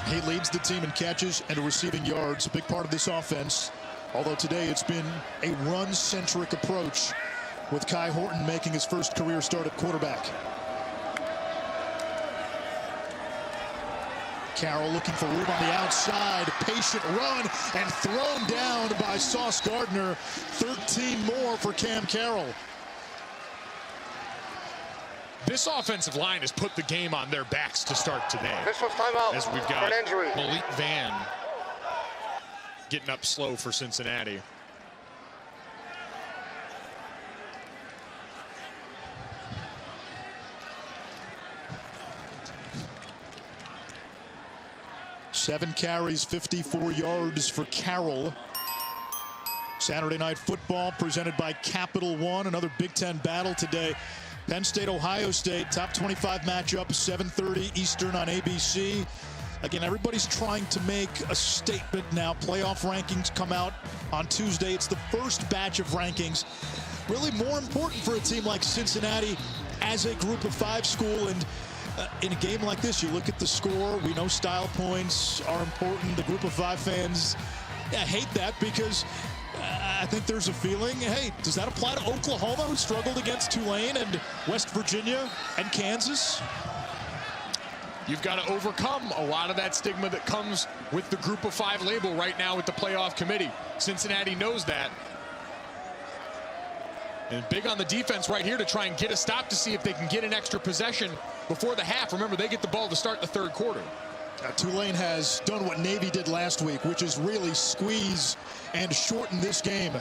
He leads the team in catches and receiving yards. A big part of this offense. Although today it's been a run-centric approach, with Kai Horton making his first career start at quarterback. Carroll looking for room on the outside. Patient run and thrown down by Sauce Gardner. 13 more for Cam Carroll. This offensive line has put the game on their backs to start today. This one's timeout. As we've got Malik Van getting up slow for Cincinnati. Seven carries, 54 yards for Carroll. Saturday Night Football presented by Capital One. Another Big Ten battle today. Penn State, Ohio State, top 25 matchup, 7:30 Eastern on ABC. Again, everybody's trying to make a statement now. Playoff rankings come out on Tuesday. It's the first batch of rankings. Really more important for a team like Cincinnati as a group of five school. And in a game like this, you look at the score. We know style points are important. The group of five fans hate that because I think there's a feeling, hey, does that apply to Oklahoma, who struggled against Tulane and West Virginia and Kansas? You've got to overcome a lot of that stigma that comes with the group of five label right now with the playoff committee. Cincinnati knows that. And big on the defense right here to try and get a stop to see if they can get an extra possession before the half. Remember, they get the ball to start the third quarter. Tulane has done what Navy did last week, which is really squeeze and shorten this game.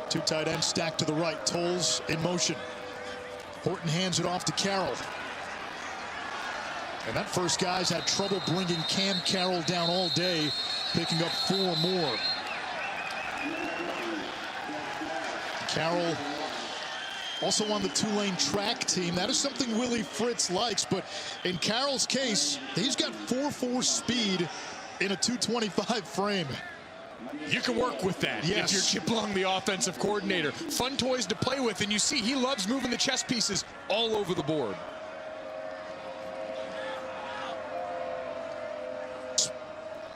Two tight ends stacked to the right. Tolles in motion. Horton hands it off to Carroll. And that first guy's had trouble bringing Cam Carroll down all day, picking up 4 more. Carroll also on the Tulane track team. That is something Willie Fritz likes, but in Carroll's case, he's got 4.4 speed in a 225 frame. You can work with that if you're Chip Long, the offensive coordinator. Fun toys to play with, and you see he loves moving the chess pieces all over the board.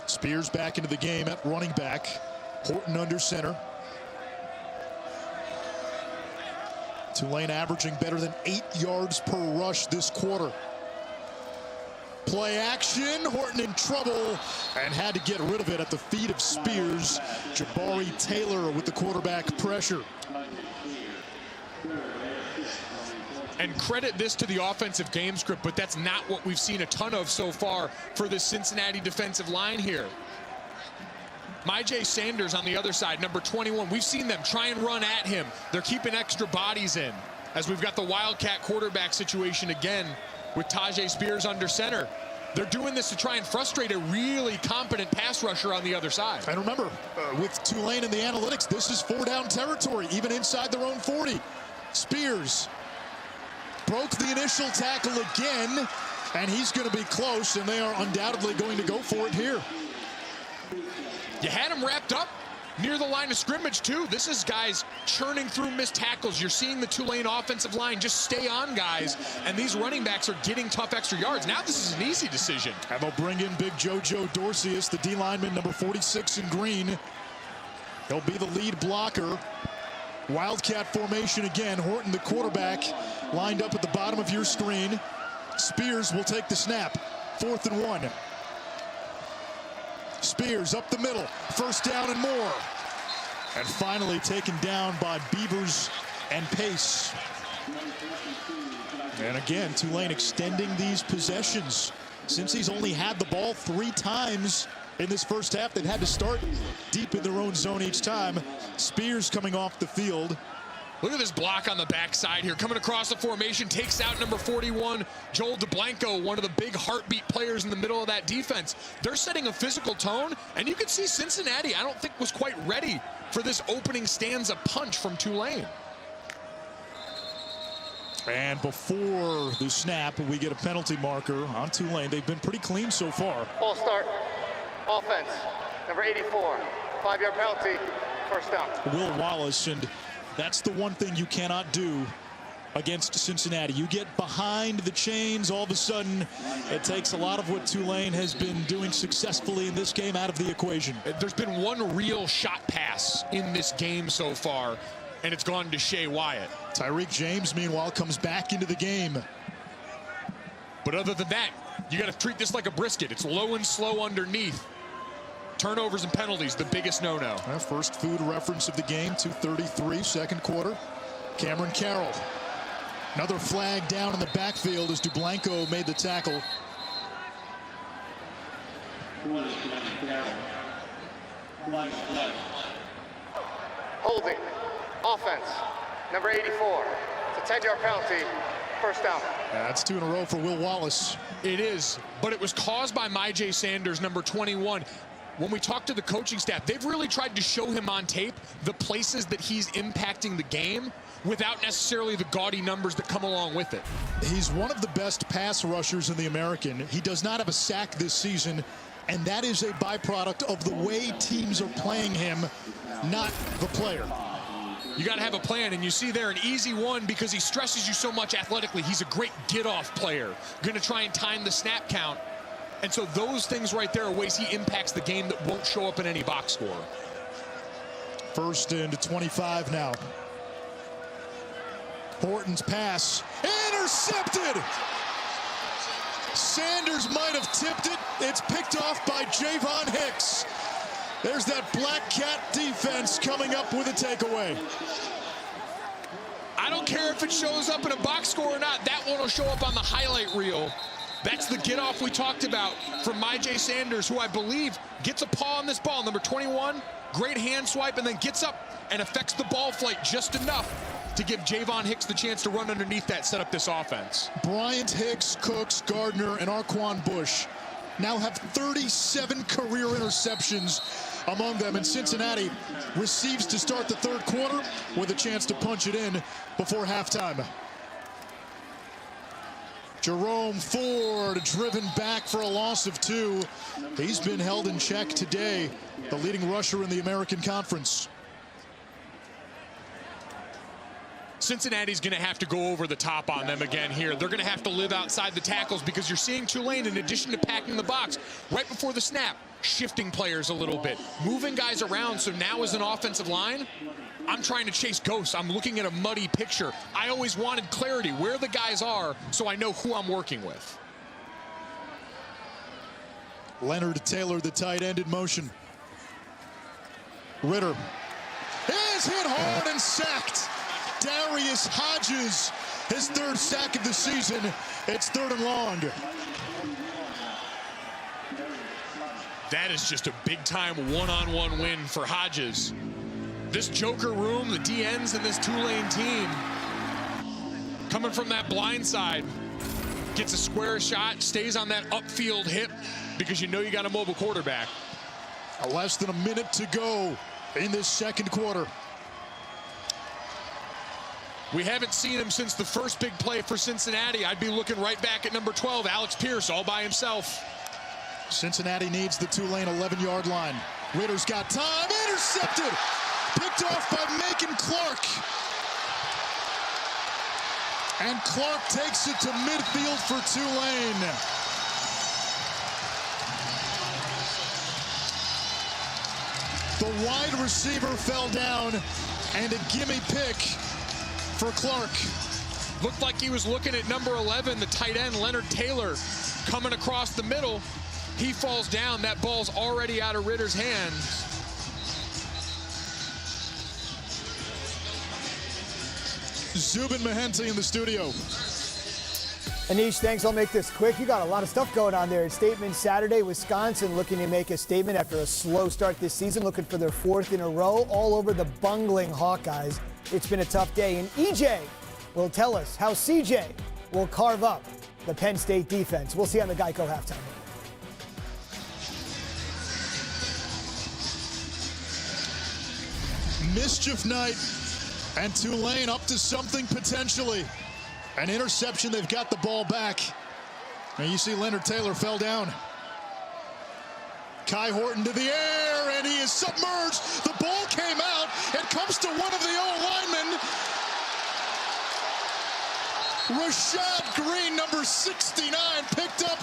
Spears back into the game at running back. Horton under center. Tulane averaging better than 8 yards per rush this quarter. Play action, Horton in trouble and had to get rid of it at the feet of Spears. Jabari Taylor with the quarterback pressure. And credit this to the offensive game script, but that's not what we've seen a ton of so far for the Cincinnati defensive line here. Myjai Sanders on the other side, number 21. We've seen them try and run at him. They're keeping extra bodies in as we've got the Wildcat quarterback situation again with Tyjae Spears under center. They're doing this to try and frustrate a really competent pass rusher on the other side. And remember, with Tulane in the analytics, this is 4-down territory, even inside their own 40. Spears broke the initial tackle again, and he's going to be close, and they are undoubtedly going to go for it here. You had him wrapped up near the line of scrimmage, too. This is guys churning through missed tackles. You're seeing the Tulane offensive line just stay on guys, and these running backs are getting tough extra yards. Now this is an easy decision. And they'll bring in big JoJo Dorcius, the D lineman, number 46 in green. He'll be the lead blocker. Wildcat formation again. Horton, the quarterback, lined up at the bottom of your screen. Spears will take the snap. 4th and 1. Spears up the middle. First down and more. And finally taken down by Beavers and Pace. And again, Tulane extending these possessions. Since he's only had the ball 3 times in this first half, they've had to start deep in their own zone each time. Spears coming off the field. Look at this block on the backside here. Coming across the formation, takes out number 41, Joel DeBlanco, one of the big heartbeat players in the middle of that defense. They're setting a physical tone, and you can see Cincinnati, I don't think, was quite ready for this opening stanza punch from Tulane. And before the snap, we get a penalty marker on Tulane. They've been pretty clean so far. Ball start. Offense. Number 84. 5-yard penalty. First down. Will Wallace, and that's the one thing you cannot do against Cincinnati. You get behind the chains, all of a sudden it takes a lot of what Tulane has been doing successfully in this game out of the equation. There's been one real shot pass in this game so far, and it's gone to Shea Wyatt. Tyreek James, meanwhile, comes back into the game. But other than that, you got to treat this like a brisket. It's low and slow underneath. Turnovers and penalties, the biggest no-no. First food reference of the game, 2:33, second quarter. Cameron Carroll. Another flag down in the backfield as DeBlanco made the tackle. Holding. Offense. Number 84. It's a 10-yard penalty. First down. That's 2 in a row for Will Wallace. It is, but it was caused by Myjai Sanders, number 21. When we talk to the coaching staff, they've really tried to show him on tape the places that he's impacting the game without necessarily the gaudy numbers that come along with it. He's one of the best pass rushers in the American. He does not have a sack this season, and that is a byproduct of the way teams are playing him, not the player. You got to have a plan, and you see there an easy one because he stresses you so much athletically. He's a great get-off player. Going to try and time the snap count. And so those things right there are ways he impacts the game that won't show up in any box score. First and 25 now. Horton's pass, intercepted! Sanders might have tipped it. It's picked off by Javon Hicks. There's that Black Cat defense coming up with a takeaway. I don't care if it shows up in a box score or not. That one will show up on the highlight reel. That's the get-off we talked about from Myjai Sanders, who I believe gets a paw on this ball. Number 21, great hand swipe, and then gets up and affects the ball flight just enough to give Javon Hicks the chance to run underneath that, set up this offense. Bryant, Hicks, Cooks, Gardner, and Arquan Bush now have 37 career interceptions among them, and Cincinnati receives to start the third quarter with a chance to punch it in before halftime. Jerome Ford driven back for a loss of 2. He's been held in check today, the leading rusher in the American Conference. Cincinnati's going to have to go over the top on them again here. They're going to have to live outside the tackles because you're seeing Tulane, in addition to packing the box, right before the snap, shifting players a little bit, moving guys around. So now as an offensive line, I'm trying to chase ghosts. I'm looking at a muddy picture. I always wanted clarity where the guys are so I know who I'm working with. Leonard Taylor, the tight end, in motion. Ritter is hit hard and sacked. Darius Hodges, his 3rd sack of the season. It's 3rd and long. That is just a big-time one-on-one win for Hodges. This Joker room, the DNs in this Tulane team, coming from that blind side, gets a square shot, stays on that upfield hip because you know you got a mobile quarterback. Less than a minute to go in this second quarter. We haven't seen him since the first big play for Cincinnati. I'd be looking right back at number 12, Alex Pierce, all by himself. Cincinnati needs the Tulane 11-yard line. Ritter's got time, intercepted! Picked off by Macon Clark. And Clark takes it to midfield for Tulane. The wide receiver fell down, and a gimme pick for Clark. Looked like he was looking at number 11, the tight end, Leonard Taylor, coming across the middle. He falls down. That ball's already out of Ritter's hands. Zubin Mehenti in the studio. Anish, thanks. I'll make this quick. You got a lot of stuff going on there. Statement Saturday, Wisconsin looking to make a statement after a slow start this season, looking for their 4th in a row all over the bungling Hawkeyes. It's been a tough day, and EJ will tell us how CJ will carve up the Penn State defense. We'll see on the Geico halftime. Mischief night, and Tulane up to something potentially. An interception, they've got the ball back. And you see Leonard Taylor fell down. Kai Horton to the air, and he is submerged. The ball came out. It comes to one of the O-linemen. Rashad Green, number 69, picked up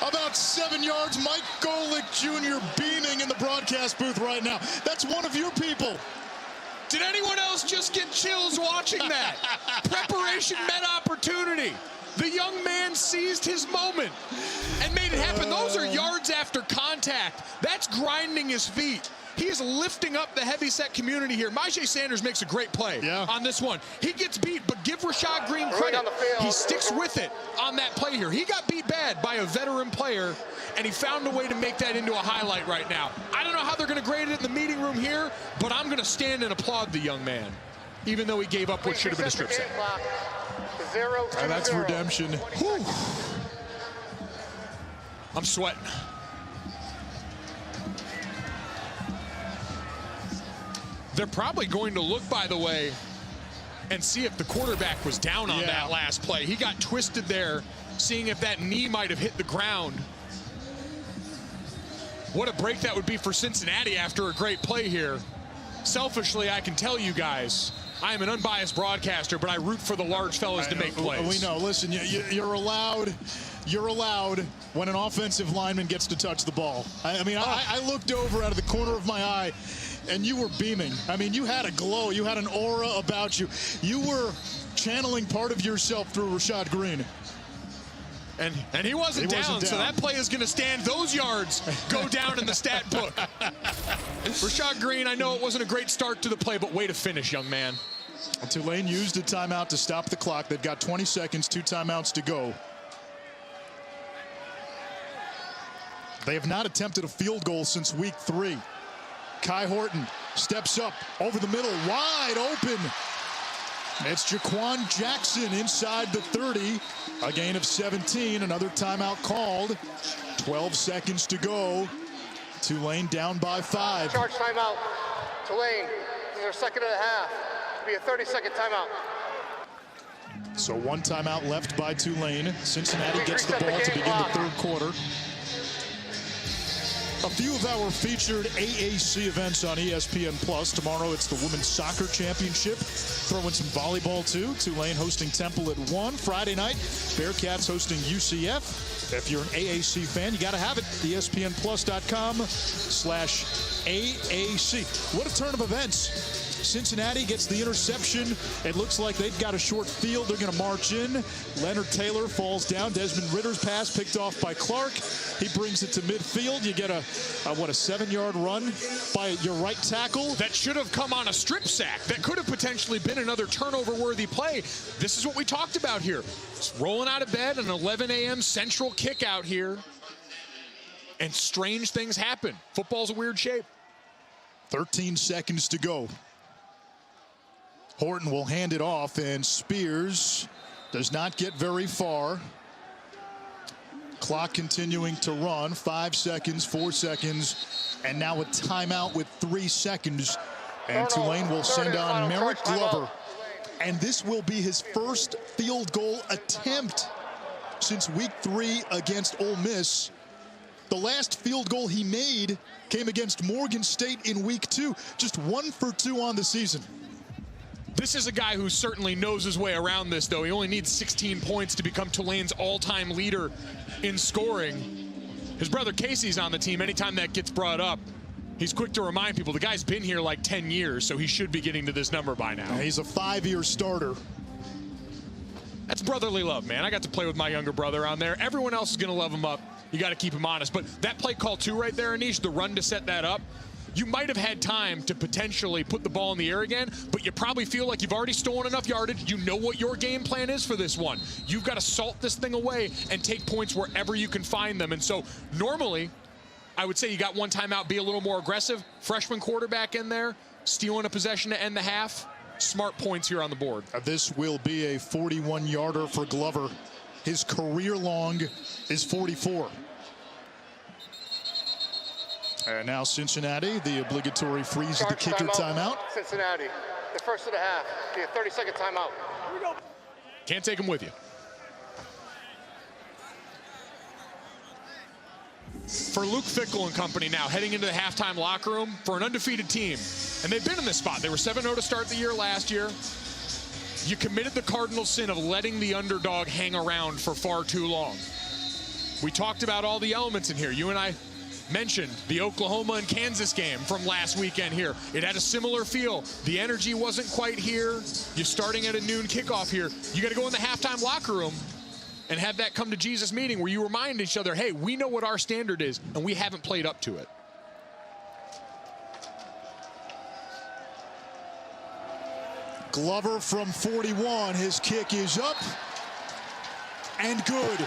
about 7 yards. Mike Golick Jr. beaming in the broadcast booth right now. That's one of your people. Did anyone else just get chills watching that? Preparation met opportunity. The young man seized his moment and made it happen. Those are yards after contact. That's grinding his feet. He is lifting up the heavyset community here. Myjai Sanders makes a great play on this one. He gets beat, but give Rashad Green credit. He sticks with it on that play here. He got beat bad by a veteran player, and he found a way to make that into a highlight right now. I don't know how they're going to grade it in the meeting room here, but I'm going to stand and applaud the young man, even though he gave up what should have been a strip sack. That's redemption. Whew. I'm sweating. They're probably going to look, by the way, and see if the quarterback was down on that last play. He got twisted there, seeing if that knee might have hit the ground. What a break that would be for Cincinnati after a great play here. Selfishly, I can tell you guys, I am an unbiased broadcaster, but I root for the large fellas to make plays. We know. Listen, you're allowed when an offensive lineman gets to touch the ball. I looked over out of the corner of my eye, and you were beaming. I mean, you had a glow. You had an aura about you. You were channeling part of yourself through Rashad Green. And he wasn't down, so that play is going to stand. Those yards go down in the stat book. Rashad Green, I know it wasn't a great start to the play, but way to finish, young man. Tulane used a timeout to stop the clock. They've got 20 seconds, 2 timeouts to go. They have not attempted a field goal since week 3. Kai Horton steps up over the middle, wide open. It's Jaquan Jackson inside the 30. A gain of 17. Another timeout called. 12 seconds to go. Tulane down by 5. Charge timeout. Tulane, this is their second and a half. It'll be a 30-second timeout. So 1 timeout left by Tulane. Cincinnati gets the ball to begin the 3rd quarter. A few of our featured AAC events on ESPN Plus. Tomorrow it's the Women's Soccer Championship. Throw in some volleyball too. Tulane hosting Temple at 1. Friday night, Bearcats hosting UCF. If you're an AAC fan, you got to have it. ESPNplus.com/AAC. What a turn of events. Cincinnati gets the interception. It looks like they've got a short field. They're going to march in. Leonard Taylor falls down. Desmond Ritter's pass picked off by Clark. He brings it to midfield. You get a 7-yard run by your right tackle. That should have come on a strip sack. That could have potentially been another turnover-worthy play. This is what we talked about here. It's rolling out of bed, an 11 a.m. Central kick out here. And strange things happen. Football's a weird shape. 13 seconds to go. Horton will hand it off, and Spears does not get very far. Clock continuing to run. 5 seconds, 4 seconds, and now a timeout with 3 seconds. And Tulane will send on Merrick Glover. And this will be his first field goal attempt since week 3 against Ole Miss. The last field goal he made came against Morgan State in week 2. Just 1 for 2 on the season. This is a guy who certainly knows his way around this, though. He only needs 16 points to become Tulane's all-time leader in scoring. His brother Casey's on the team. Anytime that gets brought up, he's quick to remind people the guy's been here like 10 years, so he should be getting to this number by now. He's a 5-year starter. That's brotherly love, man. I got to play with my younger brother on there. Everyone else is going to love him up. you got to keep him honest. But that play call too right there, Anish, the run to set that up, you might have had time to potentially put the ball in the air again, but you probably feel like you've already stolen enough yardage. You know what your game plan is for this one. You've got to salt this thing away and take points wherever you can find them. And so normally, I would say you got one timeout, be a little more aggressive. Freshman quarterback in there, stealing a possession to end the half. Smart points here on the board. This will be a 41-yarder for Glover. His career long is 44. And now Cincinnati, the obligatory freeze of the kicker timeout. Cincinnati, the first of the half. Be a 30-second timeout. Here we go. Can't take them with you. For Luke Fickell and company now, heading into the halftime locker room for an undefeated team. And they've been in this spot. They were 7-0 to start the year last year. You committed the cardinal sin of letting the underdog hang around for far too long. We talked about all the elements in here. You and I mentioned the Oklahoma and Kansas game from last weekend here. It had a similar feel. The energy wasn't quite here. You're starting at a noon kickoff here. You got to go in the halftime locker room and have that come to Jesus meeting where you remind each other, hey, we know what our standard is, and we haven't played up to it. Glover from 41. His kick is up and good.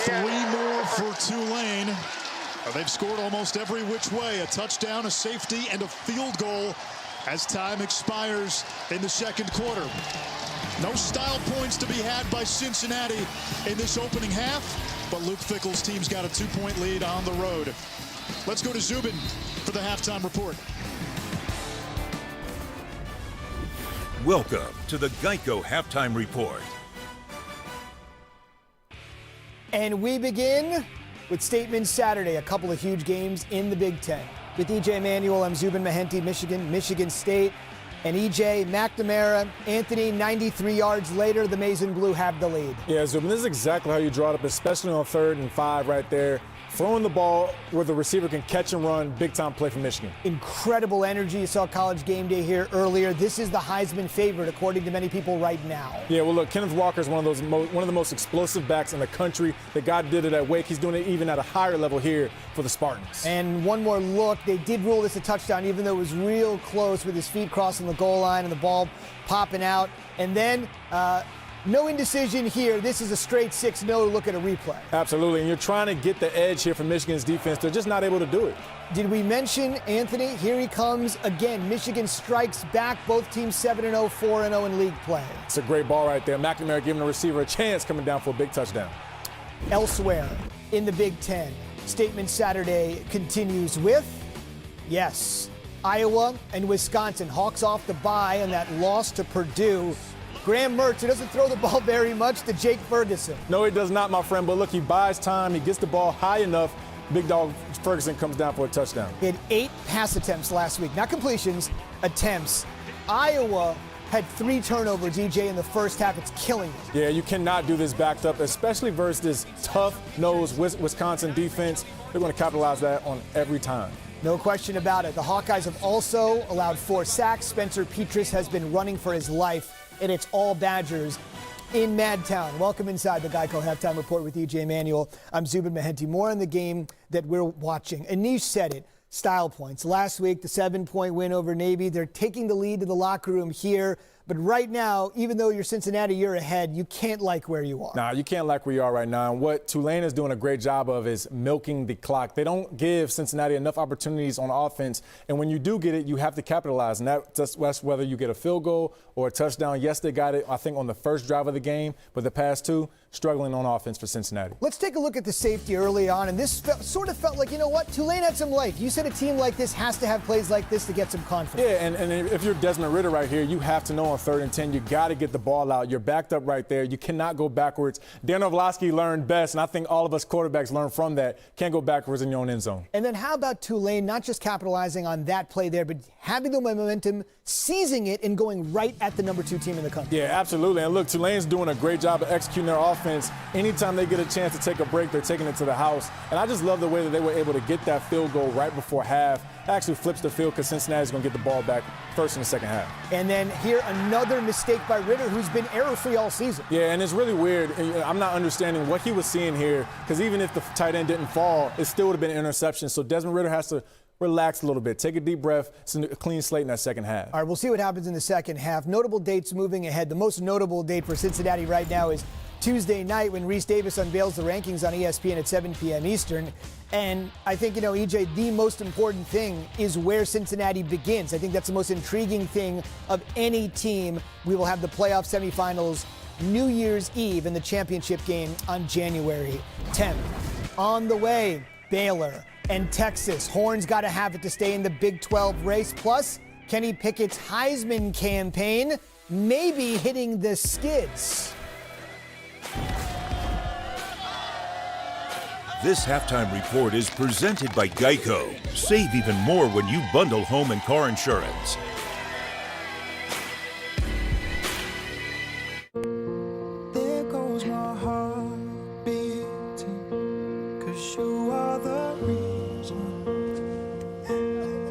3 more for Tulane. They've scored almost every which way. A touchdown, a safety, and a field goal as time expires in the second quarter. No style points to be had by Cincinnati in this opening half, but Luke Fickell's team's got a 2-point lead on the road. Let's go to Zubin for the halftime report. Welcome to the Geico Halftime Report. And we begin with Statement Saturday, a couple of huge games in the Big Ten. With E.J. Manuel, I'm Zubin Mehenti, Michigan State. And E.J. McNamara, Anthony, 93 yards later, the Maize and Blue have the lead. Yeah, Zubin, this is exactly how you draw it up, especially on 3rd and 5 right there. Throwing the ball where the receiver can catch and run, big-time play for Michigan. Incredible energy. You saw College Game Day here earlier. This is the Heisman favorite, according to many people right now. Yeah, well, look, Kenneth Walker is one of the most explosive backs in the country. The guy did it at Wake. He's doing it even at a higher level here for the Spartans. And one more look. They did rule this a touchdown, even though it was real close with his feet crossing the goal line and the ball popping out. And then no indecision here. This is a straight 6-0 look at a replay. Absolutely, and you're trying to get the edge here from Michigan's defense. They're just not able to do it. Did we mention Anthony? Here he comes again. Michigan strikes back. Both teams 7-0, 4-0 in league play. It's a great ball right there. McNamara giving the receiver a chance coming down for a big touchdown. Elsewhere in the Big Ten, Statement Saturday continues with, yes, Iowa and Wisconsin. Hawks off the bye and that loss to Purdue. Graham Mertz, who doesn't throw the ball very much, to Jake Ferguson. No, he does not, my friend. But look, he buys time. He gets the ball high enough. Big dog Ferguson comes down for a touchdown. He had 8 pass attempts last week. Not completions, attempts. Iowa had 3 turnovers, EJ, in the first half. It's killing them. Yeah, you cannot do this backed up, especially versus this tough-nosed Wisconsin defense. They're going to capitalize that on every time. No question about it. The Hawkeyes have also allowed 4 sacks. Spencer Petras has been running for his life. And it's all Badgers in Madtown. Welcome inside the Geico Halftime Report with E.J. Manuel. I'm Zubin Mehenti. More on the game that we're watching. Anish said it. Style points. Last week, the 7-point win over Navy. They're taking the lead to the locker room here. But right now, even though you're Cincinnati, you're ahead. You can't like where you are. Nah, you can't like where you are right now. And what Tulane is doing a great job of is milking the clock. They don't give Cincinnati enough opportunities on offense. And when you do get it, you have to capitalize. And that's whether you get a field goal or a touchdown. Yes, they got it, I think, on the first drive of the game. But the past 2, struggling on offense for Cincinnati. Let's take a look at the safety early on. And this sort of felt like, you know what, Tulane had some life. You said a team like this has to have plays like this to get some confidence. Yeah, and if you're Desmond Ridder right here, you have to know on 3rd and 10, you got to get the ball out. You're backed up right there. You cannot go backwards. Dan Orlovsky learned best, and I think all of us quarterbacks learn from that. Can't go backwards in your own end zone. And then how about Tulane not just capitalizing on that play there, but having the momentum, seizing it, and going right at the number 2 team in the country. Yeah, absolutely. And look, Tulane's doing a great job of executing their offense. Anytime they get a chance to take a break, they're taking it to the house. And I just love the way that they were able to get that field goal right before half. It actually flips the field because Cincinnati's going to get the ball back first in the second half. And then here, another mistake by Ritter, who's been error-free all season. Yeah, and it's really weird. I'm not understanding what he was seeing here, because even if the tight end didn't fall, it still would have been an interception. So Desmond Ritter has to relax a little bit, take a deep breath. It's a clean slate in that second half. All right, we'll see what happens in the second half. Notable dates moving ahead. The most notable date for Cincinnati right now is Tuesday night when Reese Davis unveils the rankings on ESPN at 7 p.m. Eastern. And I think, EJ, the most important thing is where Cincinnati begins. I think that's the most intriguing thing of any team. We will have the playoff semifinals New Year's Eve and the championship game on January 10th. On the way, Baylor and Texas. Horns got to have it to stay in the Big 12 race. Plus, Kenny Pickett's Heisman campaign maybe hitting the skids. This halftime report is presented by Geico. Save even more when you bundle home and car insurance. There goes my heart beating, 'cause you are the reason.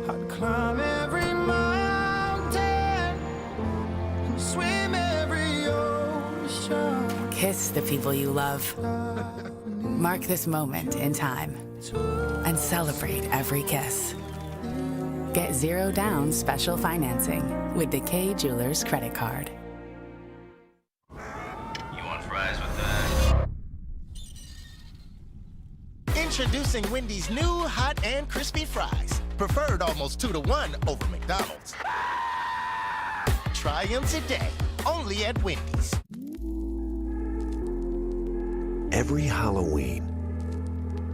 I'd climb every mountain and swim every ocean. Kiss the people you love. Mark this moment in time and celebrate every kiss. Get 0 down special financing with the K Jewelers credit card. You want fries with that? Introducing Wendy's new hot and crispy fries. Preferred almost 2-to-1 over McDonald's. Try them today, only at Wendy's. Every Halloween,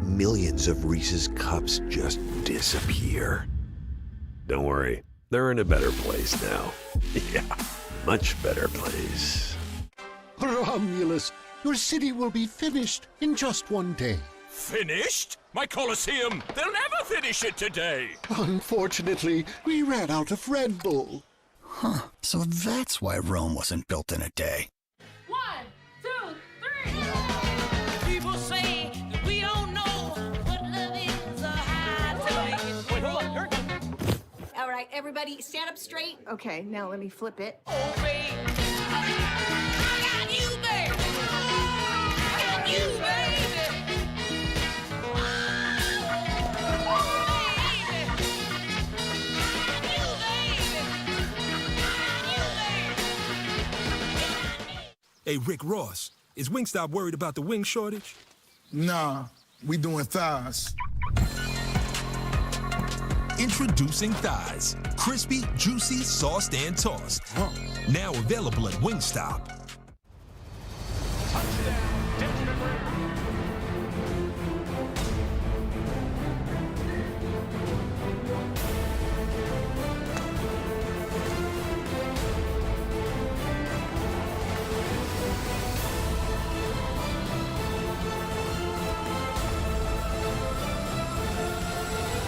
millions of Reese's Cups just disappear. Don't worry, they're in a better place now. Yeah, much better place. Romulus, your city will be finished in just one day. Finished? My Colosseum, they'll never finish it today. Unfortunately, we ran out of Red Bull. Huh, so that's why Rome wasn't built in a day. 1, 2, 3. People say that we don't know what love is or how to make it. Wait, hold on. All right, everybody stand up straight. Okay, now let me flip it. Oh, babe. I got you, babe. I got you, baby. Hey, Rick Ross, is Wingstop worried about the wing shortage? Nah, we doing thighs. Introducing thighs. Crispy, juicy, sauced, and tossed. Now available at Wingstop.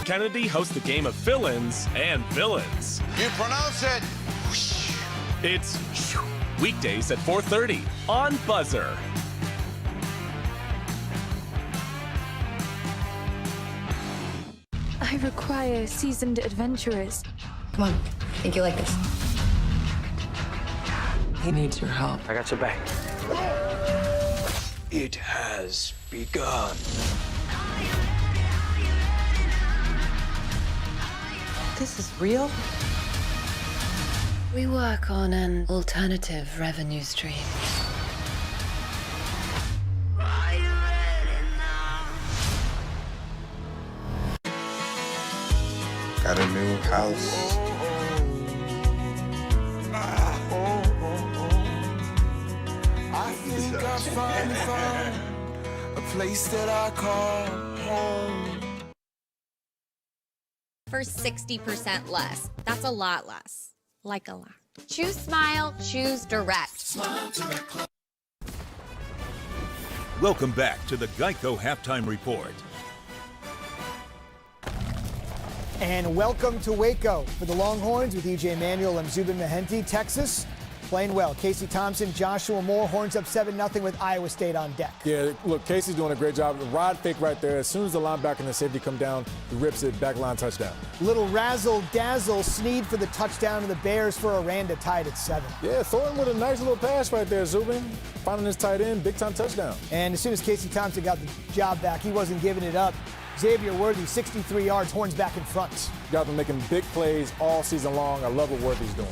Kennedy hosts the game of fill-ins and villains. You pronounce it. It's weekdays at 4:30 on Buzzer. I require seasoned adventurers. Come on, think you like this? He needs your help. I got your back. It has begun. This is real? We work on an alternative revenue stream. Got a new house. I think I finally found a place that I call home. For 60% less. That's a lot less. Like a lot. Choose Smile, choose Direct. Welcome back to the Geico Halftime Report. And welcome to Waco for the Longhorns with E.J. Manuel and Zubin Mehenti. Texas playing well. Casey Thompson, Joshua Moore, Horns up 7-0 with Iowa State on deck. Yeah, look, Casey's doing a great job. The rod fake right there. As soon as the linebacker and the safety come down, he rips it, back line touchdown. Little razzle-dazzle, Snead for the touchdown, and the Bears for Aranda tied at 7. Yeah, Thornton with a nice little pass right there, Zubin. Finding his tight end, big-time touchdown. And as soon as Casey Thompson got the job back, he wasn't giving it up. Xavier Worthy, 63 yards, Horns back in front. Got been making big plays all season long. I love what Worthy's doing.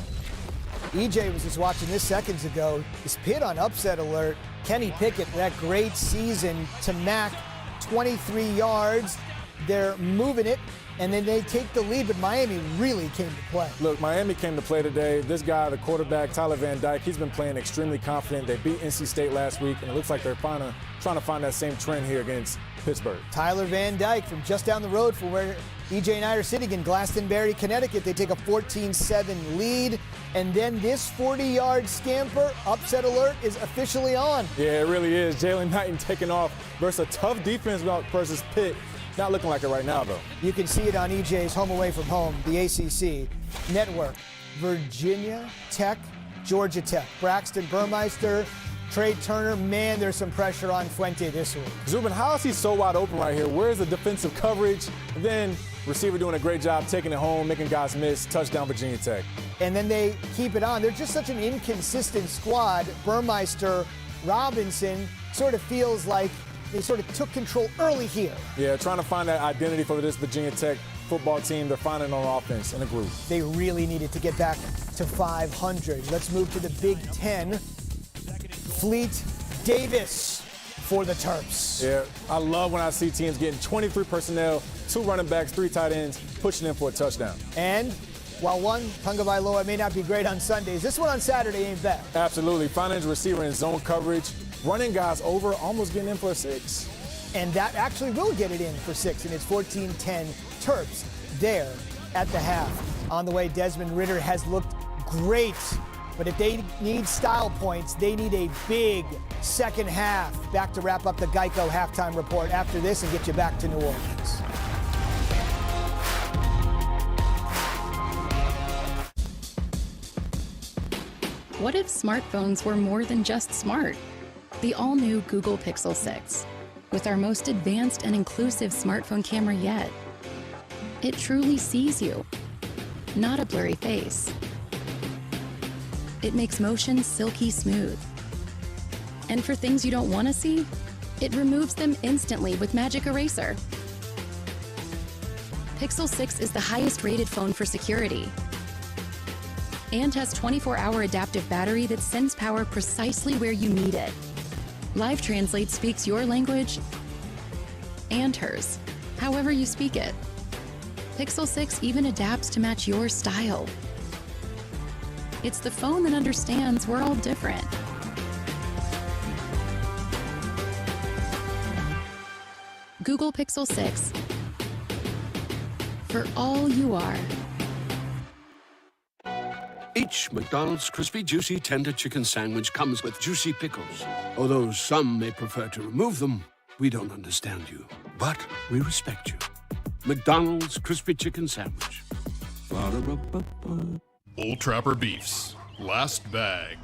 EJ was just watching this seconds ago. Is Pitt on upset alert? Kenny Pickett, that great season to Mac, 23 yards. They're moving it, and then they take the lead, but Miami really came to play. Look, Miami came to play today. This guy, the quarterback, Tyler Van Dyke, he's been playing extremely confident. They beat NC State last week, and it looks like they're trying to find that same trend here against Pittsburgh. Tyler Van Dyke from just down the road from where EJ and I are sitting in Glastonbury, Connecticut. They take a 14-7 lead, and then this 40-yard scamper, upset alert, is officially on. Yeah, it really is. Jalen Knighton taking off versus a tough defense versus Pitt. Not looking like it right now, though. You can see it on EJ's Home Away from Home, the ACC network. Virginia Tech, Georgia Tech. Braxton Burmeister, Trey Turner. Man, there's some pressure on Fuente this week. Zubin, how is he so wide open right here? Where's the defensive coverage? And then receiver doing a great job taking it home, making guys miss. Touchdown, Virginia Tech. And then they keep it on. They're just such an inconsistent squad. Burmeister, Robinson sort of feels like they sort of took control early here. Yeah, trying to find that identity for this Virginia Tech football team. They're finding on offense in a group. They really needed to get back to 500. Let's move to the Big Ten. Fleet Davis for the Terps. Yeah, I love when I see teams getting 23 personnel, 2 running backs, 3 tight ends, pushing in for a touchdown. And while one, Tagovailoa, may not be great on Sundays, this one on Saturday ain't bad. Absolutely. Finding his receiver in zone coverage, running guys over, almost getting in for a 6. And that actually will get it in for 6, and it's 14-10 Terps there at the half. On the way, Desmond Ridder has looked great, but if they need style points, they need a big second half. Back to wrap up the Geico halftime report after this and get you back to New Orleans. What if smartphones were more than just smart? The all-new Google Pixel 6, with our most advanced and inclusive smartphone camera yet. It truly sees you, not a blurry face. It makes motion silky smooth. And for things you don't want to see, it removes them instantly with Magic Eraser. Pixel 6 is the highest rated phone for security and has 24-hour adaptive battery that sends power precisely where you need it. Live Translate speaks your language and hers, however you speak it. Pixel 6 even adapts to match your style. It's the phone that understands we're all different. Google Pixel 6. For all you are. Each McDonald's crispy, juicy, tender chicken sandwich comes with juicy pickles. Although some may prefer to remove them, we don't understand you. But we respect you. McDonald's crispy chicken sandwich. Ba-da-ba-ba-ba. Old Trapper Beefs. Last bag.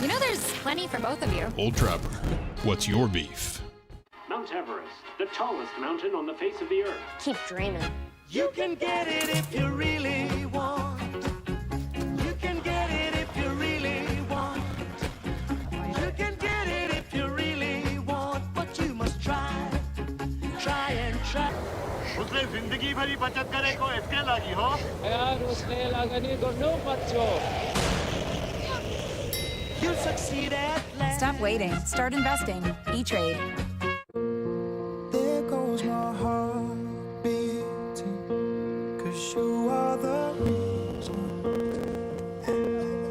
You know there's plenty for both of you. Old Trapper, what's your beef? Mount Everest, the tallest mountain on the face of the earth. Keep dreaming. You can get it if you really want. You can get it if you really want. You can get it if you really want. But you must try. Try and try. उसने जिंदगी भरी बचत करे को इसके लगी हो यार उसने लगनी को नो बच्चों. You'll succeed at last. Stop waiting. Start investing. E-Trade. There goes my heart beating, 'cause you are the reason.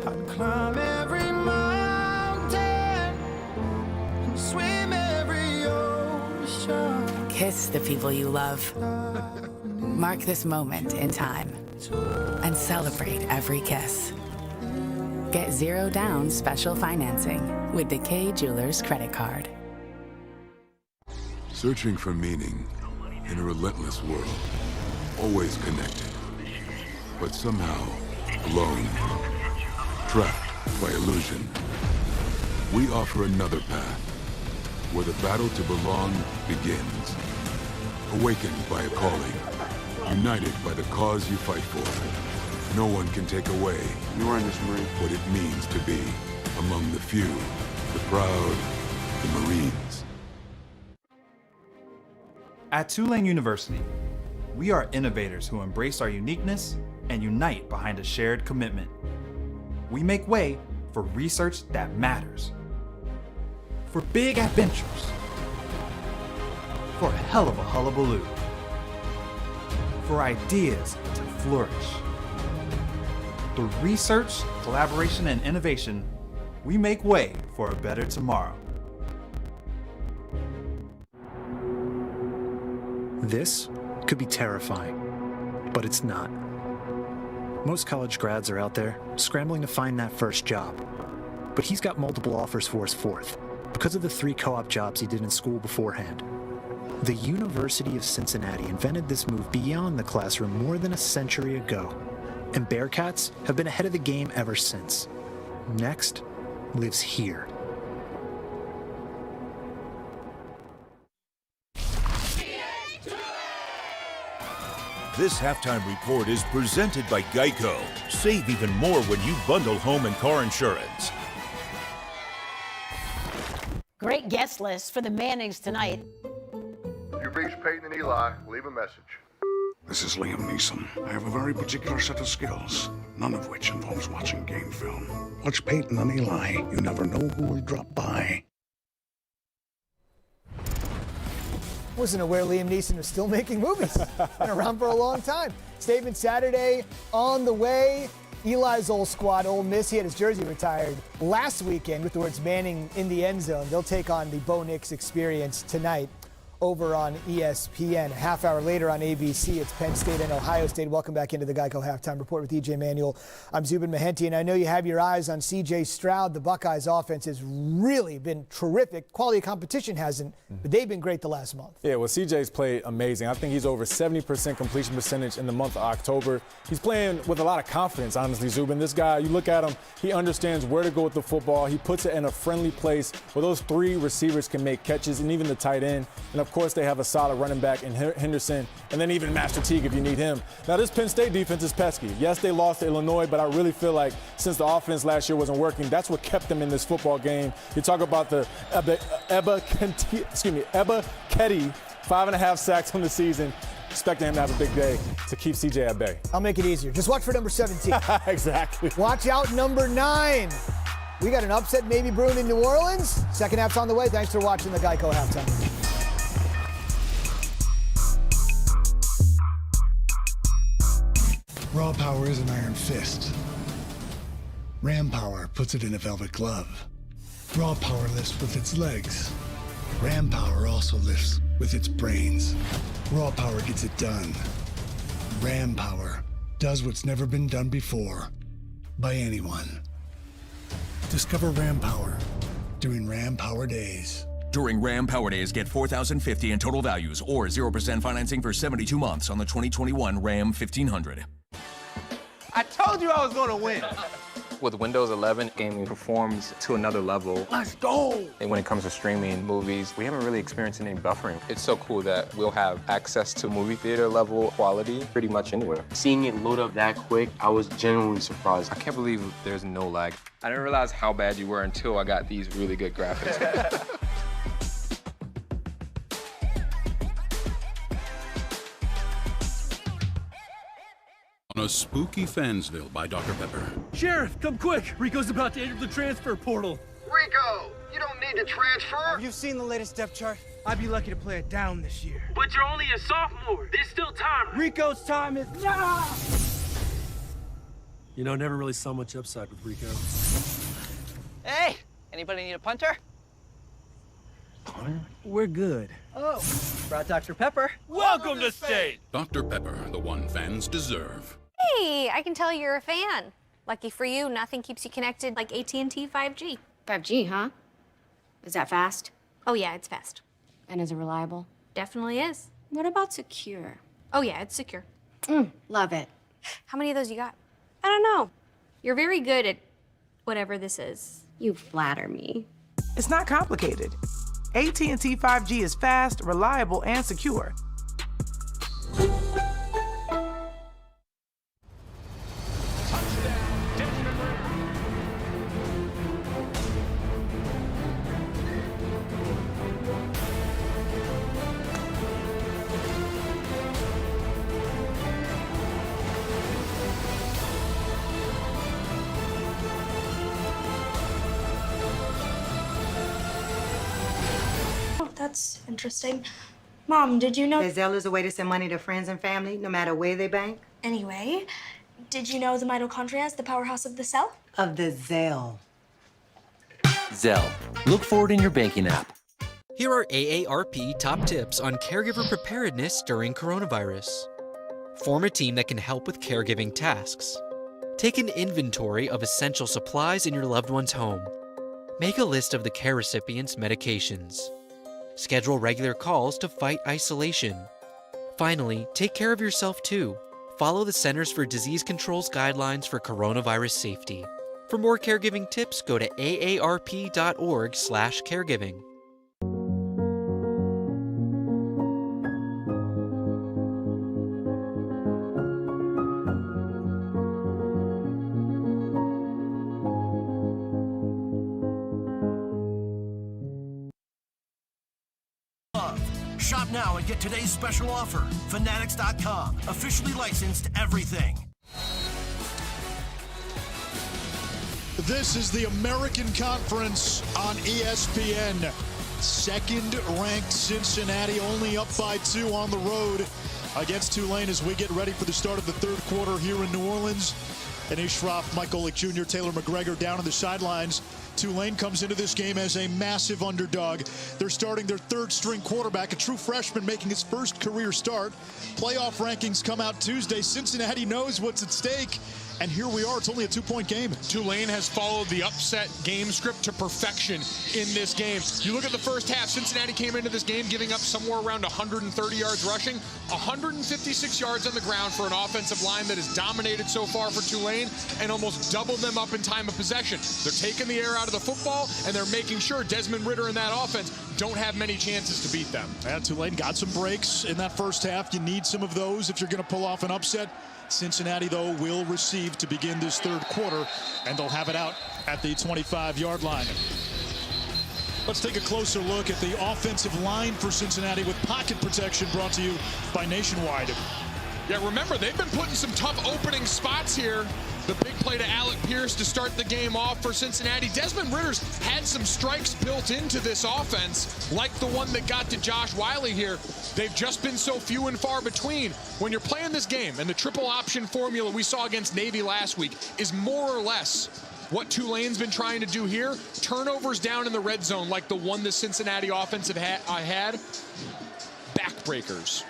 I'd climb every mountain and swim every ocean. Kiss the people you love. Mark this moment in time and celebrate every kiss. Get 0 down special financing with the K Jewelers credit card. Searching for meaning in a relentless world. Always connected, but somehow alone. Trapped by illusion. We offer another path, where the battle to belong begins. Awakened by a calling, united by the cause you fight for. No one can take away what it means to be among the few, the proud, the Marines. At Tulane University, we are innovators who embrace our uniqueness and unite behind a shared commitment. We make way for research that matters, for big adventures, for a hell of a hullabaloo, for ideas to flourish. Through research, collaboration, and innovation, we make way for a better tomorrow. This could be terrifying, but it's not. Most college grads are out there scrambling to find that first job, but he's got multiple offers for his fourth because of the 3 co-op jobs he did in school beforehand. The University of Cincinnati invented this move beyond the classroom more than a century ago, and Bearcats have been ahead of the game ever since. Next lives here. This halftime report is presented by Geico. Save even more when you bundle home and car insurance. Great guest list for the Mannings tonight. You've reached Peyton and Eli. Leave a message. This is Liam Neeson. I have a very particular set of skills, none of which involves watching game film. Watch Peyton and Eli. You never know who will drop by. Wasn't aware Liam Neeson was still making movies. Been around for a long time. Statement Saturday on the way. Eli's old squad, Ole Miss, he had his jersey retired last weekend with the words Manning in the end zone. They'll take on the Bo Nix Experience tonight over on ESPN. A half hour later on ABC, it's Penn State and Ohio State. Welcome back into the Geico Halftime Report with EJ Manuel. I'm Zubin Mehenti, and I know you have your eyes on C.J. Stroud. The Buckeyes offense has really been terrific. Quality of competition hasn't, but they've been great the last month. Yeah, well, C.J.'s played amazing. I think he's over 70% completion percentage in the month of October. He's playing with a lot of confidence, honestly, Zubin. This guy, you look at him, he understands where to go with the football. He puts it in a friendly place where those 3 receivers can make catches, and even the tight end. And, of course, they have a solid running back in Henderson, and then even Master Teague if you need him. Now, this Penn State defense is pesky. Yes, they lost to Illinois, but I really feel like since the offense last year wasn't working, that's what kept them in this football game. You talk about the Ebba Ketty, 5.5 sacks on the season. Expecting him to have a big day to keep CJ at bay. I'll make it easier. Just watch for number 17. Exactly. Watch out, number 9. We got an upset maybe brewing in New Orleans. Second half's on the way. Thanks for watching the Geico Halftime. Raw power is an iron fist. Ram power puts it in a velvet glove. Raw power lifts with its legs. Ram power also lifts with its brains. Raw power gets it done. Ram power does what's never been done before by anyone. Discover Ram Power during Ram Power Days. During Ram Power Days, get $4,050 in total values or 0% financing for 72 months on the 2021 Ram 1500. I told you I was going to win. With Windows 11, gaming performs to another level. Let's go! And when it comes to streaming movies, we haven't really experienced any buffering. It's so cool that we'll have access to movie theater level quality pretty much anywhere. Seeing it load up that quick, I was genuinely surprised. I can't believe there's no lag. I didn't realize how bad you were until I got these really good graphics. On a spooky Fansville by Dr. Pepper. Sheriff, come quick! Rico's about to enter the transfer portal. Rico, you don't need to transfer. Have you seen the latest depth chart? I'd be lucky to play it down this year. But you're only a sophomore. There's still time. Rico's time is now! You know, never really saw much upside with Rico. Hey, anybody need a punter? Punter? We're good. Oh, brought Dr. Pepper. Welcome to state! Dr. Pepper, the one fans deserve. Hey, I can tell you're a fan. Lucky for you, nothing keeps you connected like AT&T 5G. 5G, huh? Is that fast? Oh yeah, it's fast. And is it reliable? Definitely is. What about secure? Oh yeah, it's secure. Love it. How many of those you got? I don't know. You're very good at whatever this is. You flatter me. It's not complicated. AT&T 5G is fast, reliable, and secure. That's interesting. Mom, did you know that Zelle is a way to send money to friends and family, no matter where they bank? Anyway, did you know the mitochondria is the powerhouse of the cell? Of the Zelle. Zelle. Look for it in your banking app. Here are AARP top tips on caregiver preparedness during coronavirus. Form a team that can help with caregiving tasks. Take an inventory of essential supplies in your loved one's home. Make a list of the care recipient's medications. Schedule regular calls to fight isolation. Finally, take care of yourself too. Follow the Centers for Disease Control's guidelines for coronavirus safety. For more caregiving tips, go to aarp.org/caregiving. Shop now and get today's special offer. Fanatics.com, officially licensed everything. This is the American Conference on ESPN. Second-ranked Cincinnati only up by 2 on the road against Tulane as we get ready for the start of the third quarter here in New Orleans. And Ishroff, Mike Golick Jr., Taylor McGregor down on the sidelines. Tulane comes into this game as a massive underdog. They're starting their third-string quarterback, a true freshman making his first career start. Playoff rankings come out Tuesday. Cincinnati knows what's at stake. And here we are. It's only a 2-point game. Tulane has followed the upset game script to perfection in this game. You look at the first half, Cincinnati came into this game giving up somewhere around 130 yards rushing, 156 yards on the ground for an offensive line that has dominated so far for Tulane and almost doubled them up in time of possession. They're taking the air out of the football, and they're making sure Desmond Ridder and that offense don't have many chances to beat them. And Tulane got some breaks in that first half. You need some of those if you're going to pull off an upset. Cincinnati, though, will receive to begin this third quarter, and they'll have it out at the 25-yard line. Let's take a closer look at the offensive line for Cincinnati with pocket protection brought to you by Nationwide. Yeah, remember, they've been putting some tough opening spots here. The big play to Alec Pierce to start the game off for Cincinnati. Desmond Ritter's had some strikes built into this offense, like the one that got to Josh Wiley here. They've just been so few and far between. When you're playing this game, and the triple option formula we saw against Navy last week is more or less what Tulane's been trying to do here. Turnovers down in the red zone, like the one the Cincinnati offensive had. Backbreakers.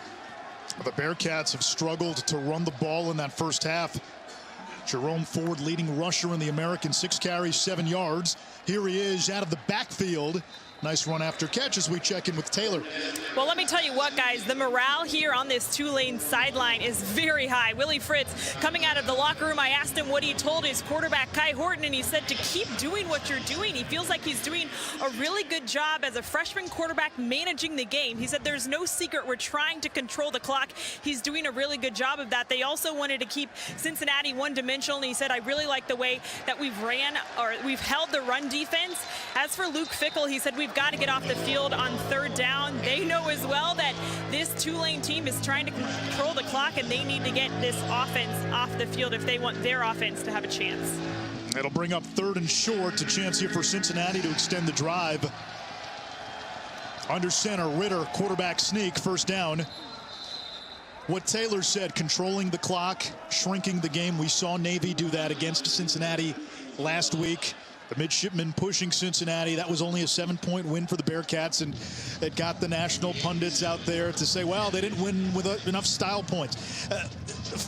The Bearcats have struggled to run the ball in that first half. Jerome Ford, leading rusher in the American, 6 carries, 7 yards. Here he is out of the backfield. Nice run after catch as we check in with Taylor. Well, let me tell you what, guys, the morale here on this Tulane sideline is very high. Willie Fritz coming out of the locker room, I asked him what he told his quarterback, Kai Horton, and he said to keep doing what you're doing. He feels like he's doing a really good job as a freshman quarterback managing the game. He said there's no secret. We're trying to control the clock. He's doing a really good job of that. They also wanted to keep Cincinnati one-dimensional, and he said, I really like the way that we've held the run defense. As for Luke Fickell, he said, we've got to get off the field on third down. They know as well that this Tulane team is trying to control the clock, and they need to get this offense off the field if they want their offense to have a chance. It'll bring up 3rd and short. A chance here for Cincinnati to extend the drive. Under center, Ridder, quarterback sneak, first down. What Taylor said, controlling the clock, shrinking the game. We saw Navy do that against Cincinnati last week. The midshipmen pushing Cincinnati. That was only a 7-point win for the Bearcats, and it got the national pundits out there to say, well, they didn't win with enough style points.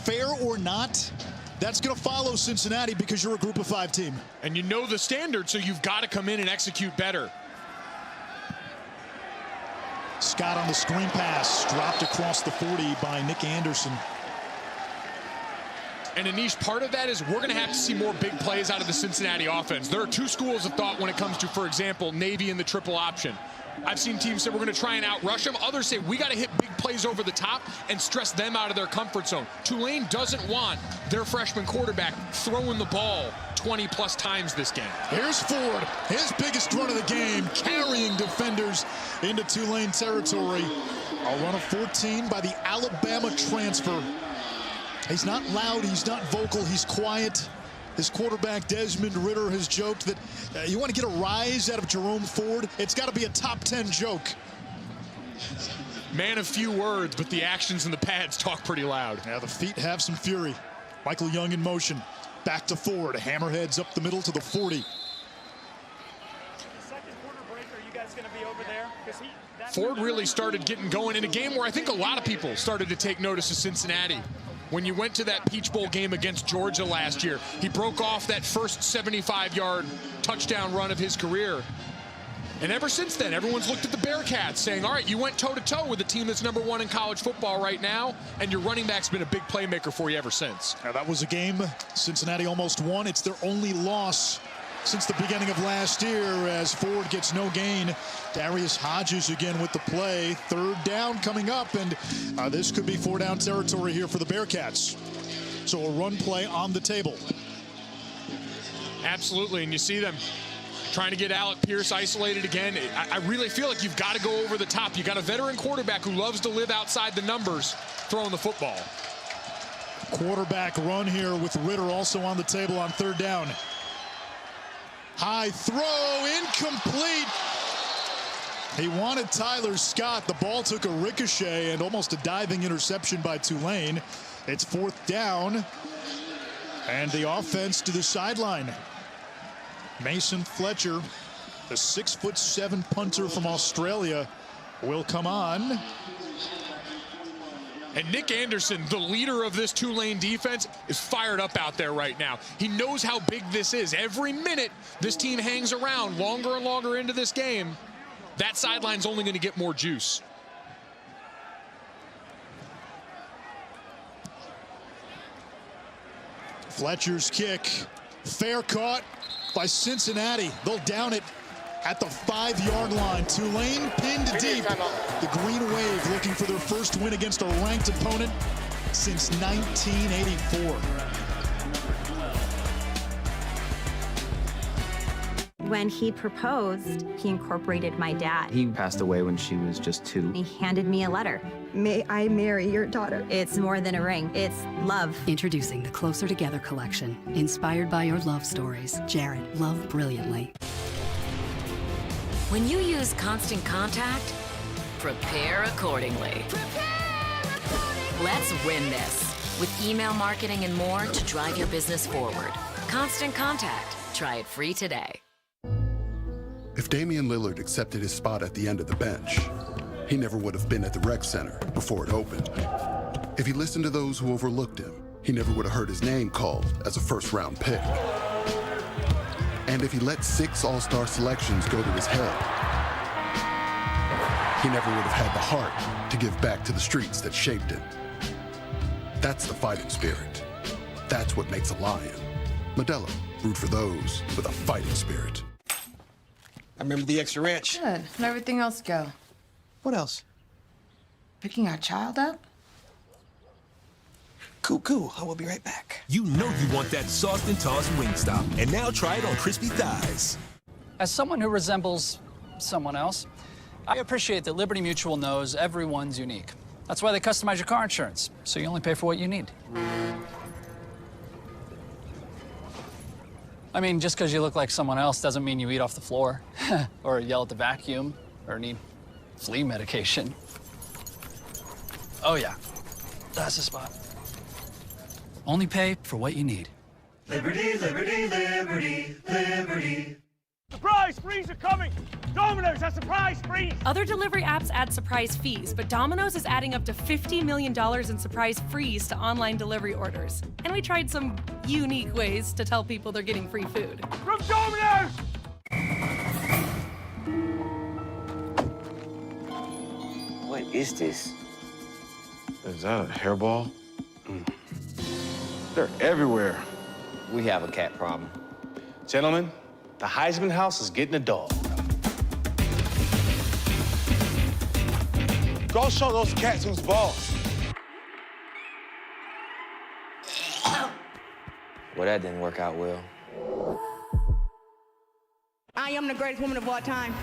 Fair or not, That's going to follow Cincinnati because you're a group of 5 team. And you know the standard, so you've got to come in and execute better. Scott on the screen pass, dropped across the 40 by Nick Anderson. And Anish, part of that is we're going to have to see more big plays out of the Cincinnati offense. There are 2 schools of thought when it comes to, for example, Navy and the triple option. I've seen teams say we're going to try and outrush them. Others say we got to hit big plays over the top and stress them out of their comfort zone. Tulane doesn't want their freshman quarterback throwing the ball 20-plus times this game. Here's Ford, his biggest run of the game, carrying defenders into Tulane territory. A run of 14 by the Alabama transfer. He's not loud, he's not vocal, he's quiet. His quarterback, Desmond Ridder, has joked that you want to get a rise out of Jerome Ford, it's got to be a top 10 joke. Man of few words, but the actions and the pads talk pretty loud. Now the feet have some fury. Michael Young in motion. Back to Ford. Hammerheads up the middle to the 40. Ford really started getting going in a game where I think a lot of people started to take notice of Cincinnati. When you went to that Peach Bowl game against Georgia last year, he broke off that first 75-yard touchdown run of his career. And ever since then, everyone's looked at the Bearcats saying, all right, you went toe-to-toe with the team that's #1 in college football right now, and your running back's been a big playmaker for you ever since. Now, that was a game Cincinnati almost won. It's their only loss since the beginning of last year as Ford gets no gain. Darius Hodges again with the play. 3rd down coming up, and this could be 4-down territory here for the Bearcats. So a run play on the table. Absolutely, and you see them trying to get Alec Pierce isolated again. I really feel like you've got to go over the top. You got a veteran quarterback who loves to live outside the numbers throwing the football. Quarterback run here with Ridder also on the table on 3rd down. High throw, incomplete. He wanted Tyler Scott. The ball took a ricochet and almost a diving interception by Tulane. It's 4th down. And the offense to the sideline. Mason Fletcher, the 6'7" punter from Australia, will come on. And Nick Anderson, the leader of this Tulane defense, is fired up out there right now. He knows how big this is. Every minute this team hangs around longer and longer into this game, that sideline's only going to get more juice. Fletcher's kick, fair caught by Cincinnati. They'll down it at the 5-yard line. Tulane pinned deep. The Green Wave looking for their first win against a ranked opponent since 1984. When he proposed, he incorporated my dad. He passed away when she was just 2. He handed me a letter. May I marry your daughter? It's more than a ring. It's love. Introducing the Closer Together collection. Inspired by your love stories. Jared, love brilliantly. When you use Constant Contact, prepare accordingly. Let's win this with email marketing and more to drive your business forward. Constant Contact. Try it free today. If Damian Lillard accepted his spot at the end of the bench, he never would have been at the rec center before it opened. If he listened to those who overlooked him, he never would have heard his name called as a first-round pick. And if he let 6 all-star selections go to his head, he never would have had the heart to give back to the streets that shaped him. That's the fighting spirit. That's what makes a lion. Modelo, root for those with a fighting spirit. I remember the extra ranch. Good. How'd everything else go? What else? Picking our child up? Cool. I will be right back. You know you want that sauced and tossed Wingstop, and now try it on crispy thighs. As someone who resembles someone else, I appreciate that Liberty Mutual knows everyone's unique. That's why they customize your car insurance, so you only pay for what you need. I mean, just because you look like someone else doesn't mean you eat off the floor, or yell at the vacuum, or need flea medication. Oh yeah, that's the spot. Only pay for what you need. Liberty, liberty, liberty, liberty. Surprise freeze are coming! Domino's has surprise freeze! Other delivery apps add surprise fees, but Domino's is adding up to $50 million in surprise frees to online delivery orders. And we tried some unique ways to tell people they're getting free food. From Domino's! What is this? Is that a hairball? They're everywhere. We have a cat problem. Gentlemen, the Heisman House is getting a dog. Go show those cats who's boss. Well, that didn't work out well. I am the greatest woman of all time.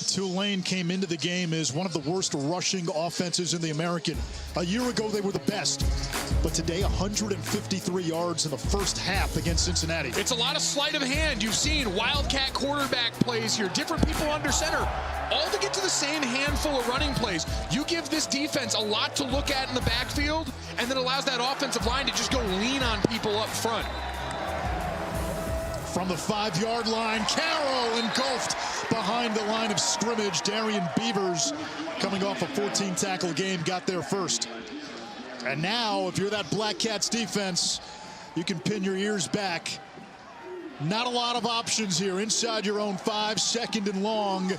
Tulane came into the game as one of the worst rushing offenses in the American. A year ago, they were the best. But today, 153 yards in the first half against Cincinnati. It's a lot of sleight of hand. You've seen Wildcat quarterback plays here, different people under center, all to get to the same handful of running plays. You give this defense a lot to look at in the backfield, and then allows that offensive line to just go lean on people up front. From the 5-yard line, Carroll engulfed behind the line of scrimmage. Darian Beavers, coming off a 14-tackle game, got there first. And now, if you're that Black Cats defense, you can pin your ears back. Not a lot of options here inside your own 5, second and long.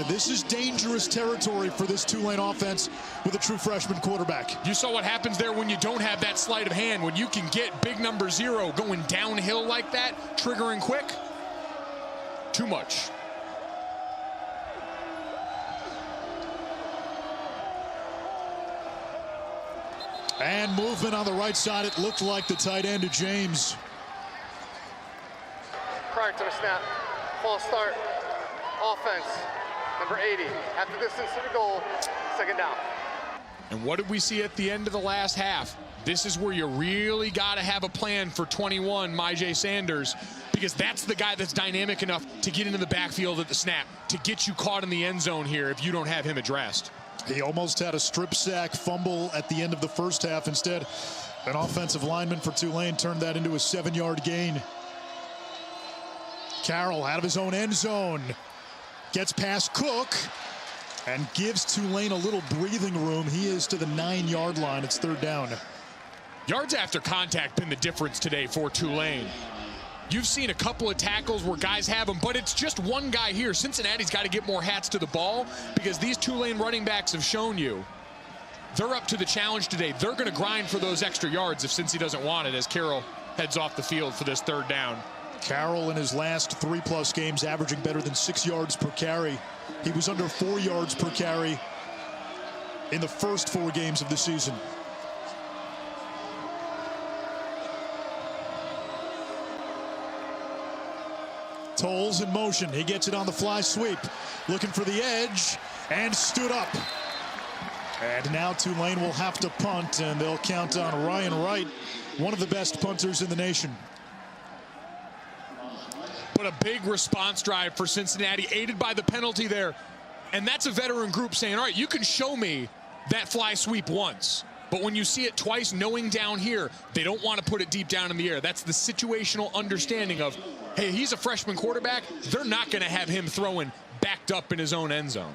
This is dangerous territory for this Tulane offense with a true freshman quarterback. You saw what happens there when you don't have that sleight of hand, when you can get big number 0 going downhill like that, triggering quick. Too much. And movement on the right side. It looked like the tight end to James. Prior to the snap, false start, offense, number 80, half the distance to the goal, second down. And what did we see at the end of the last half? This is where you really got to have a plan for 21, Myjai Sanders, because that's the guy that's dynamic enough to get into the backfield at the snap, to get you caught in the end zone here if you don't have him addressed. He almost had a strip sack fumble at the end of the first half. Instead, an offensive lineman for Tulane turned that into a 7-yard gain. Carroll out of his own end zone, gets past Cook and gives Tulane a little breathing room. He is to the 9-yard line. It's third down. Yards after contact been the difference today for Tulane. You've seen a couple of tackles where guys have them, but it's just one guy here. Cincinnati's got to get more hats to the ball because these Tulane running backs have shown you they're up to the challenge today. They're going to grind for those extra yards if Cincy doesn't want it as Carroll heads off the field for this third down. Carroll in his last 3+ games averaging better than 6 yards per carry. He was under 4 yards per carry in the first 4 games of the season. Tolles in motion. He gets it on the fly sweep. Looking for the edge and stood up. And now Tulane will have to punt, and they'll count on Ryan Wright, one of the best punters in the nation. But a big response drive for Cincinnati, aided by the penalty there. And that's a veteran group saying, all right, you can show me that fly sweep once. But when you see it twice, knowing down here, they don't want to put it deep down in the air. That's the situational understanding of, hey, he's a freshman quarterback. They're not going to have him throwing backed up in his own end zone.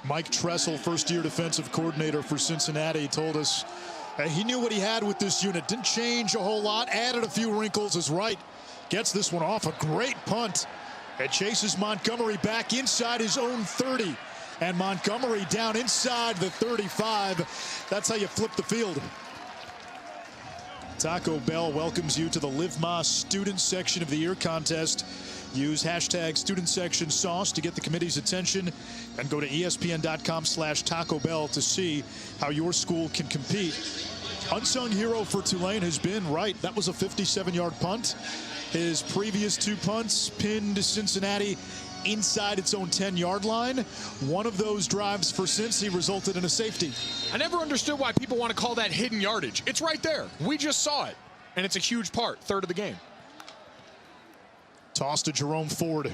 Mike Tressel, first-year defensive coordinator for Cincinnati, told us he knew what he had with this unit. Didn't change a whole lot, added a few wrinkles as Wright gets this one off. A great punt. It chases Montgomery back inside his own 30. And Montgomery down inside the 35. That's how you flip the field. Taco Bell welcomes you to the Live Mas Student Section of the Year contest. Use hashtag Student Section Sauce to get the committee's attention, and go to ESPN.com/Taco Bell to see how your school can compete. Unsung hero for Tulane has been Wright. That was a 57-yard punt. His previous 2 punts pinned Cincinnati inside its own 10-yard line. One of those drives for Cincy resulted in a safety. I never understood why people want to call that hidden yardage. It's right there. We just saw it, and it's a huge part, third of the game. Toss to Jerome Ford.